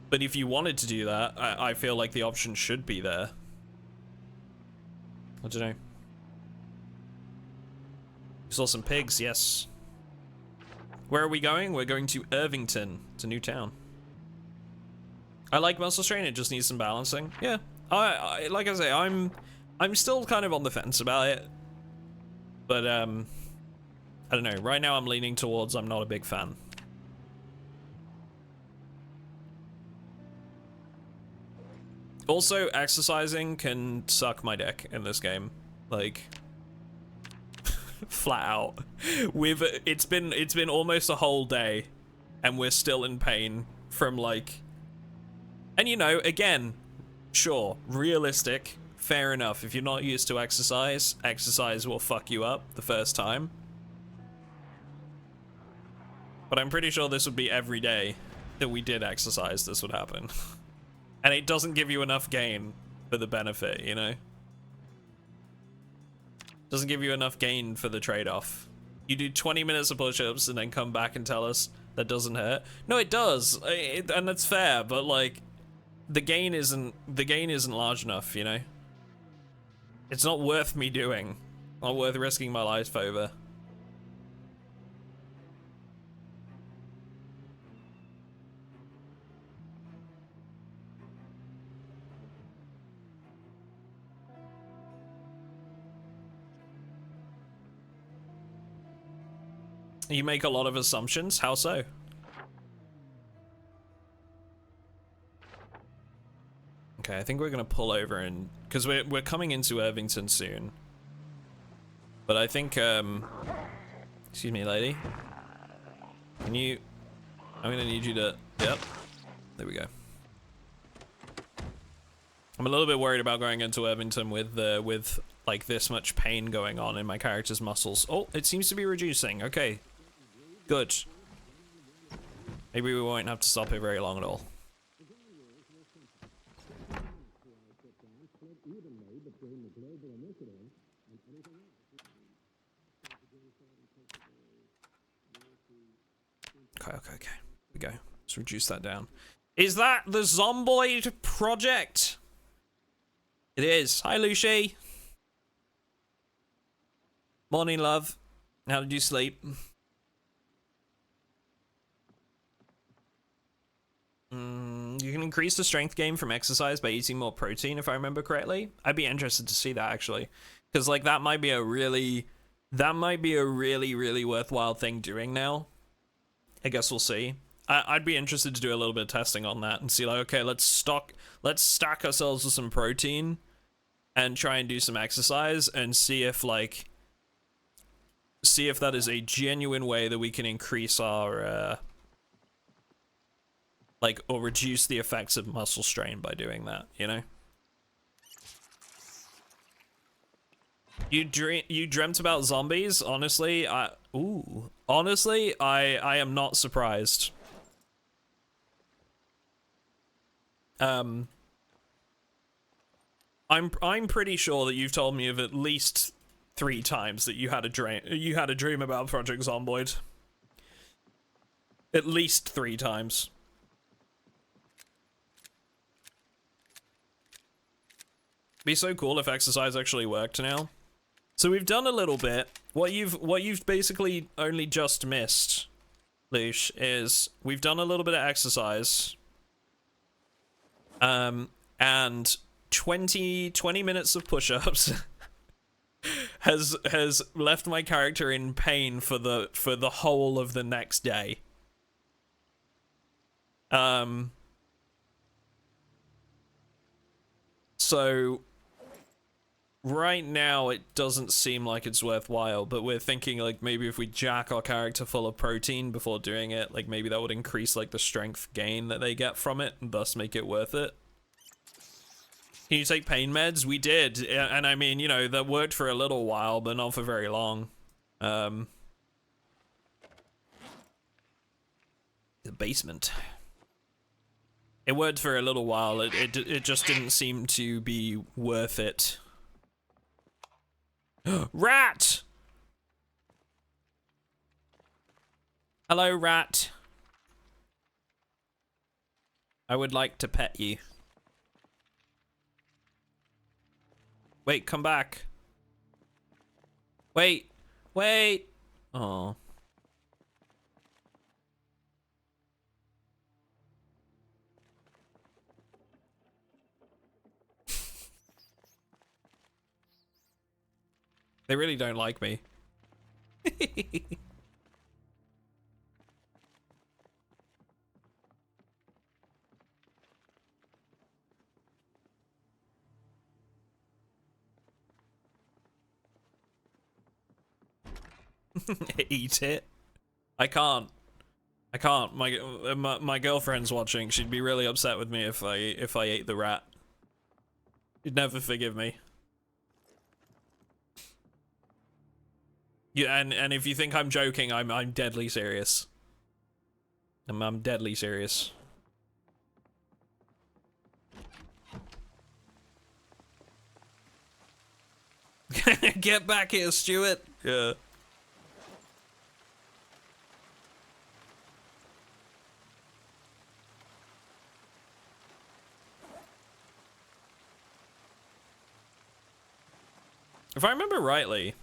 Speaker 1: But if you wanted to do that, I feel like the option should be there. I don't know. You saw some pigs, yes. Where are we going? We're going to Irvington. It's a new town. I like muscle strain, it just needs some balancing. Yeah, I like I say, I'm still kind of on the fence about it. But, I don't know. Right now I'm leaning towards I'm not a big fan. Also, exercising can suck my dick in this game. Like, flat out. It's been almost a whole day, and we're still in pain from like. And you know, again, sure, realistic, fair enough. If you're not used to exercise, exercise will fuck you up the first time. But I'm pretty sure this would be every day that we did exercise, this would happen. And it doesn't give you enough gain for the benefit, you know? Doesn't give you enough gain for the trade-off. You do 20 minutes of push-ups and then come back and tell us that doesn't hurt. No, it does, and that's fair. But like, the gain isn't large enough, you know. It's not worth me doing. Not worth risking my life over. You make a lot of assumptions. How so? Okay, I think we're gonna pull over and because we're coming into Irvington soon. But I think excuse me, lady. Can you? I'm gonna need you to. Yep. There we go. I'm a little bit worried about going into Irvington with like this much pain going on in my character's muscles. Oh, it seems to be reducing. Okay. Good. Maybe we won't have to stop here very long at all. Okay. Here we go. Let's reduce that down. Is that the Zomboid project? It is. Hi, Lucy. Morning, love. How did you sleep? You can increase the strength gain from exercise by eating more protein, if I remember correctly. I'd be interested to see that, actually. Because, like, that might be a really worthwhile thing doing now. I guess we'll see. I'd be interested to do a little bit of testing on that and see, like, okay, let's stack ourselves with some protein and try and do some exercise and see if, like, that is a genuine way that we can increase our, like, or reduce the effects of muscle strain by doing that, you know? You dreamt about zombies? Honestly, I am not surprised. I'm pretty sure that you've told me of at least 3 times that you had a dream about Project Zomboid. At least 3 times. Be so cool if exercise actually worked now. So we've done a little bit. What you've basically only just missed, Leash, is we've done a little bit of exercise. And 20 minutes of push-ups has left my character in pain for the whole of the next day. So right now it doesn't seem like it's worthwhile, but we're thinking like maybe if we jack our character full of protein before doing it, like maybe that would increase like the strength gain that they get from it and thus make it worth it. Can you take pain meds? We did, and I mean, you know, that worked for a little while, but not for very long. The basement. It worked for a little while. It just didn't seem to be worth it. Rat! Hello, rat. I would like to pet you. Wait, come back. Wait. Wait. Oh. They really don't like me. Eat it. I can't. I can't. My girlfriend's watching. She'd be really upset with me if I ate the rat. She'd never forgive me. Yeah, and if you think I'm joking, I'm deadly serious. I'm deadly serious. Get back here, Stuart. Yeah. If I remember rightly,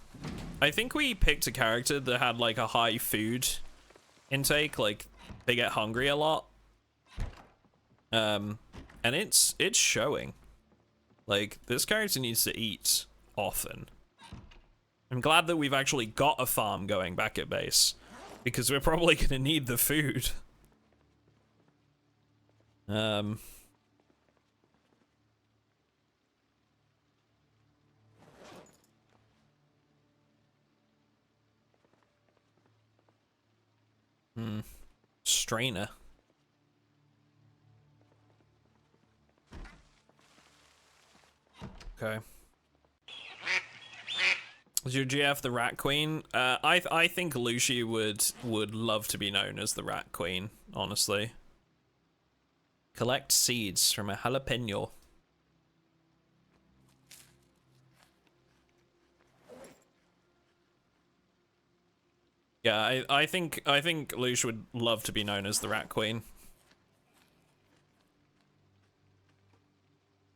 Speaker 1: I think we picked a character that had like a high food intake, like they get hungry a lot. And it's showing. Like, this character needs to eat often. I'm glad that we've actually got a farm going back at base, because we're probably gonna need the food. Strainer. Okay. Is your GF the Rat Queen? I think Lucy would love to be known as the Rat Queen, honestly. Collect seeds from a jalapeno. Yeah, I think Luce would love to be known as the Rat Queen.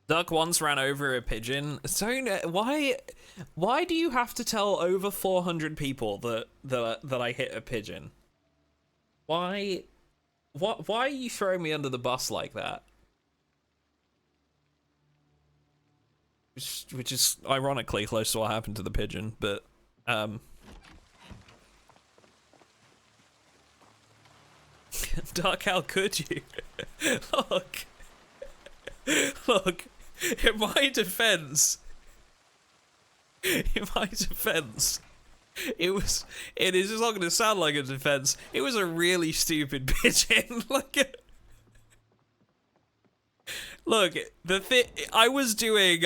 Speaker 1: Duck once ran over a pigeon. So why do you have to tell over 400 people that I hit a pigeon? Why are you throwing me under the bus like that? Which is ironically close to what happened to the pigeon, but Duck, how could you? Look, in my defense, it is just not going to sound like a defense. It was a really stupid pigeon. Look, I was doing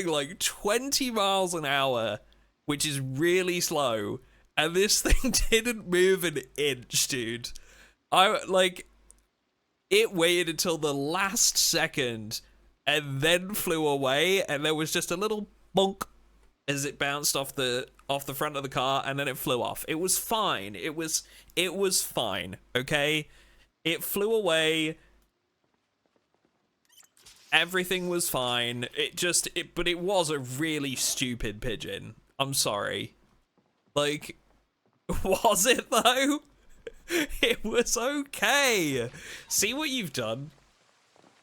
Speaker 1: like 20 miles an hour, which is really slow, and this thing didn't move an inch, dude. It waited until the last second and then flew away, and there was just a little bonk as it bounced off the front of the car, and then it flew off. It was fine. It was fine, okay? It flew away. Everything was fine. But it was a really stupid pigeon. I'm sorry. Like, was it though? It was okay. See what you've done?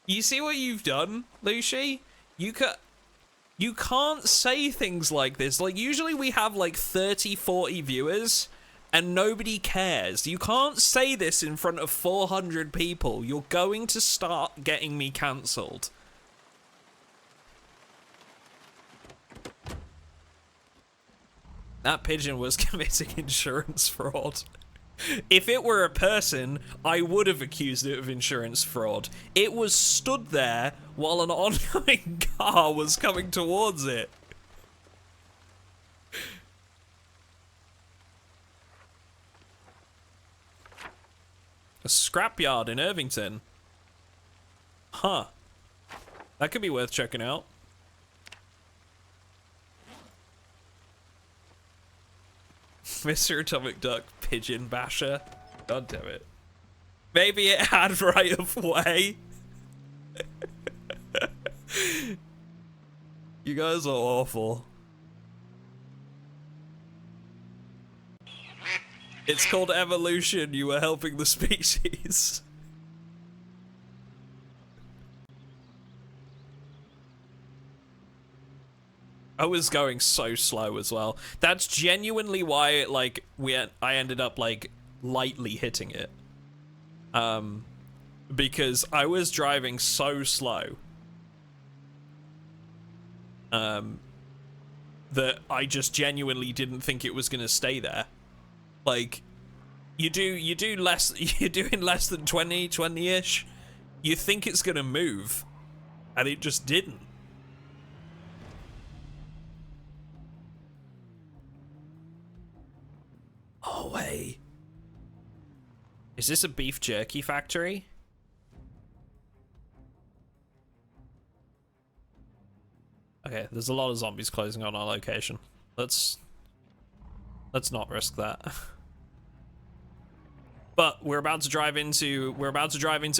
Speaker 1: You see what you've done, Lucy? You can't say things like this. Like, usually we have like 30, 40 viewers and nobody cares. You can't say this in front of 400 people. You're going to start getting me cancelled. That pigeon was committing insurance fraud. If it were a person, I would have accused it of insurance fraud. It was stood there while an oncoming car was coming towards it. A scrapyard in Irvington. Huh. That could be worth checking out. MrAtomicDuck pigeon basher. God damn it. Maybe it had right of way. You guys are awful. It's called evolution. You were helping the species. I was going so slow as well. That's genuinely why, like, I ended up, like, lightly hitting it. Because I was driving so slow. That I just genuinely didn't think it was gonna stay there. Like, you're doing less than 20-ish. You think it's gonna move, and it just didn't. Oh, wait. Is this a beef jerky factory? Okay, there's a lot of zombies closing on our location. Let's not risk that. But we're about to drive into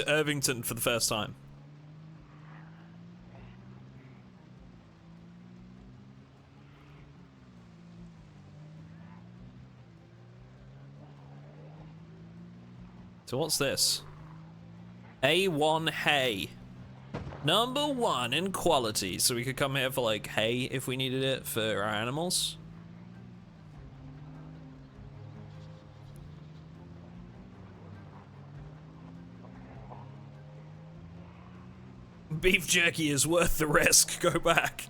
Speaker 1: Irvington for the first time. So what's this? A1 hay. Number 1 in quality. So we could come here for like hay if we needed it for our animals. Beef jerky is worth the risk. Go back.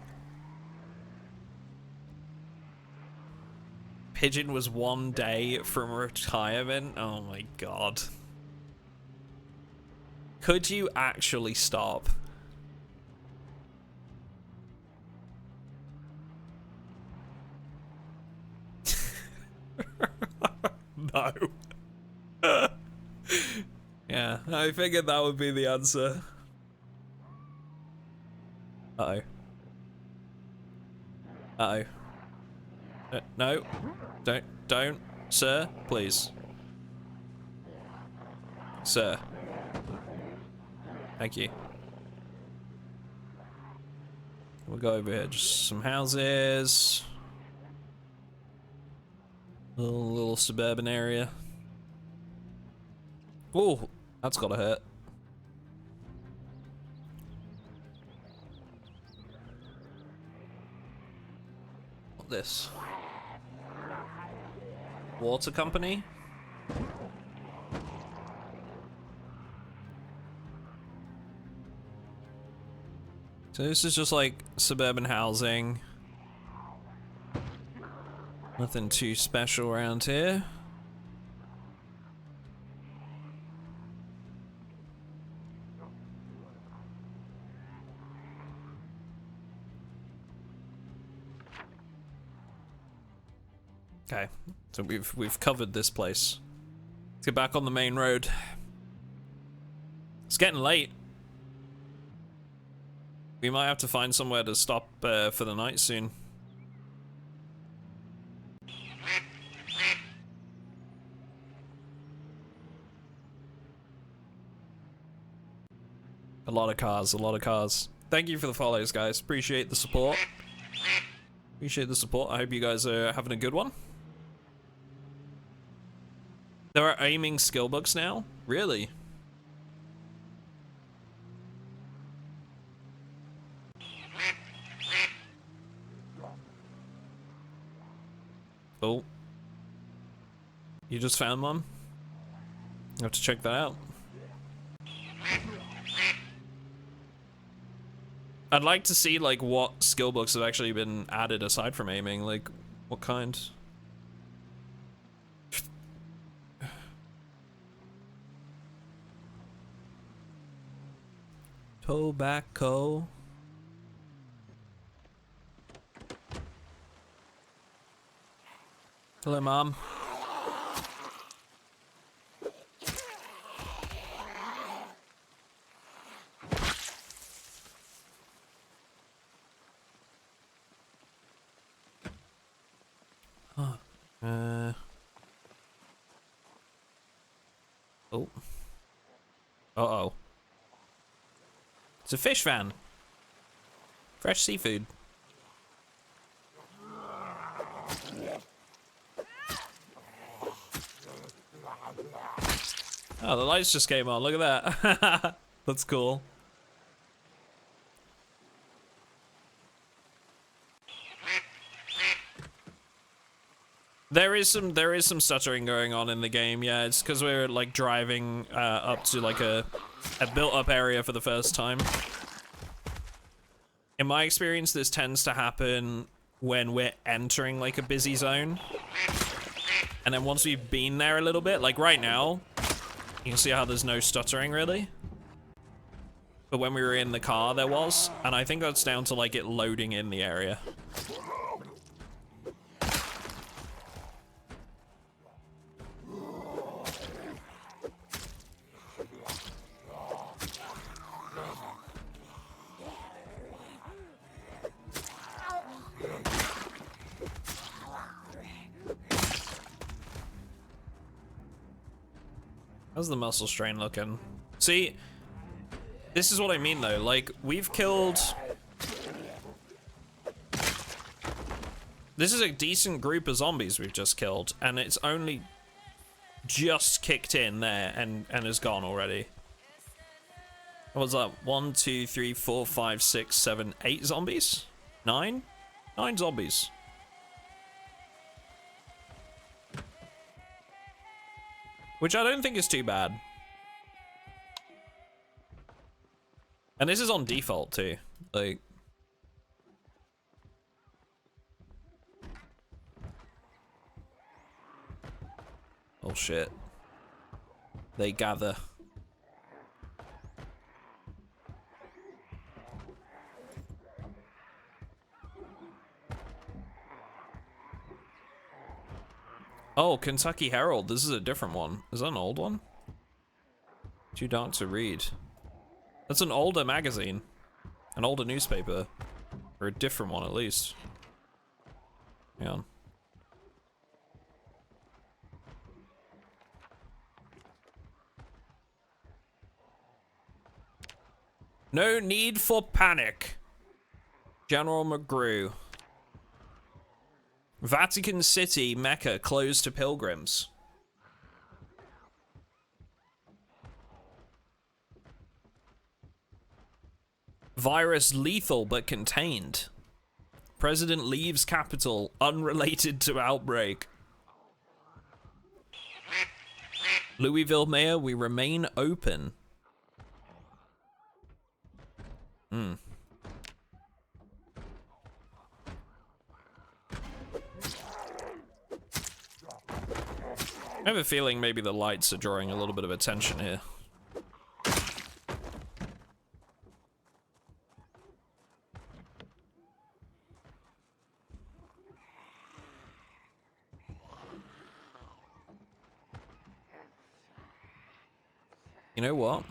Speaker 1: Pigeon was 1 day from retirement. Oh my god. Could you actually stop? No. Yeah, I figured that would be the answer. Uh-oh. Uh-oh. No. Don't. Sir, please. Sir. Thank you. We'll go over here. Just some houses. Little suburban area. Oh, that's gotta hurt. What this? Water company? So this is just like suburban housing. Nothing too special around here. Okay, so we've covered this place. Let's get back on the main road. It's getting late. We might have to find somewhere to stop for the night soon. A lot of cars, a lot of cars. Thank you for the follows, guys. Appreciate the support. Appreciate the support. I hope you guys are having a good one. There are aiming skill books now? Really? Oh. You just found one? I have to check that out. I'd like to see like what skill books have actually been added aside from aiming, like what kind? Tobacco. Hello, Mom. Huh. Oh. Uh-oh. It's a fish van. Fresh seafood. Oh, the lights just came on. Look at that. That's cool. There is some stuttering going on in the game. Yeah, it's because we're like driving up to like a built-up area for the first time. In my experience, this tends to happen when we're entering like a busy zone, and then once we've been there a little bit, like right now, you can see how there's no stuttering really. But when we were in the car, there was, and I think that's down to like it loading in the area. How's the muscle strain looking? See, this is what I mean though, like, we've killed... This is a decent group of zombies we've just killed, and it's only just kicked in there and is gone already. What was that? 1, 2, 3, 4, 5, 6, 7, 8 zombies? 9? 9 zombies. Which I don't think is too bad. And this is on default too. Like, oh shit. They gather. Oh, Kentucky Herald. This is a different one. Is that an old one? Too dark to read. That's an older magazine. An older newspaper. Or a different one, at least. Hang on. No need for panic. General McGrew. Vatican City, Mecca, closed to pilgrims. Virus lethal but contained. President leaves capital unrelated to outbreak. Louisville mayor, we remain open. I have a feeling maybe the lights are drawing a little bit of attention here. You know what?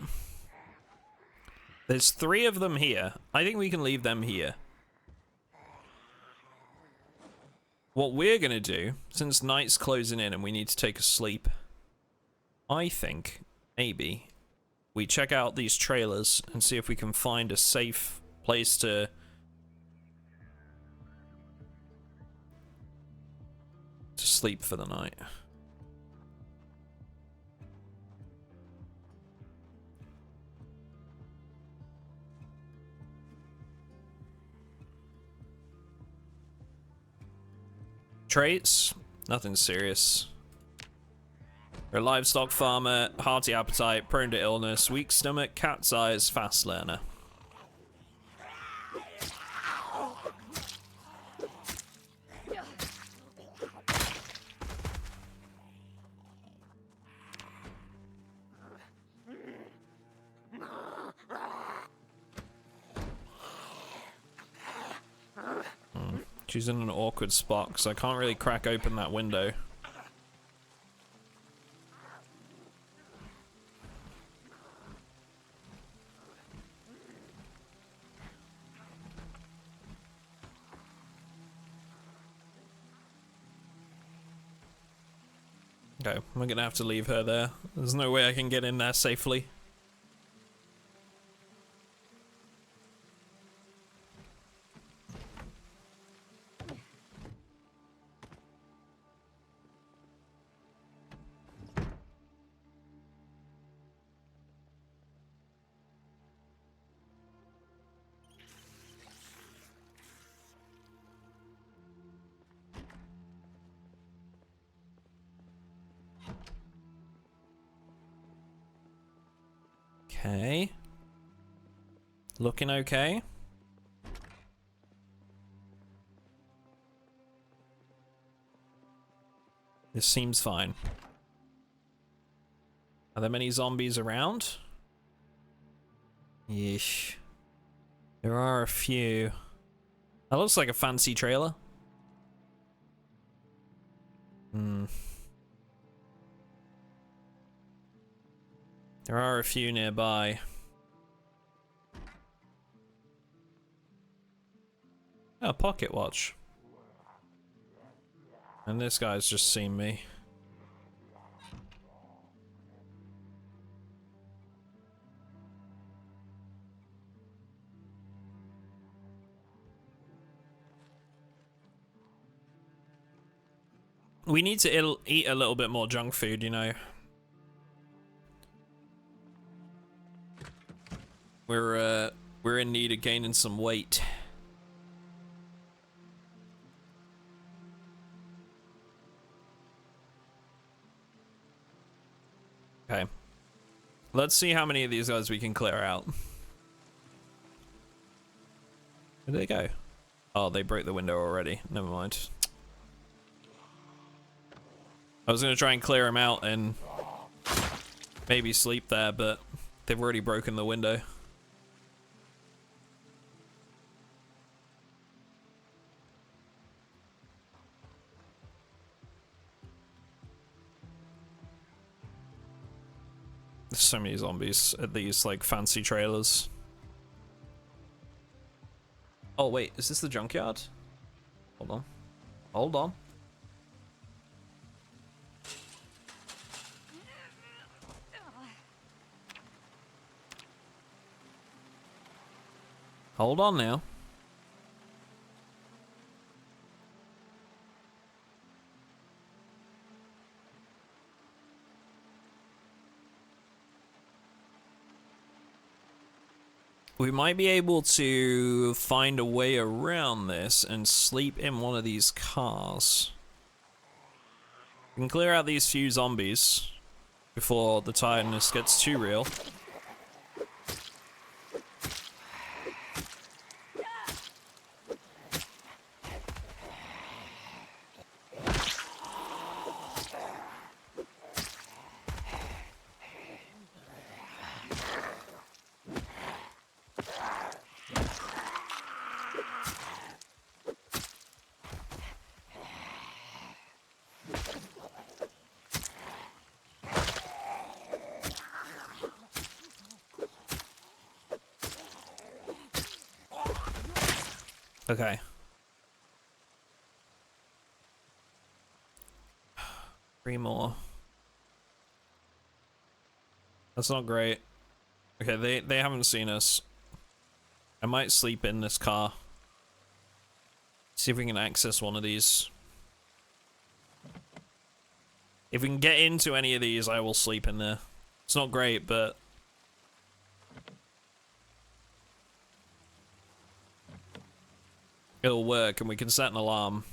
Speaker 1: There's 3 of them here. I think we can leave them here. What we're gonna do, since night's closing in and we need to take a sleep, I think, maybe, we check out these trailers and see if we can find a safe place to sleep for the night. Traits, nothing serious. You're a livestock farmer, hearty appetite, prone to illness, weak stomach, cat's eyes, fast learner. She's in an awkward spot because I can't really crack open that window. Okay, I'm gonna have to leave her there. There's no way I can get in there safely. Okay. Looking okay. This seems fine. Are there many zombies around? Yeesh. There are a few. That looks like a fancy trailer. Hmm. There are a few nearby. Oh, pocket watch. And this guy's just seen me. We need to eat a little bit more junk food, you know. We're in need of gaining some weight. Okay. Let's see how many of these guys we can clear out. Where did they go? Oh, they broke the window already. Never mind. I was gonna try and clear them out and maybe sleep there, but they've already broken the window. There's so many zombies at these, like, fancy trailers. Oh, wait, is this the junkyard? Hold on. Hold on. Hold on now. We might be able to find a way around this and sleep in one of these cars. We can clear out these few zombies before the tiredness gets too real. Okay. Three more. That's not great. Okay, they haven't seen us. I might sleep in this car. See if we can access one of these. If we can get into any of these, I will sleep in there. It's not great, but it'll work, and we can set an alarm.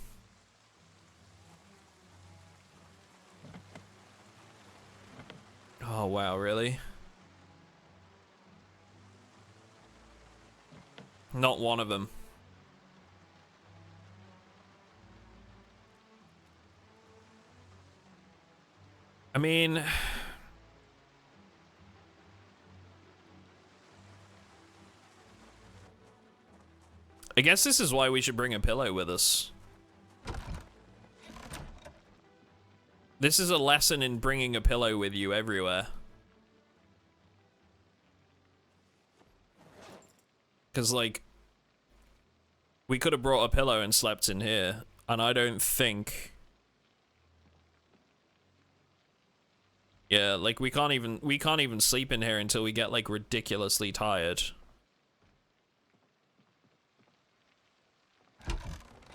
Speaker 1: Oh, wow, really? Not one of them. I mean, I guess this is why we should bring a pillow with us. This is a lesson in bringing a pillow with you everywhere. Because, like, we could have brought a pillow and slept in here, and I don't think... Yeah, like, we can't even sleep in here until we get, like, ridiculously tired.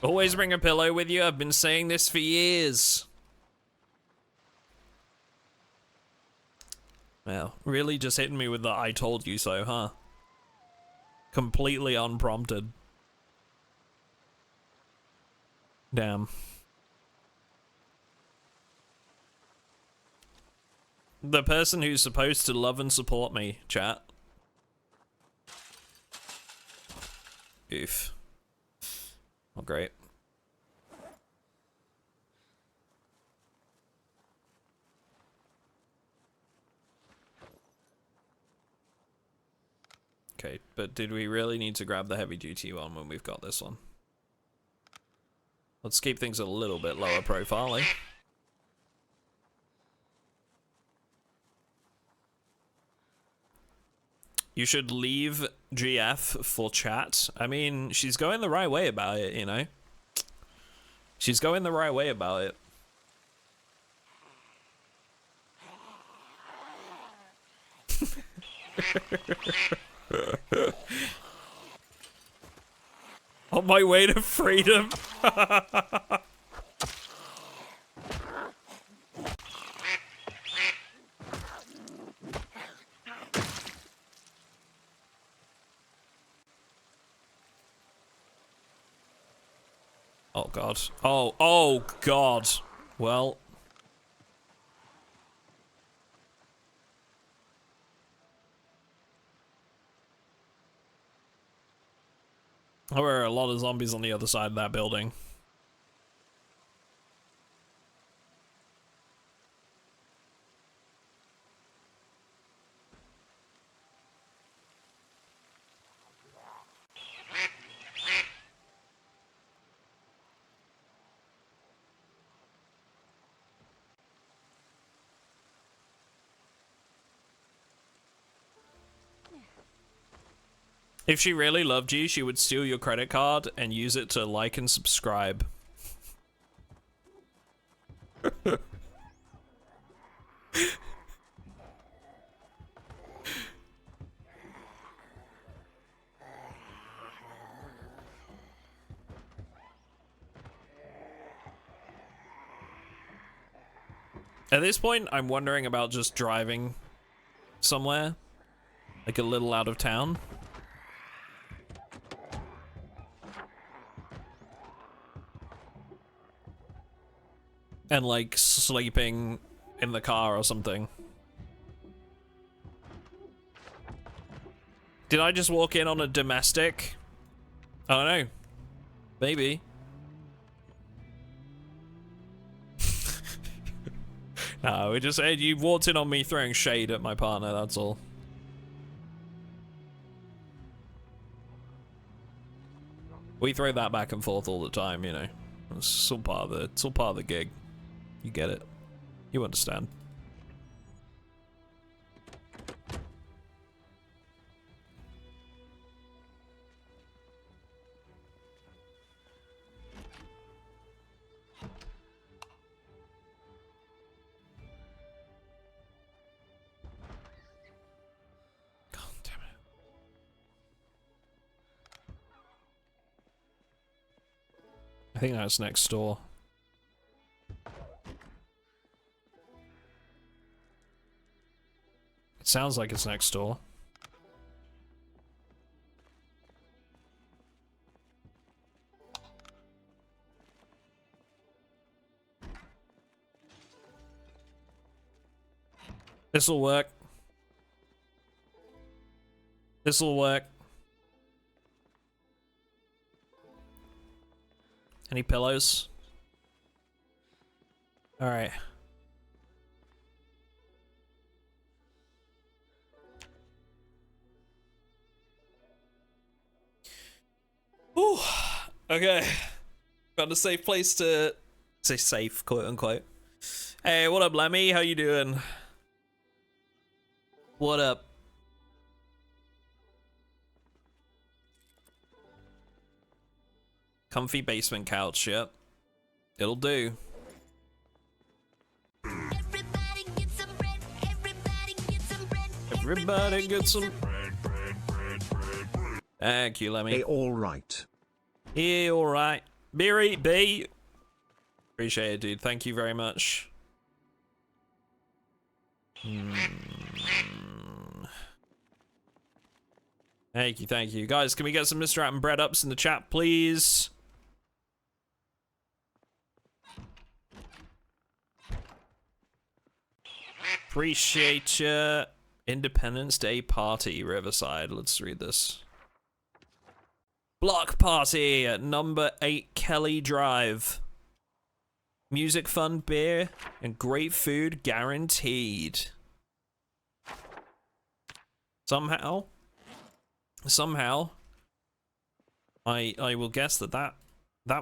Speaker 1: Always bring a pillow with you. I've been saying this for years. Well, really just hitting me with the I told you so, huh? Completely unprompted. Damn. The person who's supposed to love and support me, chat. Oof. Not great. Okay, but did we really need to grab the heavy duty one when we've got this one? Let's keep things a little bit lower profile, eh? You should leave GF for chat. I mean, she's going the right way about it, you know? She's going the right way about it. On my way to freedom. Oh god. Oh god. Well. There were a lot of zombies on the other side of that building. If she really loved you, she would steal your credit card and use it to like and subscribe. At this point, I'm wondering about just driving somewhere, like a little out of town. And like sleeping in the car or something. Did I just walk in on a domestic? I don't know. Maybe. No, we just said you walked in on me throwing shade at my partner, that's all. We throw that back and forth all the time, you know. It's all part of the gig. You get it. You understand. God damn it. I think that's next door. It sounds like it's next door. This'll work. This'll work. Any pillows? All right. Ooh, okay. Found a safe place to say safe, quote unquote. Hey, what up, Lemmy? How you doing? What up? Comfy basement couch, yep. It'll do.
Speaker 2: Everybody get some bread. Everybody get some bread.
Speaker 1: Everybody get some Thank you, Lemmy.
Speaker 3: Hey, alright.
Speaker 1: Yeah, alright. Beery, B. Appreciate it, dude. Thank you very much. Thank you, thank you. Guys, can we get some MrAtom bread ups in the chat, please? Appreciate ya. Independence Day party, Riverside. Let's read this. Block party at number 8 Kelly Drive. Music, fun, beer, and great food guaranteed. Somehow, I will guess that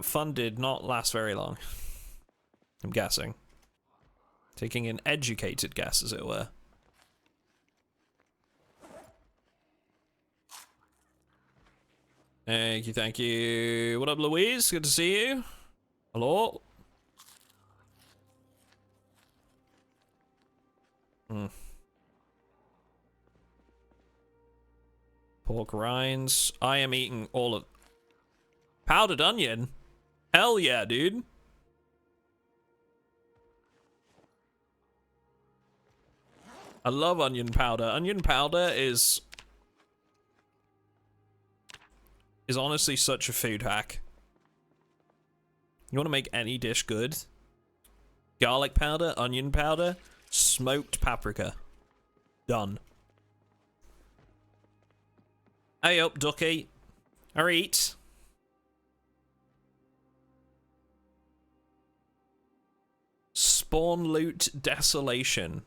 Speaker 1: fun did not last very long. I'm guessing. Taking an educated guess, as it were. Thank you, thank you. What up, Louise? Good to see you. Hello? Pork rinds. I am eating all of... Powdered onion? Hell yeah, dude. I love onion powder. Onion powder is honestly such a food hack. You want to make any dish good? Garlic powder, onion powder, smoked paprika. Done. Hey up, ducky. Or eat. Spawn Loot Desolation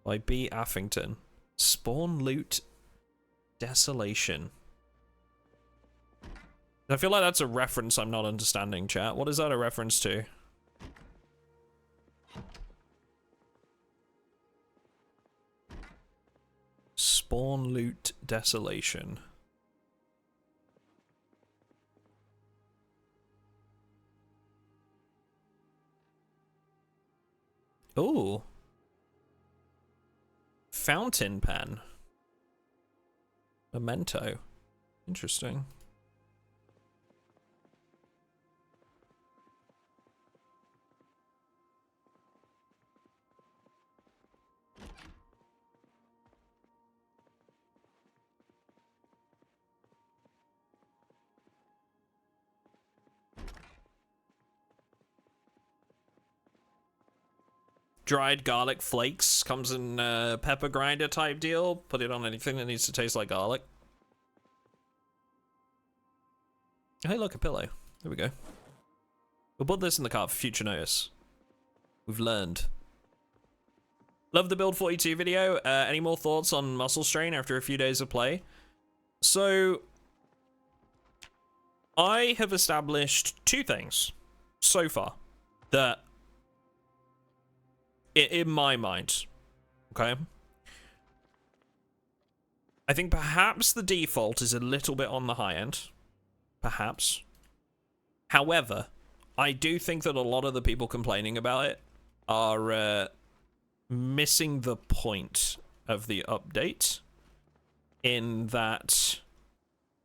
Speaker 1: by B. Affington. Spawn Loot Desolation. I feel like that's a reference I'm not understanding, chat. What is that a reference to? Spawn Loot Desolation. Ooh. Fountain pen. Memento. Interesting. Dried garlic flakes comes in pepper grinder type deal. Put it on anything that needs to taste like garlic. Hey, look, a pillow. There we go. We'll put this in the cart for future notice. We've learned. Love the Build 42 video. Any more thoughts on muscle strain after a few days of play? So, I have established two things so far that, in my mind, okay, I think perhaps the default is a little bit on the high end. Perhaps. However, I do think that a lot of the people complaining about it are missing the point of the update, in that,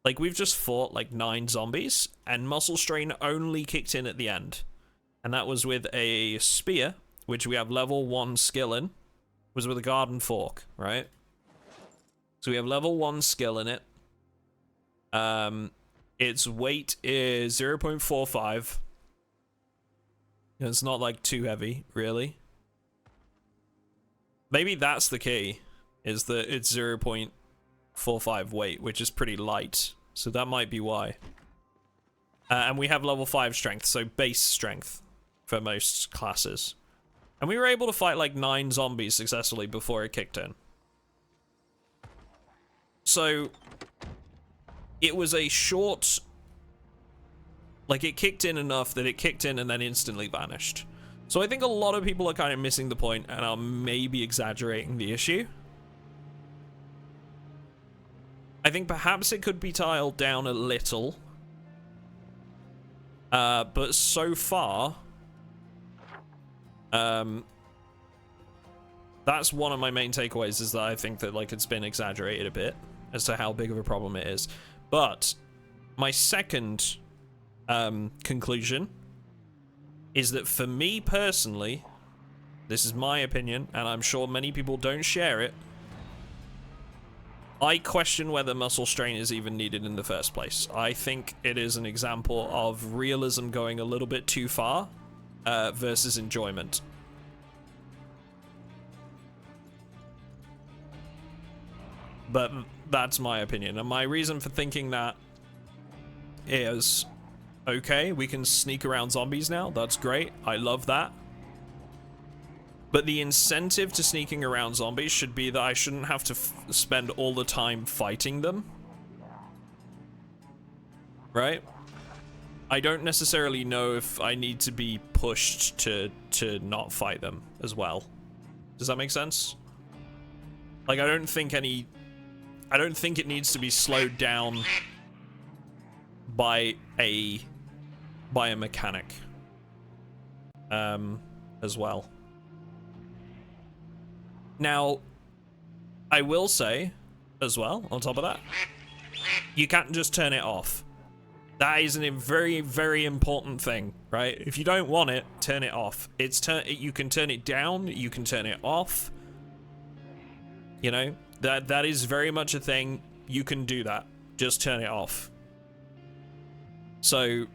Speaker 1: like, we've just fought like 9 zombies and muscle strain only kicked in at the end, and that was with a spear, which we have level 1 skill in. Was with a garden fork, right? So we have level 1 skill in it. Its weight is 0.45. It's not like too heavy, really. Maybe that's the key, is that it's 0.45 weight, which is pretty light. So that might be why. And we have level 5 strength, so base strength for most classes. And we were able to fight like 9 zombies successfully before it kicked in. So, it was a short... Like, it kicked in enough that it kicked in and then instantly vanished. So I think a lot of people are kind of missing the point and are maybe exaggerating the issue. I think perhaps it could be tiled down a little. But so far... that's one of my main takeaways, is that I think that, like, it's been exaggerated a bit as to how big of a problem it is. But my second conclusion is that for me personally, this is my opinion, and I'm sure many people don't share it, I question whether muscle strain is even needed in the first place. I think it is an example of realism going a little bit too far versus enjoyment. But that's my opinion, and my reason for thinking that is, okay, we can sneak around zombies now. That's great. I love that. But the incentive to sneaking around zombies should be that I shouldn't have to spend all the time fighting them. Right? I don't necessarily know if I need to be pushed to not fight them as well. Does that make sense? Like, I don't think it needs to be slowed down by a mechanic as well. Now, I will say as well, on top of that, you can't just turn it off. That is a very, very important thing, right? If you don't want it, turn it off. You can turn it down, you can turn it off. You know, that is very much a thing. You can do that. Just turn it off. So,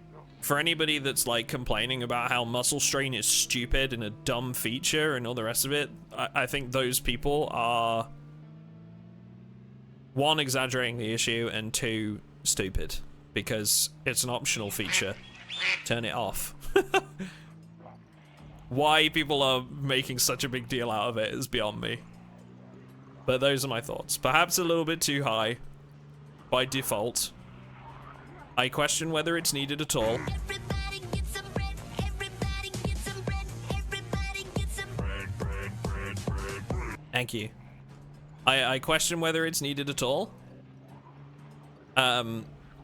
Speaker 1: for anybody that's like complaining about how muscle strain is stupid and a dumb feature and all the rest of it, I think those people are, one, exaggerating the issue, and two, stupid. Because it's an optional feature. Turn it off. Why people are making such a big deal out of it is beyond me. But those are my thoughts. Perhaps a little bit too high by default. I question whether it's needed at all.
Speaker 2: Everybody get some bread. Everybody get some bread. Everybody get some bread.
Speaker 1: Thank you. I question whether it's needed at all.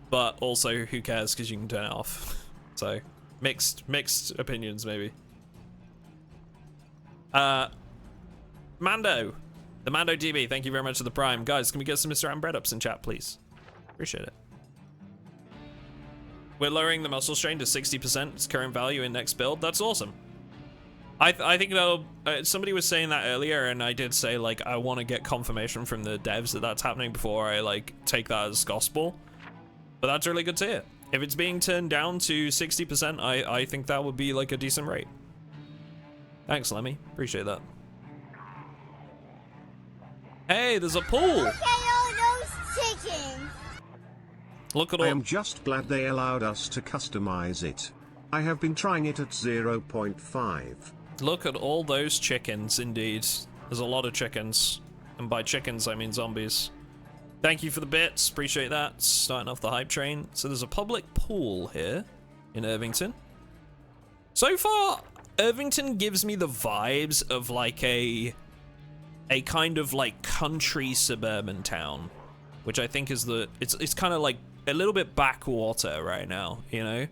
Speaker 1: But also, who cares, because you can turn it off. So, mixed opinions, maybe. Mando. The Mando DB, thank you very much for the Prime. Guys, can we get some MrAtomicDuck in chat, please? Appreciate it. We're lowering the muscle strain to 60% its current value in next build. That's awesome. I think that'll... somebody was saying that earlier, and I did say, like, I want to get confirmation from the devs that that's happening before I, like, take that as gospel. But that's really good to hear. If it's being turned down to 60%, I think that would be, like, a decent rate. Thanks, Lemmy. Appreciate that. Hey, there's a pool!
Speaker 2: Look at all those chickens.
Speaker 1: Look at all...
Speaker 3: I am just glad they allowed us to customize it. I have been trying it at 0.5.
Speaker 1: Look at all those chickens, indeed. There's a lot of chickens. And by chickens, I mean zombies. Thank you for the bits. Appreciate that. Starting off the hype train. So there's a public pool here in Irvington. So far, Irvington gives me the vibes of like a kind of like country suburban town, which I think is the... It's kind of like a little bit backwater right now, you know?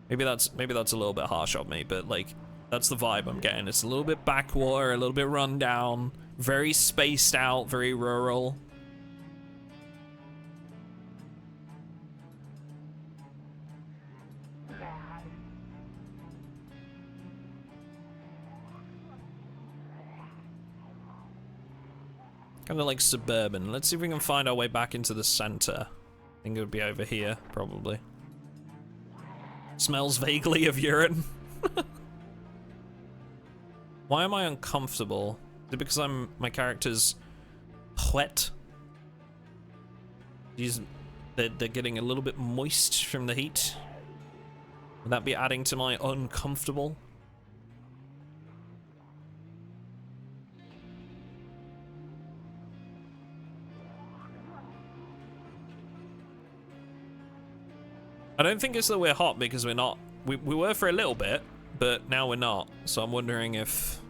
Speaker 1: Maybe that's a little bit harsh on me, but like that's the vibe I'm getting. It's a little bit backwater, a little bit run down, very spaced out, very rural. Kind of like suburban. Let's see if we can find our way back into the center. I think it would be over here, probably. Smells vaguely of urine. Why am I uncomfortable? Is it because my character's wet? They're getting a little bit moist from the heat. Would that be adding to my uncomfortable? I don't think it's that we're hot because we're not. We were for a little bit, but now we're not. So I'm wondering if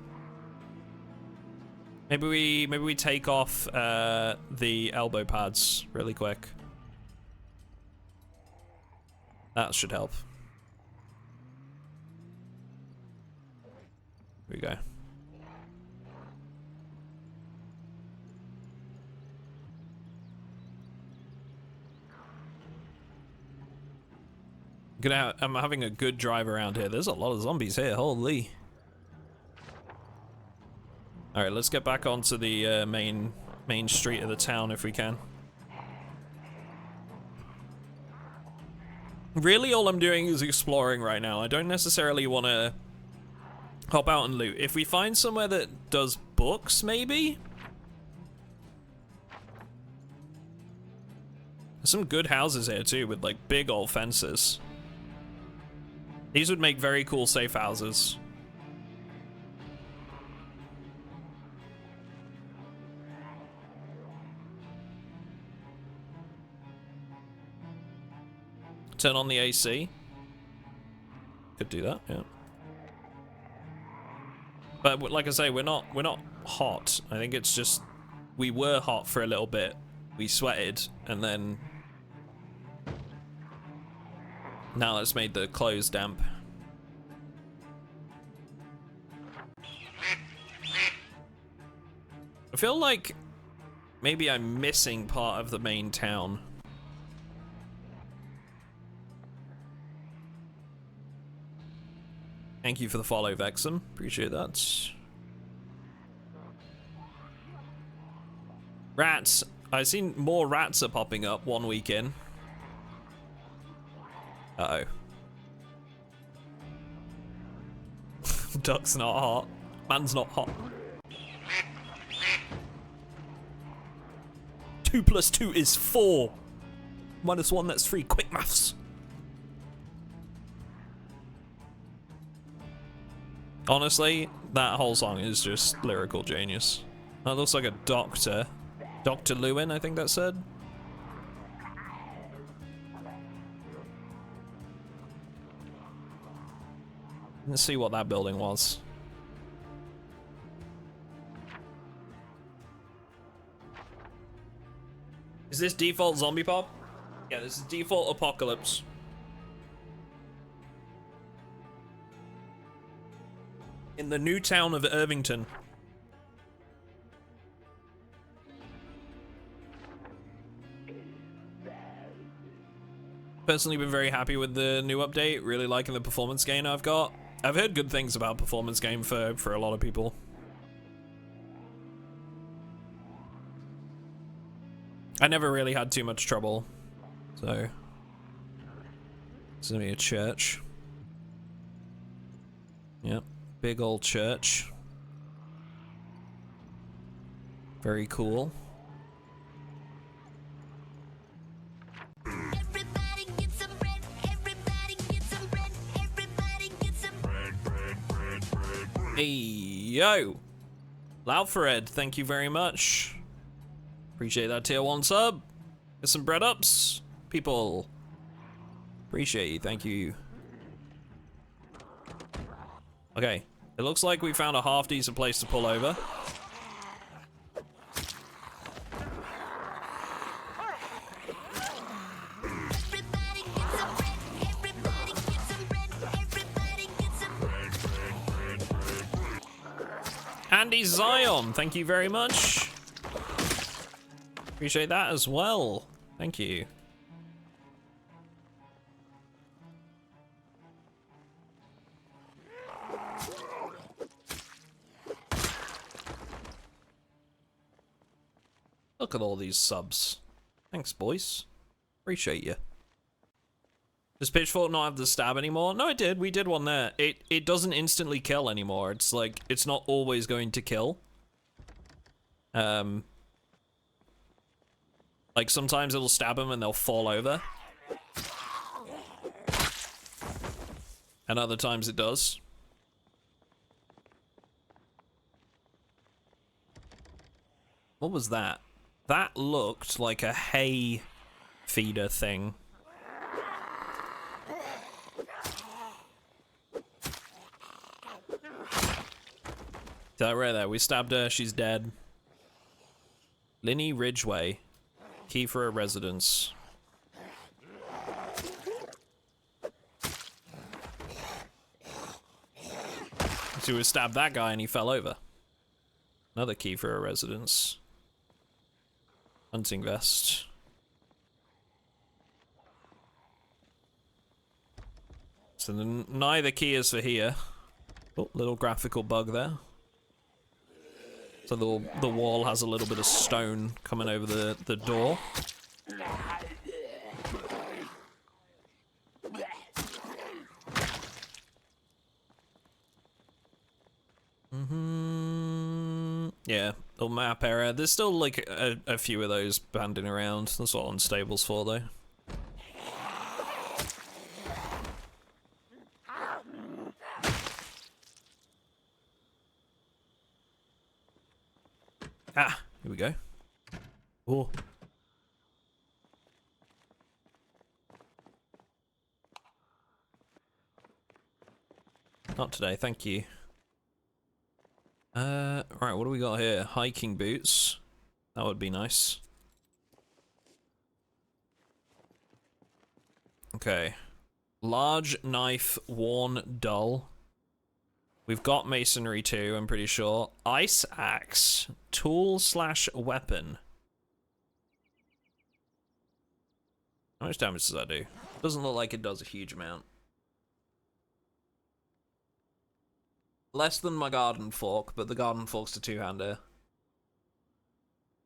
Speaker 1: maybe we take off the elbow pads really quick. That should help. Here we go. I'm having a good drive around here. There's a lot of zombies here. Holy. All right, let's get back onto the main street of the town if we can. Really, all I'm doing is exploring right now. I don't necessarily want to hop out and loot. If we find somewhere that does books, maybe? There's some good houses here too, with like big old fences. These would make very cool safe houses. Turn on the AC. Could do that, yeah. But like I say, we're not hot. I think it's just we were hot for a little bit. We sweated, and then now it's made the clothes damp. I feel like maybe I'm missing part of the main town. Thank you for the follow, Vexum. Appreciate that. Rats. I've seen more rats are popping up 1 week in. Uh-oh. Duck's not hot. Man's not hot. 2 + 2 is 4. -1, that's 3. Quick maths. Honestly, that whole song is just lyrical genius. That looks like a doctor. Dr. Lewin, I think that said. Let's see what that building was. Is this default zombie pop? Yeah, this is default apocalypse. In the new town of Irvington. Personally been very happy with the new update, really liking the performance gain I've got. I've heard good things about performance gain for a lot of people. I never really had too much trouble, so it's gonna be a church. Yep, big old church. Very cool.
Speaker 2: Everybody get some bread. Everybody get some bread. Everybody get some bread.
Speaker 1: Hey, yo! Loudfored, thank you very much. Appreciate that tier 1 sub. Get some bread ups, people. Appreciate you, thank you. Okay, it looks like we found a half decent place to pull over.
Speaker 2: Everybody get some bread. Everybody get some bread. Everybody get some bread.
Speaker 1: Andy Zion, thank you very much. Appreciate that as well. Thank you. Look at all these subs. Thanks, boys. Appreciate you. Does Pitchfork not have the stab anymore? No, it did. We did one there. It doesn't instantly kill anymore. It's like, it's not always going to kill. Like, sometimes it'll stab them and they'll fall over. And other times it does. What was that? That looked like a hay feeder thing. That right there. We stabbed her. She's dead. Linny Ridgeway. Key for a residence. So we stabbed that guy and he fell over. Another key for a residence. Hunting vest. So neither key is for here. Oh, little graphical bug there. So the wall has a little bit of stone coming over the door. Yeah, little map area. There's still like a few of those banding around. That's what unstable's for, though. Ah, here we go. Oh. Not today, thank you. Right, what do we got here? Hiking boots. That would be nice. Okay. Large knife, worn, dull. We've got masonry too, I'm pretty sure. Ice axe, tool / weapon. How much damage does that do? Doesn't look like it does a huge amount. Less than my garden fork, but the garden fork's a two-hander.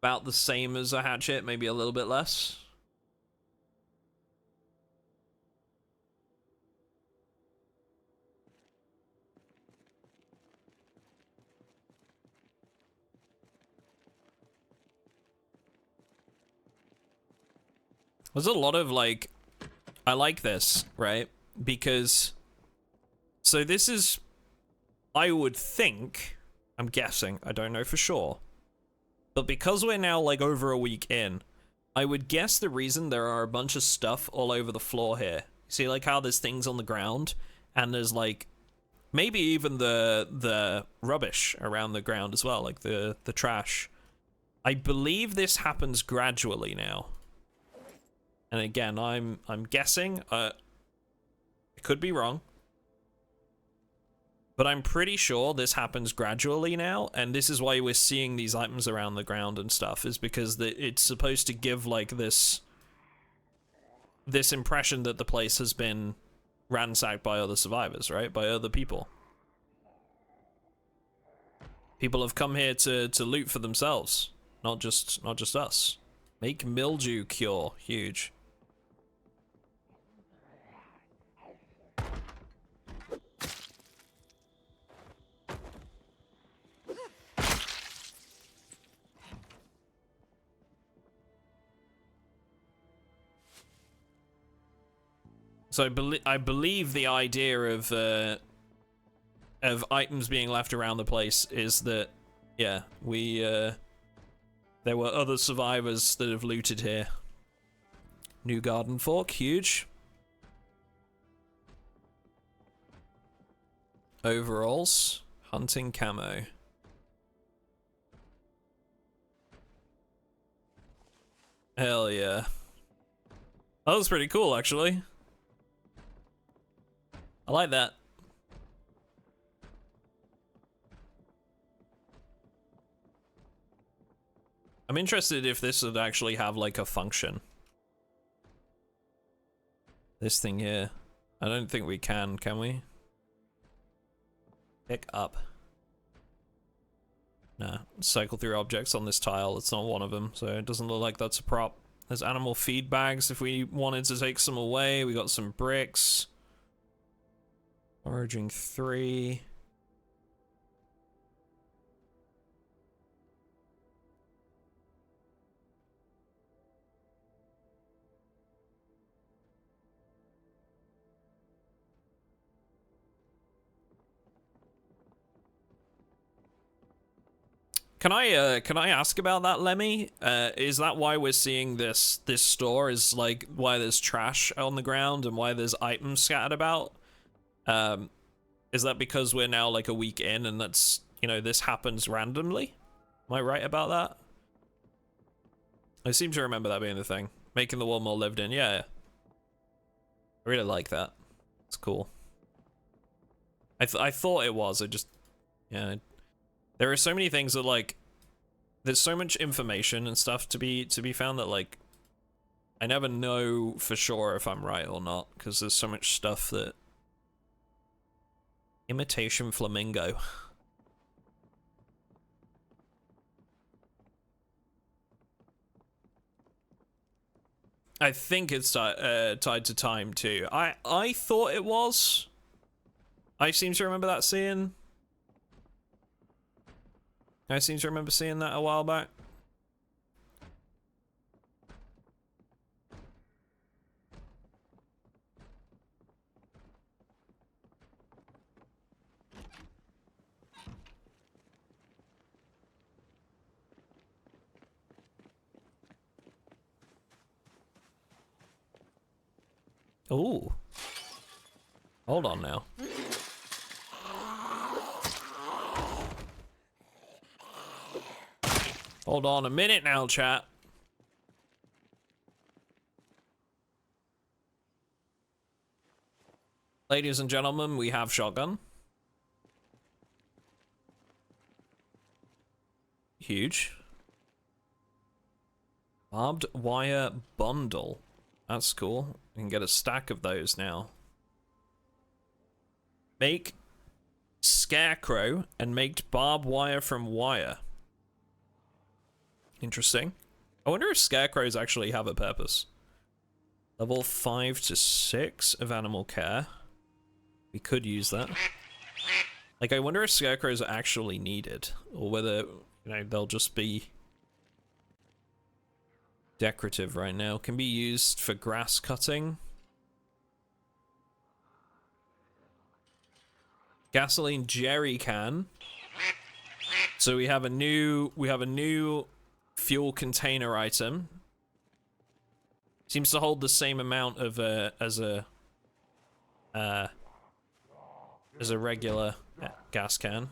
Speaker 1: About the same as a hatchet, maybe a little bit less. There's a lot of, like... I like this, right? Because... So this is... I would think... I'm guessing, I don't know for sure. But because we're now, like, over a week in, I would guess the reason there are a bunch of stuff all over the floor here. See, like, how there's things on the ground, and there's, like... Maybe even the rubbish around the ground as well, like the trash. I believe this happens gradually now. And again, I'm guessing, I could be wrong, but I'm pretty sure this happens gradually now, and this is why we're seeing these items around the ground and stuff, is because it's supposed to give, like, this impression that the place has been ransacked by other survivors, right? By other people. People have come here to loot for themselves, not just us. Make mildew cure, huge. So I believe the idea of items being left around the place is that, yeah, there were other survivors that have looted here. New garden fork, huge. Overalls, hunting camo. Hell yeah. That was pretty cool, actually. I like that. I'm interested if this would actually have, like, a function. This thing here. I don't think we can we? Pick up. Nah, cycle through objects on this tile. It's not one of them, so it doesn't look like that's a prop. There's animal feed bags if we wanted to take some away. We got some bricks. Foraging 3. Can I ask about that, Lemmy? Is that why we're seeing this store? Is, like, why there's trash on the ground and why there's items scattered about? Is that because we're now, like, a week in and that's, you know, this happens randomly? Am I right about that? I seem to remember that being the thing. Making the world more lived in, yeah. I really like that. It's cool. I thought it was, I just, yeah. There are so many things that, like, there's so much information and stuff to be found that, like, I never know for sure if I'm right or not, because there's so much stuff that... Imitation flamingo. I think it's tied to time too. I thought it was. I seem to remember that scene. I seem to remember seeing that a while back. Ooh. Hold on now. Hold on a minute now, chat. Ladies and gentlemen, we have shotgun. Huge. Barbed wire bundle. That's cool. We can get a stack of those now. Make scarecrow and make barbed wire from wire. Interesting. I wonder if scarecrows actually have a purpose. Level 5 to 6 of animal care. We could use that. Like, I wonder if scarecrows are actually needed, or whether, you know, they'll just be decorative right now. Can be used for grass cutting. Gasoline jerry can. So we have a new fuel container item. Seems to hold the same amount of as a regular gas can.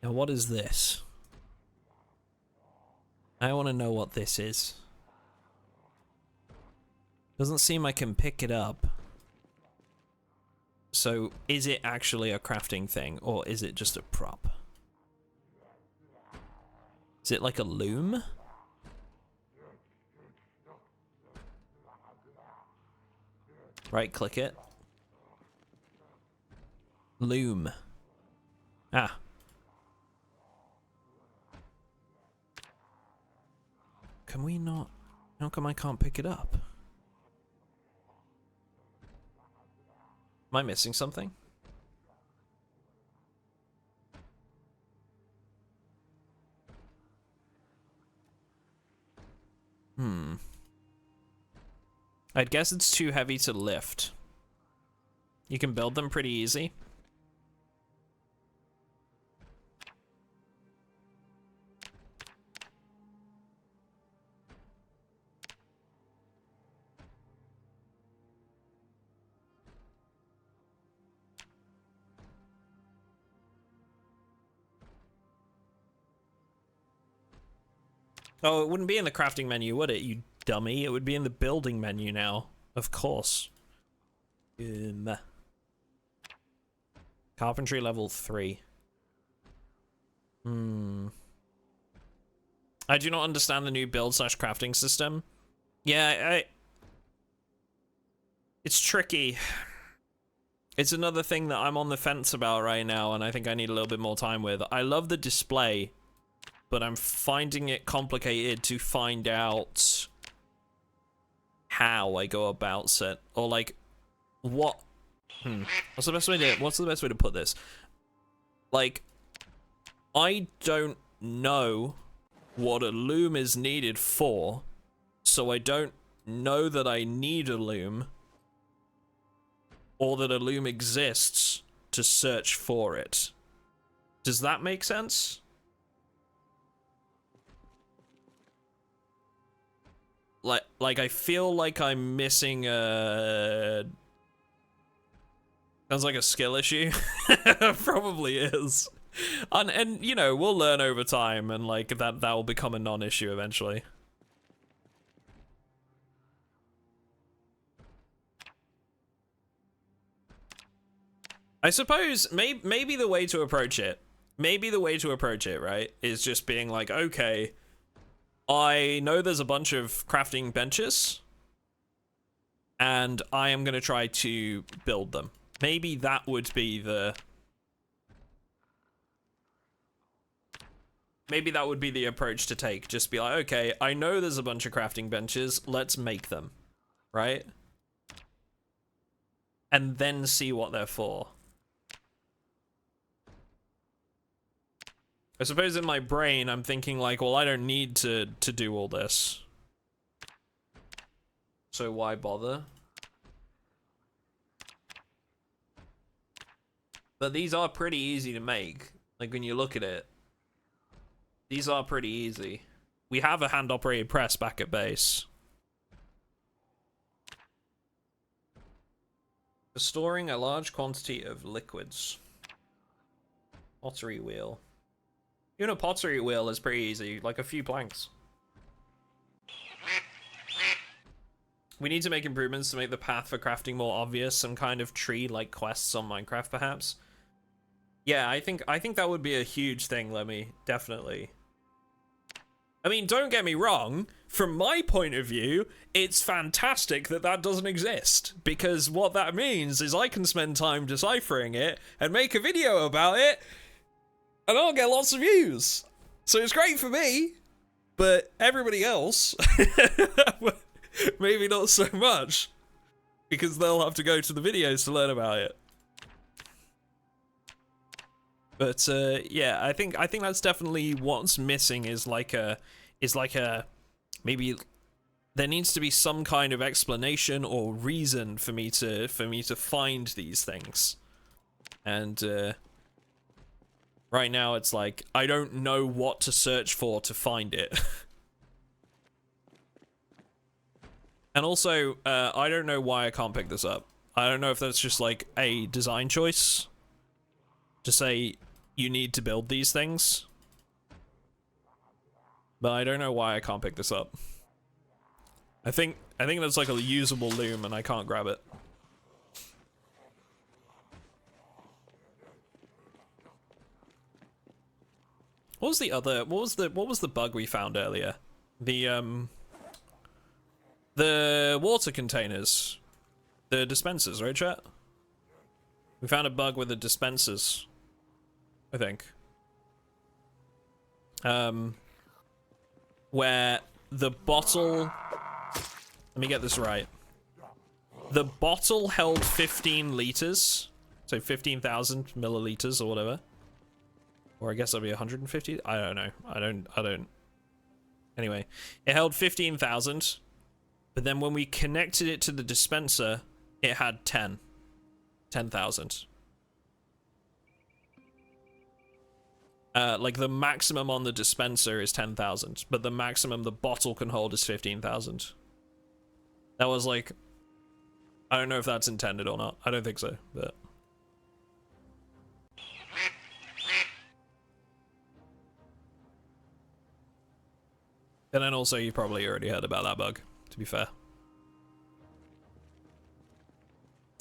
Speaker 1: Now what is this? I want to know what this is. Doesn't seem I can pick it up. So is it actually a crafting thing, or is it just a prop? Is it like a loom? Right click it. Loom. Ah. Can we not? How come I can't pick it up? Am I missing something? I'd guess it's too heavy to lift. You can build them pretty easy. Oh, it wouldn't be in the crafting menu, would it, you dummy? It would be in the building menu now. Of course. Carpentry level 3. I do not understand the new build/crafting system. Yeah, it's tricky. It's another thing that I'm on the fence about right now, and I think I need a little bit more time with. I love the display, but I'm finding it complicated to find out how I go about it, or like what. What's the best way to put this? Like, I don't know what a loom is needed for, so I don't know that I need a loom, or that a loom exists to search for it. Does that make sense? Like I feel like I'm missing a... Sounds like a skill issue. Probably is. And you know, we'll learn over time, and like that will become a non-issue eventually. I suppose maybe the way to approach it, right, is just being like, okay, I know there's a bunch of crafting benches, and I am going to try to build them. Maybe that would be the... Maybe that would be the approach to take. Just be like, okay, I know there's a bunch of crafting benches, let's make them. Right? and then see what they're for. I suppose in my brain I'm thinking like, well, I don't need to do all this. So why bother? But these are pretty easy to make. Like when you look at it, these are pretty easy. We have a hand-operated press back at base. For storing a large quantity of liquids. Pottery wheel. Even a pottery wheel is pretty easy, like a few planks. We need to make improvements to make the path for crafting more obvious, some kind of tree-like quests on Minecraft, perhaps. Yeah, I think that would be a huge thing, Lemmy. Definitely. I mean, don't get me wrong. From my point of view, it's fantastic that that doesn't exist. Because what that means is I can spend time deciphering it and make a video about it, and I'll get lots of views. So it's great for me, but everybody else, maybe not so much. Because they'll have to go to the videos to learn about it. But yeah, I think that's definitely what's missing is like a maybe there needs to be some kind of explanation or reason for me to find these things. And right now it's like I don't know what to search for to find it. And also I don't know why I can't pick this up. I don't know if that's just like a design choice to say you need to build these things, but I don't know why I can't pick this up. I think that's like a usable loom and I can't grab it. What was the other, what was the bug we found earlier? The water containers, the dispensers, right, chat? We found a bug with the dispensers, I think. Where the bottle, let me get this right. The bottle held 15 liters, so 15,000 milliliters or whatever. Or I guess that'll be 150. I don't know. I don't. Anyway, it held 15,000, but then when we connected it to the dispenser, it had 10,000. Like the maximum on the dispenser is 10,000, but the maximum the bottle can hold is 15,000. That was like, I don't know if that's intended or not. I don't think so, but. And then also you probably already heard about that bug, to be fair.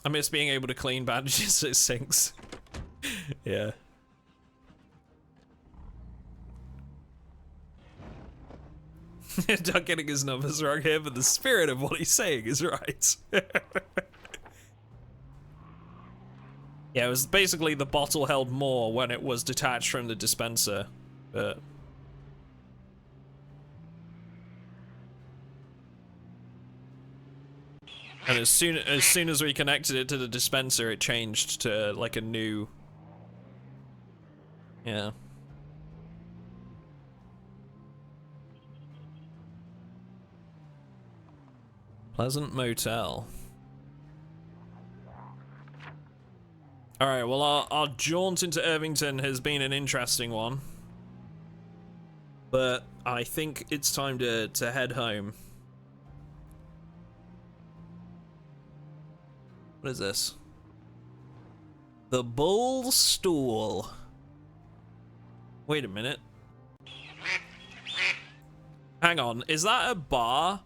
Speaker 1: I miss being able to clean bandages at sinks. Yeah. Duck getting his numbers wrong here, but the spirit of what he's saying is right. Yeah, it was basically the bottle held more when it was detached from the dispenser, but... And as soon as we connected it to the dispenser, it changed to like a new... Yeah. Pleasant Motel. Alright, well our jaunt into Irvington has been an interesting one. But I think it's time to head home. What is this? The Bull Stool. Wait a minute. Hang on, is that a bar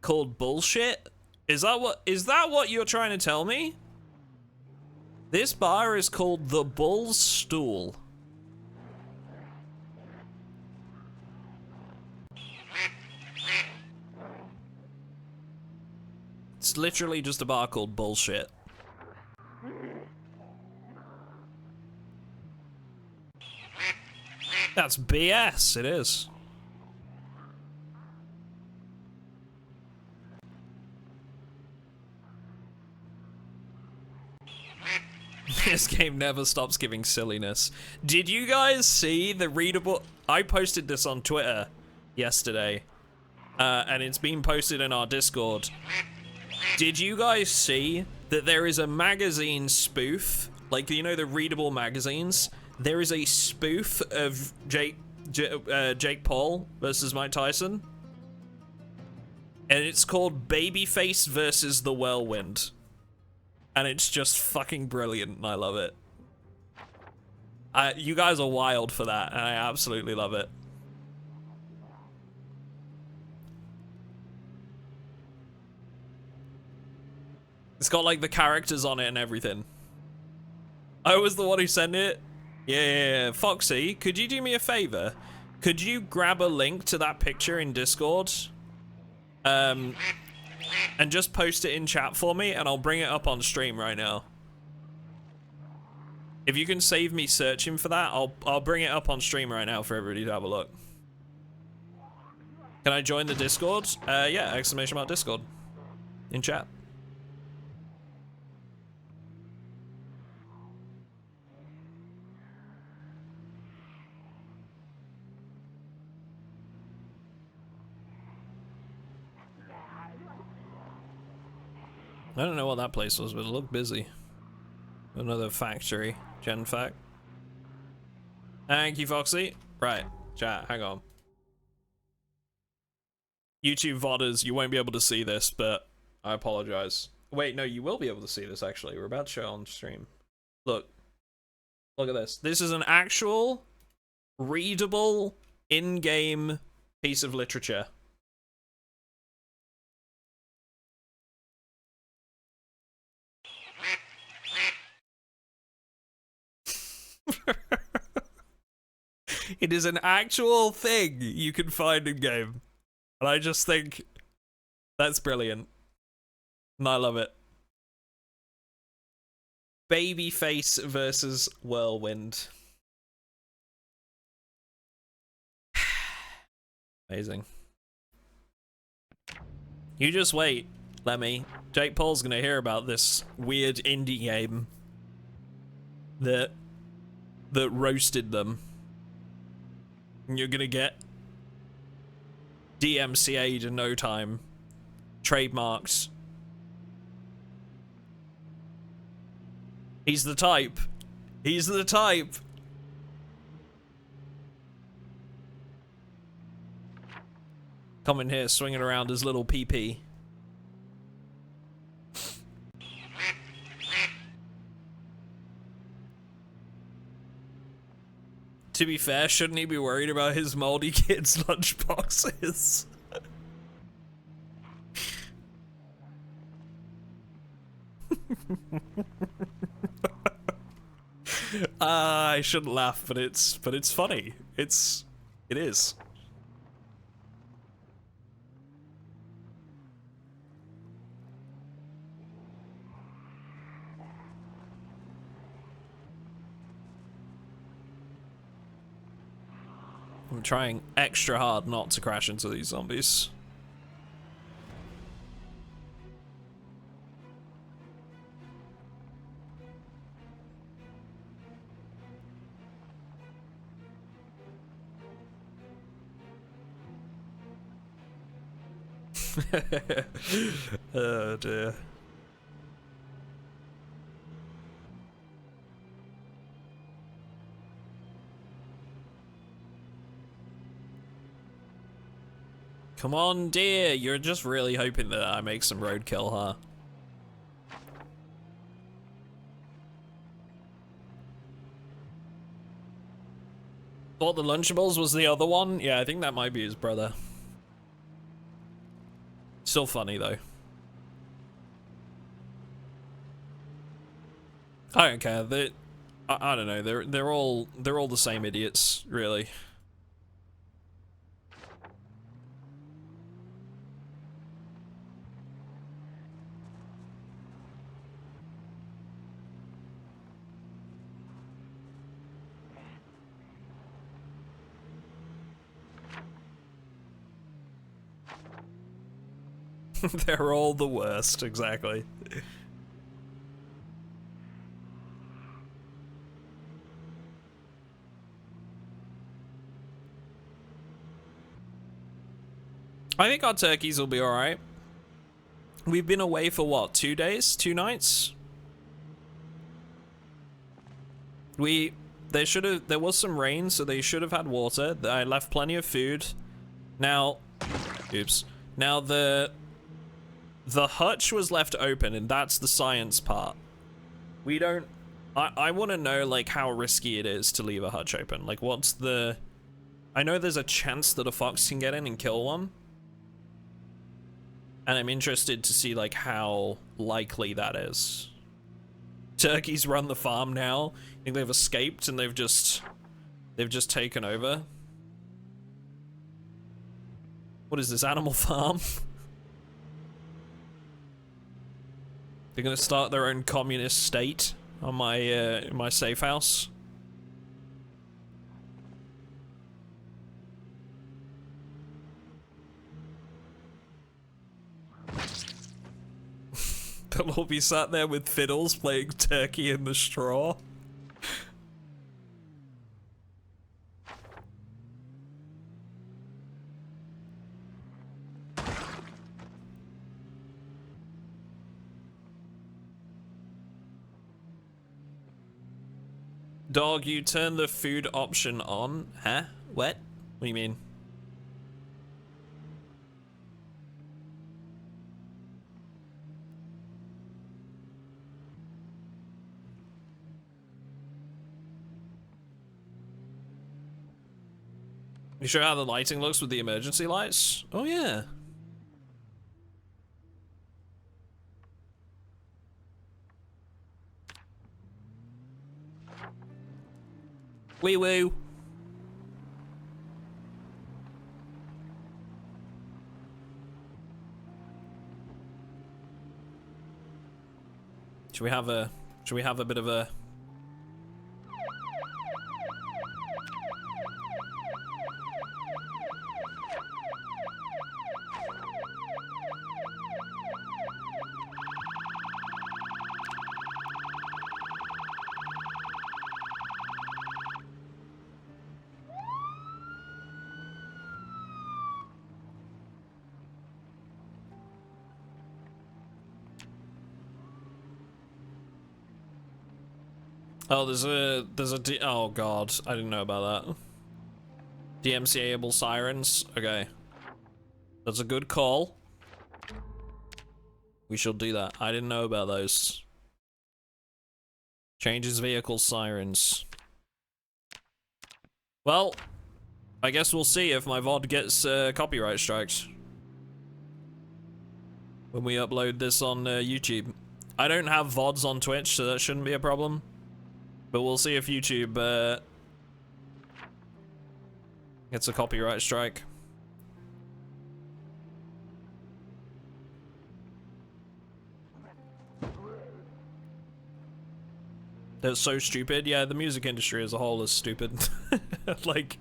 Speaker 1: called Bullshit? Is that what you're trying to tell me? This bar is called the Bull's Stool. It's literally just a bar called Bullshit. That's BS, it is. This game never stops giving silliness. Did you guys see the readable... I posted this on Twitter yesterday, and it's been posted in our Discord. Did you guys see that there is a magazine spoof, like, you know, the readable magazines? There is a spoof of Jake Paul versus Mike Tyson, and it's called Babyface versus the Whirlwind, and it's just fucking brilliant, and I love it. You guys are wild for that, and I absolutely love it. It's got like the characters on it and everything. I was the one who sent it. Yeah, Foxy, could you do me a favor? Could you grab a link to that picture in Discord? And just post it in chat for me, and I'll bring it up on stream right now. If you can save me searching for that, I'll bring it up on stream right now for everybody to have a look. Can I join the Discord? Yeah, ! Discord in chat. I don't know what that place was, but it looked busy. Another factory. Gen fact. Thank you, Foxy. Right, chat, hang on. YouTube VODs, you won't be able to see this, but I apologize. Wait, no, you will be able to see this, actually. We're about to show it on stream. Look. Look at this. This is an actual, readable, in-game piece of literature. It is an actual thing you can find in game, and I just think that's brilliant, and I love it. Babyface versus Whirlwind. Amazing. You just wait, Lemmy. Jake Paul's gonna hear about this weird indie game that roasted them. And you're gonna get DMCA'd in no time. Trademarks. He's the type. He's the type. Coming here, swinging around his little PP. To be fair, shouldn't he be worried about his moldy kids' lunchboxes? I shouldn't laugh, but it's funny. It is. I'm trying extra hard not to crash into these zombies. Oh dear. Come on, dear. You're just really hoping that I make some roadkill, huh? Thought the Lunchables was the other one? Yeah, I think that might be his brother. Still funny, though. I don't care. I don't know. They're all the same idiots, really. They're all the worst, exactly. I think our turkeys will be alright. We've been away for what, 2 days? 2 nights? There was some rain, so they should have had water. I left plenty of food. Now, oops. Now the hutch was left open, and that's the science part. We don't, I want to know, like, how risky it is to leave a hutch open. Like, what's the, I know there's a chance that a fox can get in and kill one. And I'm interested to see, like, how likely that is. Turkeys run the farm now. I think they've escaped and they've just taken over. What is this, Animal Farm? They're gonna start their own communist state on my safe house. They'll all be sat there with fiddles playing Turkey in the Straw. Dog, you turn the food option on. Huh? What? What do you mean? You sure how the lighting looks with the emergency lights? Oh yeah. Wee woo. Should we have a bit of a Oh, oh god, I didn't know about that. DMCA-able sirens? Okay. That's a good call. We shall do that. I didn't know about those. Changes vehicle sirens. Well, I guess we'll see if my VOD gets copyright strikes when we upload this on YouTube. I don't have VODs on Twitch, so that shouldn't be a problem. But we'll see if YouTube gets a copyright strike. That's so stupid. Yeah, the music industry as a whole is stupid. Like...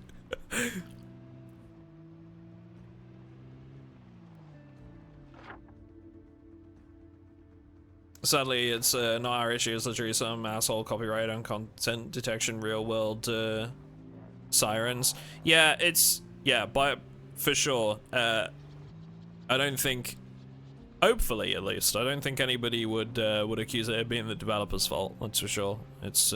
Speaker 1: Sadly, it's not our issue. It's literally some asshole copyright on content detection real world sirens. Yeah, it's... Yeah, but for sure. I don't think... Hopefully, at least. I don't think anybody would accuse it of being the developer's fault. That's for sure. It's...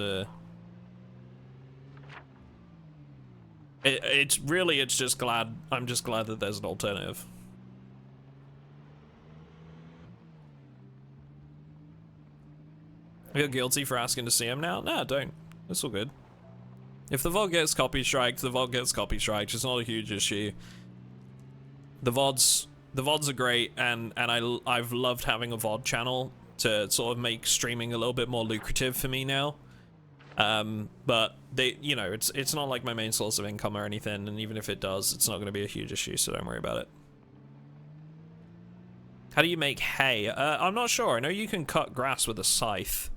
Speaker 1: It's really, it's just glad... I'm just glad that there's an alternative. I feel guilty for asking to see him now? No, don't. It's all good. If the VOD gets copy striked, the VOD gets copy striked. It's not a huge issue. The VODs are great, and I've loved having a VOD channel to sort of make streaming a little bit more lucrative for me now. But they, you know, it's not like my main source of income or anything, and even if it does, it's not going to be a huge issue, so don't worry about it. How do you make hay? I'm not sure. I know you can cut grass with a scythe.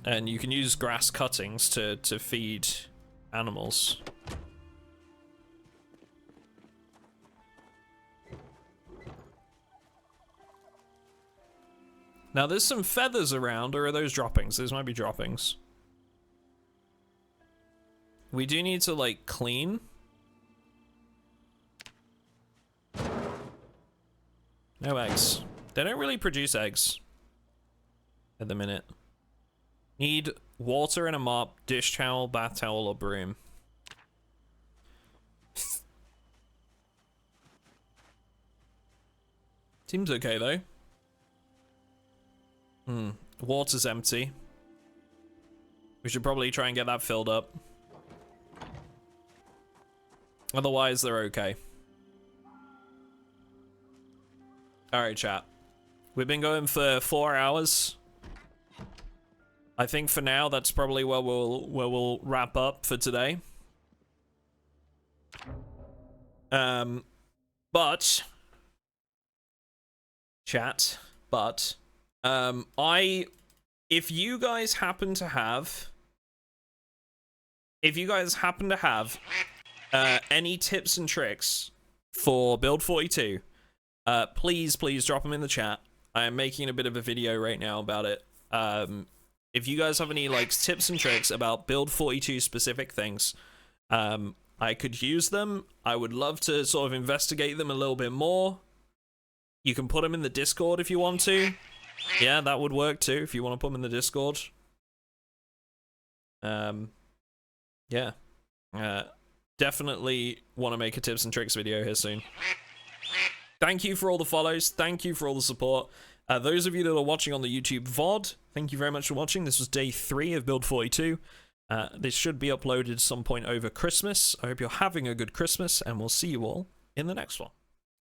Speaker 1: And you can use grass cuttings to feed animals. Now there's some feathers around, or are those droppings? Those might be droppings. We do need to, like, clean. No eggs. They don't really produce eggs at the minute. Need water and a mop, dish towel, bath towel, or broom. Seems okay though. Water's empty. We should probably try and get that filled up. Otherwise, they're okay. Alright, chat. We've been going for 4 hours. I think for now, that's probably where we'll wrap up for today. But... Chat. But... if you guys happen to have any tips and tricks for Build 42, please drop them in the chat. I am making a bit of a video right now about it. If you guys have any like tips and tricks about Build 42 specific things, I could use them. I would love to sort of investigate them a little bit more. You can put them in the Discord if you want to. Yeah, that would work too, if you want to put them in the Discord. Yeah. Definitely want to make a tips and tricks video here soon. Thank you for all the follows. Thank you for all the support. Those of you that are watching on the YouTube VOD, thank you very much for watching. This was day 3 of Build 42. This should be uploaded some point over Christmas. I hope you're having a good Christmas, and we'll see you all in the next one.